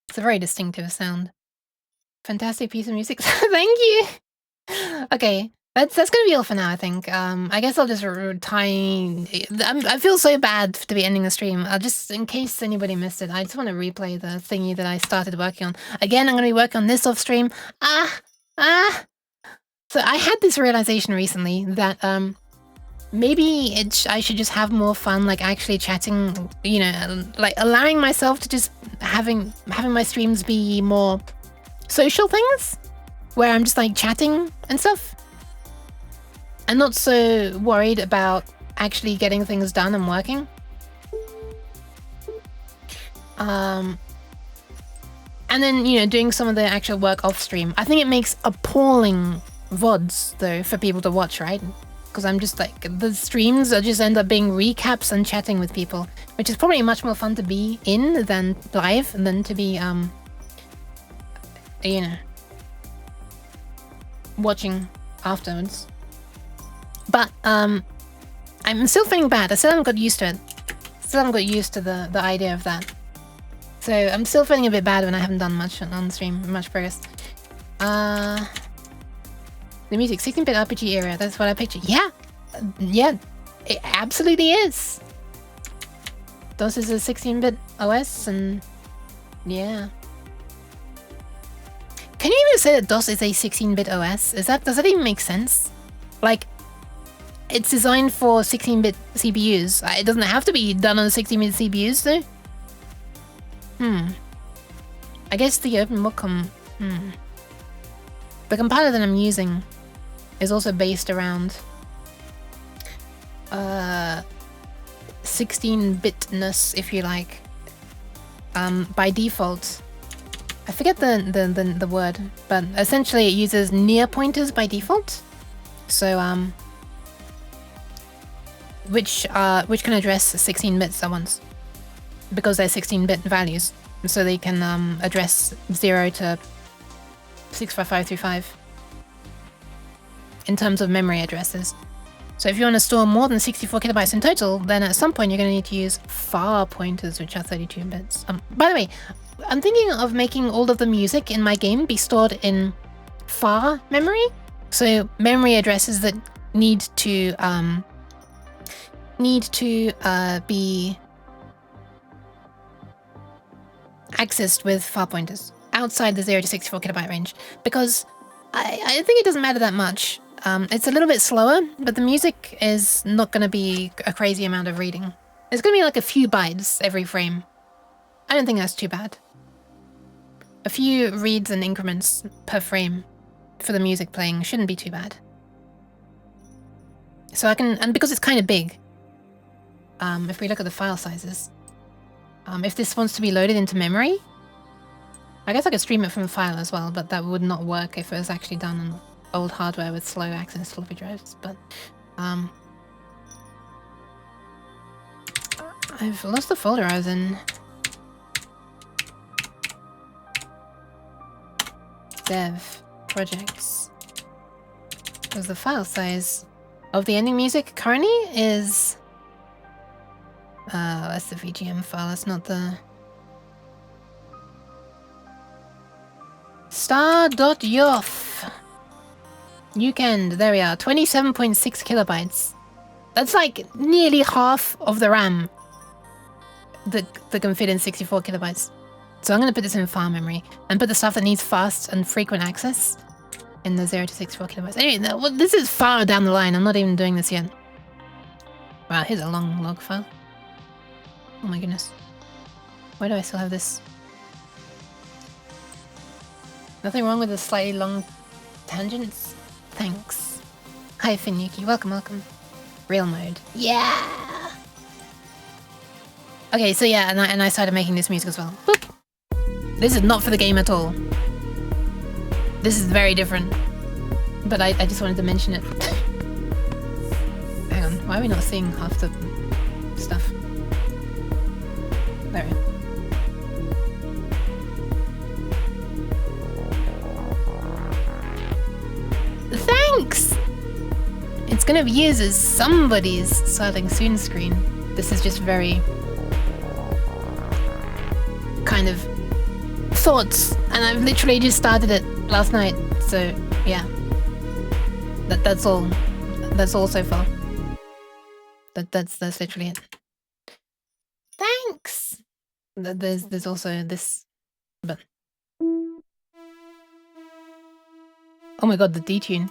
it's a very distinctive sound. Fantastic piece of music. Thank you. Okay, that's gonna be all for now, I think. I guess I'll just I feel so bad to be ending the stream. I'll just, in case anybody missed it, I just want to replay the thingy that I started working on. Again, I'm gonna be working on this off stream. So I had this realization recently that maybe I should just have more fun, like actually chatting, you know, like allowing myself to just having my streams be more social things, where I'm just like chatting and stuff. I'm not so worried about actually getting things done and working. And then, you know, doing some of the actual work off stream. I think it makes appalling VODs though for people to watch, right? Because I'm just like, the streams just end up being recaps and chatting with people, which is probably much more fun to be in than live, and than to be, you know, watching afterwards. But, I'm still feeling bad. I still haven't got used to it. Still haven't got used to the idea of that. So I'm still feeling a bit bad when I haven't done much on stream, much progress. The music, 16-bit RPG era, that's what I picture. Yeah, Yeah, it absolutely is. DOS is a 16-bit OS, and yeah. Can you even say that DOS is a 16-bit OS? Does that even make sense? Like, it's designed for 16-bit CPUs. It doesn't have to be done on 16-bit CPUs, though. I guess the OpenBook the compiler that I'm using is also based around 16-bitness, if you like. By default, I forget the word, but essentially it uses near pointers by default. So which can address 16 bits at once because they're 16-bit values, so they can address 0 to 65535 in terms of memory addresses. So if you want to store more than 64 kilobytes in total, then at some point you're going to need to use far pointers, which are 32 bits. By the way, I'm thinking of making all of the music in my game be stored in far memory. So memory addresses that need to be accessed with far pointers outside the 0 to 64 kilobyte range, because I think it doesn't matter that much. It's a little bit slower, but the music is not going to be a crazy amount of reading. It's going to be like a few bytes every frame. I don't think that's too bad. A few reads and increments per frame for the music playing shouldn't be too bad. So I can, and because it's kind of big, if we look at the file sizes, if this wants to be loaded into memory, I guess I could stream it from a file as well, but that would not work if it was actually done on old hardware with slow access floppy drives. But I've lost the folder I was in. Dev projects. Because the file size of the ending music currently is that's the VGM file, that's not the star.yof. Weekend, there we are, 27.6 kilobytes. That's like nearly half of the RAM that can fit in 64 kilobytes. So I'm going to put this in file memory and put the stuff that needs fast and frequent access in the 0 to 64 kilobytes. Anyway, well, this is far down the line. I'm not even doing this yet. Wow, here's a long log file. Oh my goodness. Why do I still have this? Nothing wrong with the slightly long tangents? Thanks. Hi, Finuki. Welcome, welcome. Real mode. Yeah! Okay, so yeah, and I started making this music as well. Boop. This is not for the game at all. This is very different. But I just wanted to mention it. Hang on, why are we not seeing half the stuff? There we are. Thanks! It's gonna be used as somebody's starting soon screen. This is just very kind of thoughts, and I've literally just started it last night, so yeah. That's all. That's all so far. That's literally it. Thanks! There's also this, but oh my god, the detune.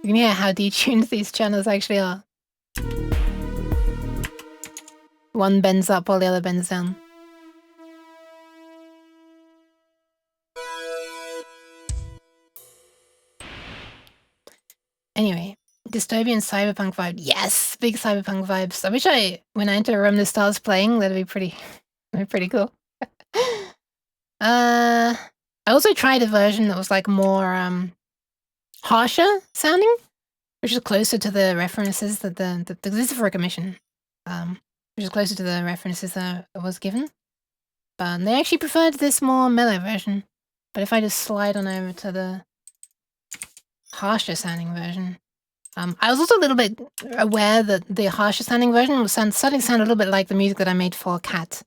You can hear how detuned these channels actually are. One bends up while the other bends down. Anyway, dystopian cyberpunk vibe. Yes, big cyberpunk vibes. I wish when I enter a room this starts playing, that'd be pretty cool. I also tried a version that was like more harsher sounding, which is closer to the references that this is for a commission, which is closer to the references that was given. But they actually preferred this more mellow version. But if I just slide on over to the harsher sounding version, I was also a little bit aware that the harsher sounding version was starting to sound a little bit like the music that I made for Cat.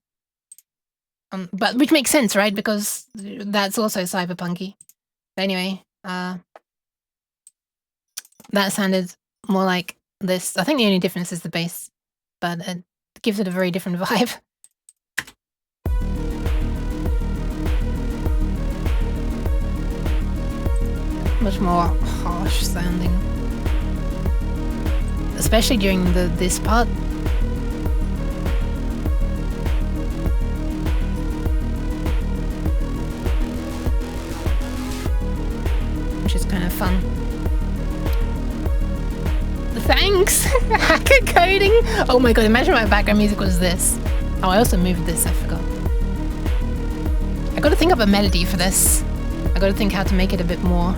But which makes sense, right? Because that's also cyberpunky. But anyway, that sounded more like this. I think the only difference is the bass, but it gives it a very different vibe. Much more harsh sounding. Especially during this part. Which is kind of fun. Thanks! Hacker coding! Oh my god, imagine my background music was this. Oh, I also moved this, I forgot. I gotta think of a melody for this. I gotta think how to make it a bit more.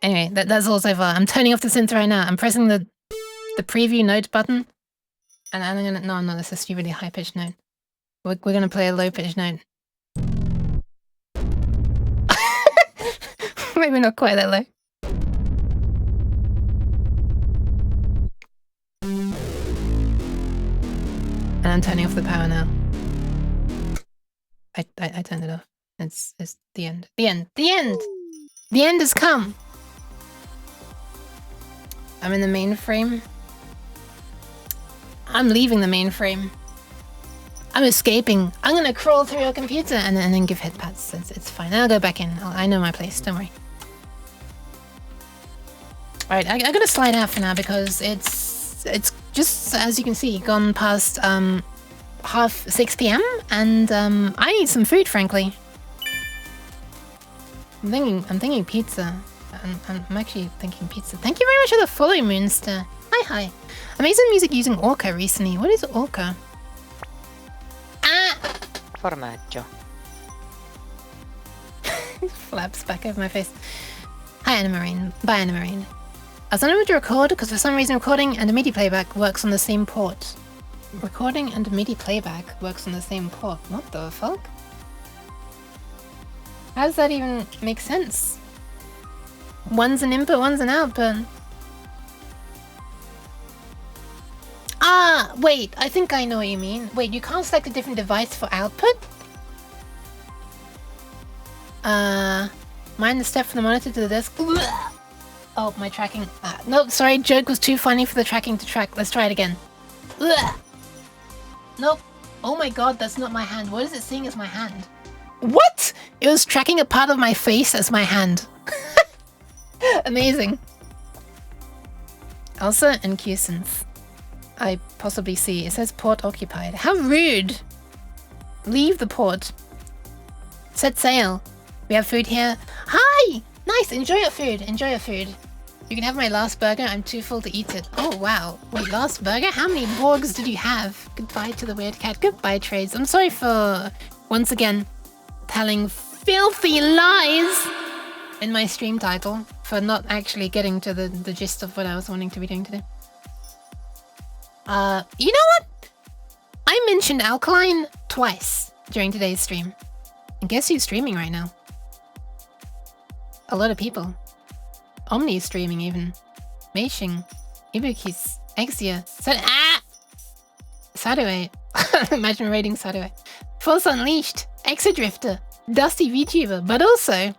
Anyway, that's all so far. I'm turning off the synth right now. I'm pressing the preview note button. And I'm gonna... No, that's a stupidly high-pitched note. We're gonna play a low-pitched note. Maybe not quite that low. And I'm turning off the power now. I turned it off. It's the end. The end. The end! The end has come! I'm in the mainframe. I'm leaving the mainframe. I'm escaping. I'm gonna crawl through your computer and then give head pats. It's fine. I'll go back in. I know my place. Don't worry. Alright, I gotta slide out for now because it's just, as you can see, gone past half 6 p.m. and I need some food, frankly. I'm thinking pizza. I'm actually thinking pizza. Thank you very much for the follow, Moonster. Hi. I made some music using Orca recently. What is Orca? Ah! Formaggio. Flaps back over my face. Hi, Anna Marine. Bye, Anna Marine. I was unable to record because for some reason recording and MIDI playback works on the same port. Recording and MIDI playback works on the same port. What the fuck? How does that even make sense? One's an input, one's an output. Ah, wait, I think I know what you mean. Wait, you can't select a different device for output? Mind the step from the monitor to the desk. Oh, my tracking. Nope, sorry, joke was too funny for the tracking to track. Let's try it again. Nope. Oh my god, that's not my hand. What is it seeing as my hand? What? It was tracking a part of my face as my hand. Amazing. Elsa and Q-Synth. I possibly see. It says port occupied. How rude. Leave the port. Set sail. We have food here. Hi! Nice, enjoy your food. Enjoy your food. You can have my last burger. I'm too full to eat it. Oh, wow. Wait, last burger? How many Borgs did you have? Goodbye to the weird cat. Goodbye, Trades. I'm sorry for, once again, telling filthy lies in my stream title for not actually getting to the gist of what I was wanting to be doing today. You know what? I mentioned Alkaline twice during today's stream. And guess who's streaming right now? A lot of people. Omni is streaming even. Meishing, Ibukis, Exia, Sadue. Imagine raiding Sadue. Force Unleashed, Exadrifter, Dusty VTuber, but also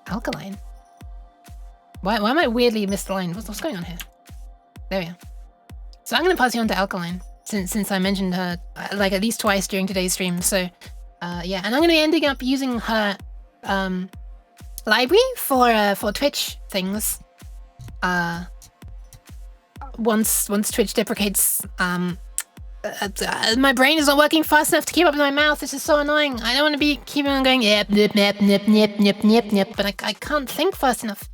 Alkaline. Why am I weirdly misaligned? What's going on here? There we are. So I'm going to pass you on to Alkaline, since I mentioned her like at least twice during today's stream. So yeah, and I'm going to be ending up using her library for Twitch things. Once Twitch deprecates my brain is not working fast enough to keep up with my mouth. This is so annoying. I don't want to be keeping on going yep, nip, nip, nip, nip, nip, nip, nip, but I can't think fast enough.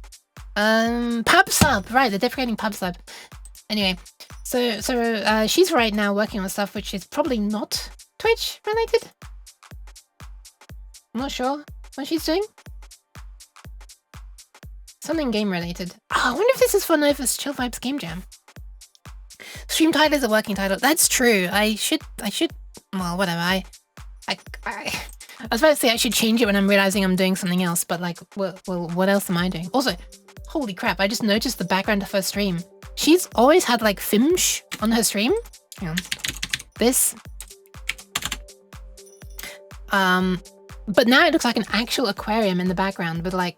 Pub sub, right? They're deprecating pub sub. Anyway, so she's right now working on stuff which is probably not Twitch related. I'm not sure what she's doing. Something game related. Oh, I wonder if this is for Nova's Chill Vibes Game Jam. Stream title is a working title. That's true. I should. Well, whatever. I was about to say I should change it when I'm realizing I'm doing something else, but like, well, what else am I doing? Also, holy crap! I just noticed the background of her stream. She's always had like Fimsh on her stream. Hang on. This. But now it looks like an actual aquarium in the background with like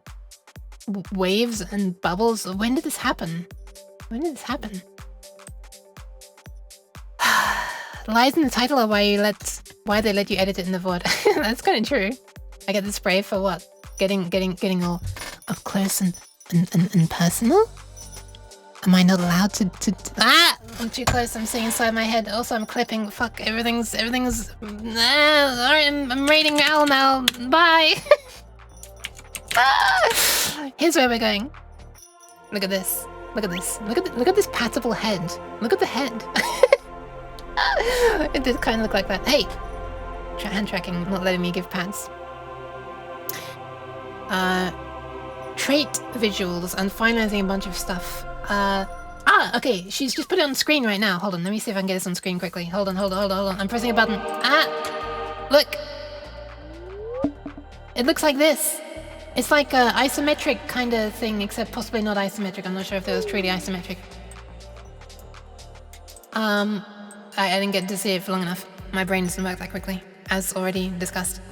waves and bubbles. When did this happen? When did this happen? Lies in the title are why they let you edit it in the VOD. That's kind of true. I get the spray for what? Getting all up close and personal? Am I not allowed to I'm too close, I'm seeing inside my head. Also, I'm clipping. Fuck, everything's alright, I'm rating Al now. Bye. Here's where we're going. Look at this. Look at this. Look at this patable head. Look at the head. It did kind of look like that. Hey! Hand tracking, not letting me give pats. Trait visuals and finalizing a bunch of stuff. Okay, she's just put it on screen right now. Hold on, let me see if I can get this on screen quickly. Hold on. I'm pressing a button. Look! It looks like this. It's like a isometric kind of thing, except possibly not isometric. I'm not sure if it was truly isometric. I didn't get to see it for long enough. My brain doesn't work that quickly, as already discussed.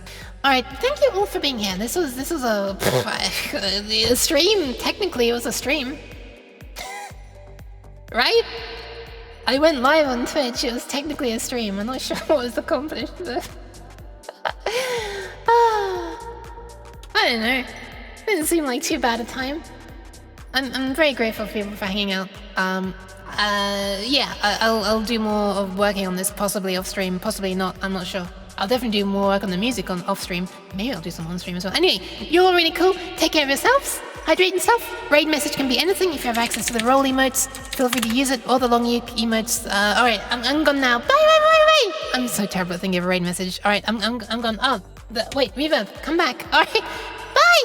Alright, thank you all for being here. This was a stream. Technically, it was a stream. Right? I went live on Twitch. It was technically a stream. I'm not sure what was accomplished there. I don't know. Didn't seem like too bad a time. I'm very grateful for people for hanging out. Yeah, I'll do more of working on this, possibly off stream, possibly not. I'm not sure. I'll definitely do more work on the music on off stream. Maybe I'll do some on stream as well. Anyway, you're all really cool. Take care of yourselves. Hydrate yourself. Raid message can be anything. If you have access to the roll emotes, feel free to use it, or the long emotes. Alright, I'm gone now. Bye. I'm so terrible at thinking of a raid message. Alright, I'm gone. Oh, wait, reverb, come back. Alright, bye.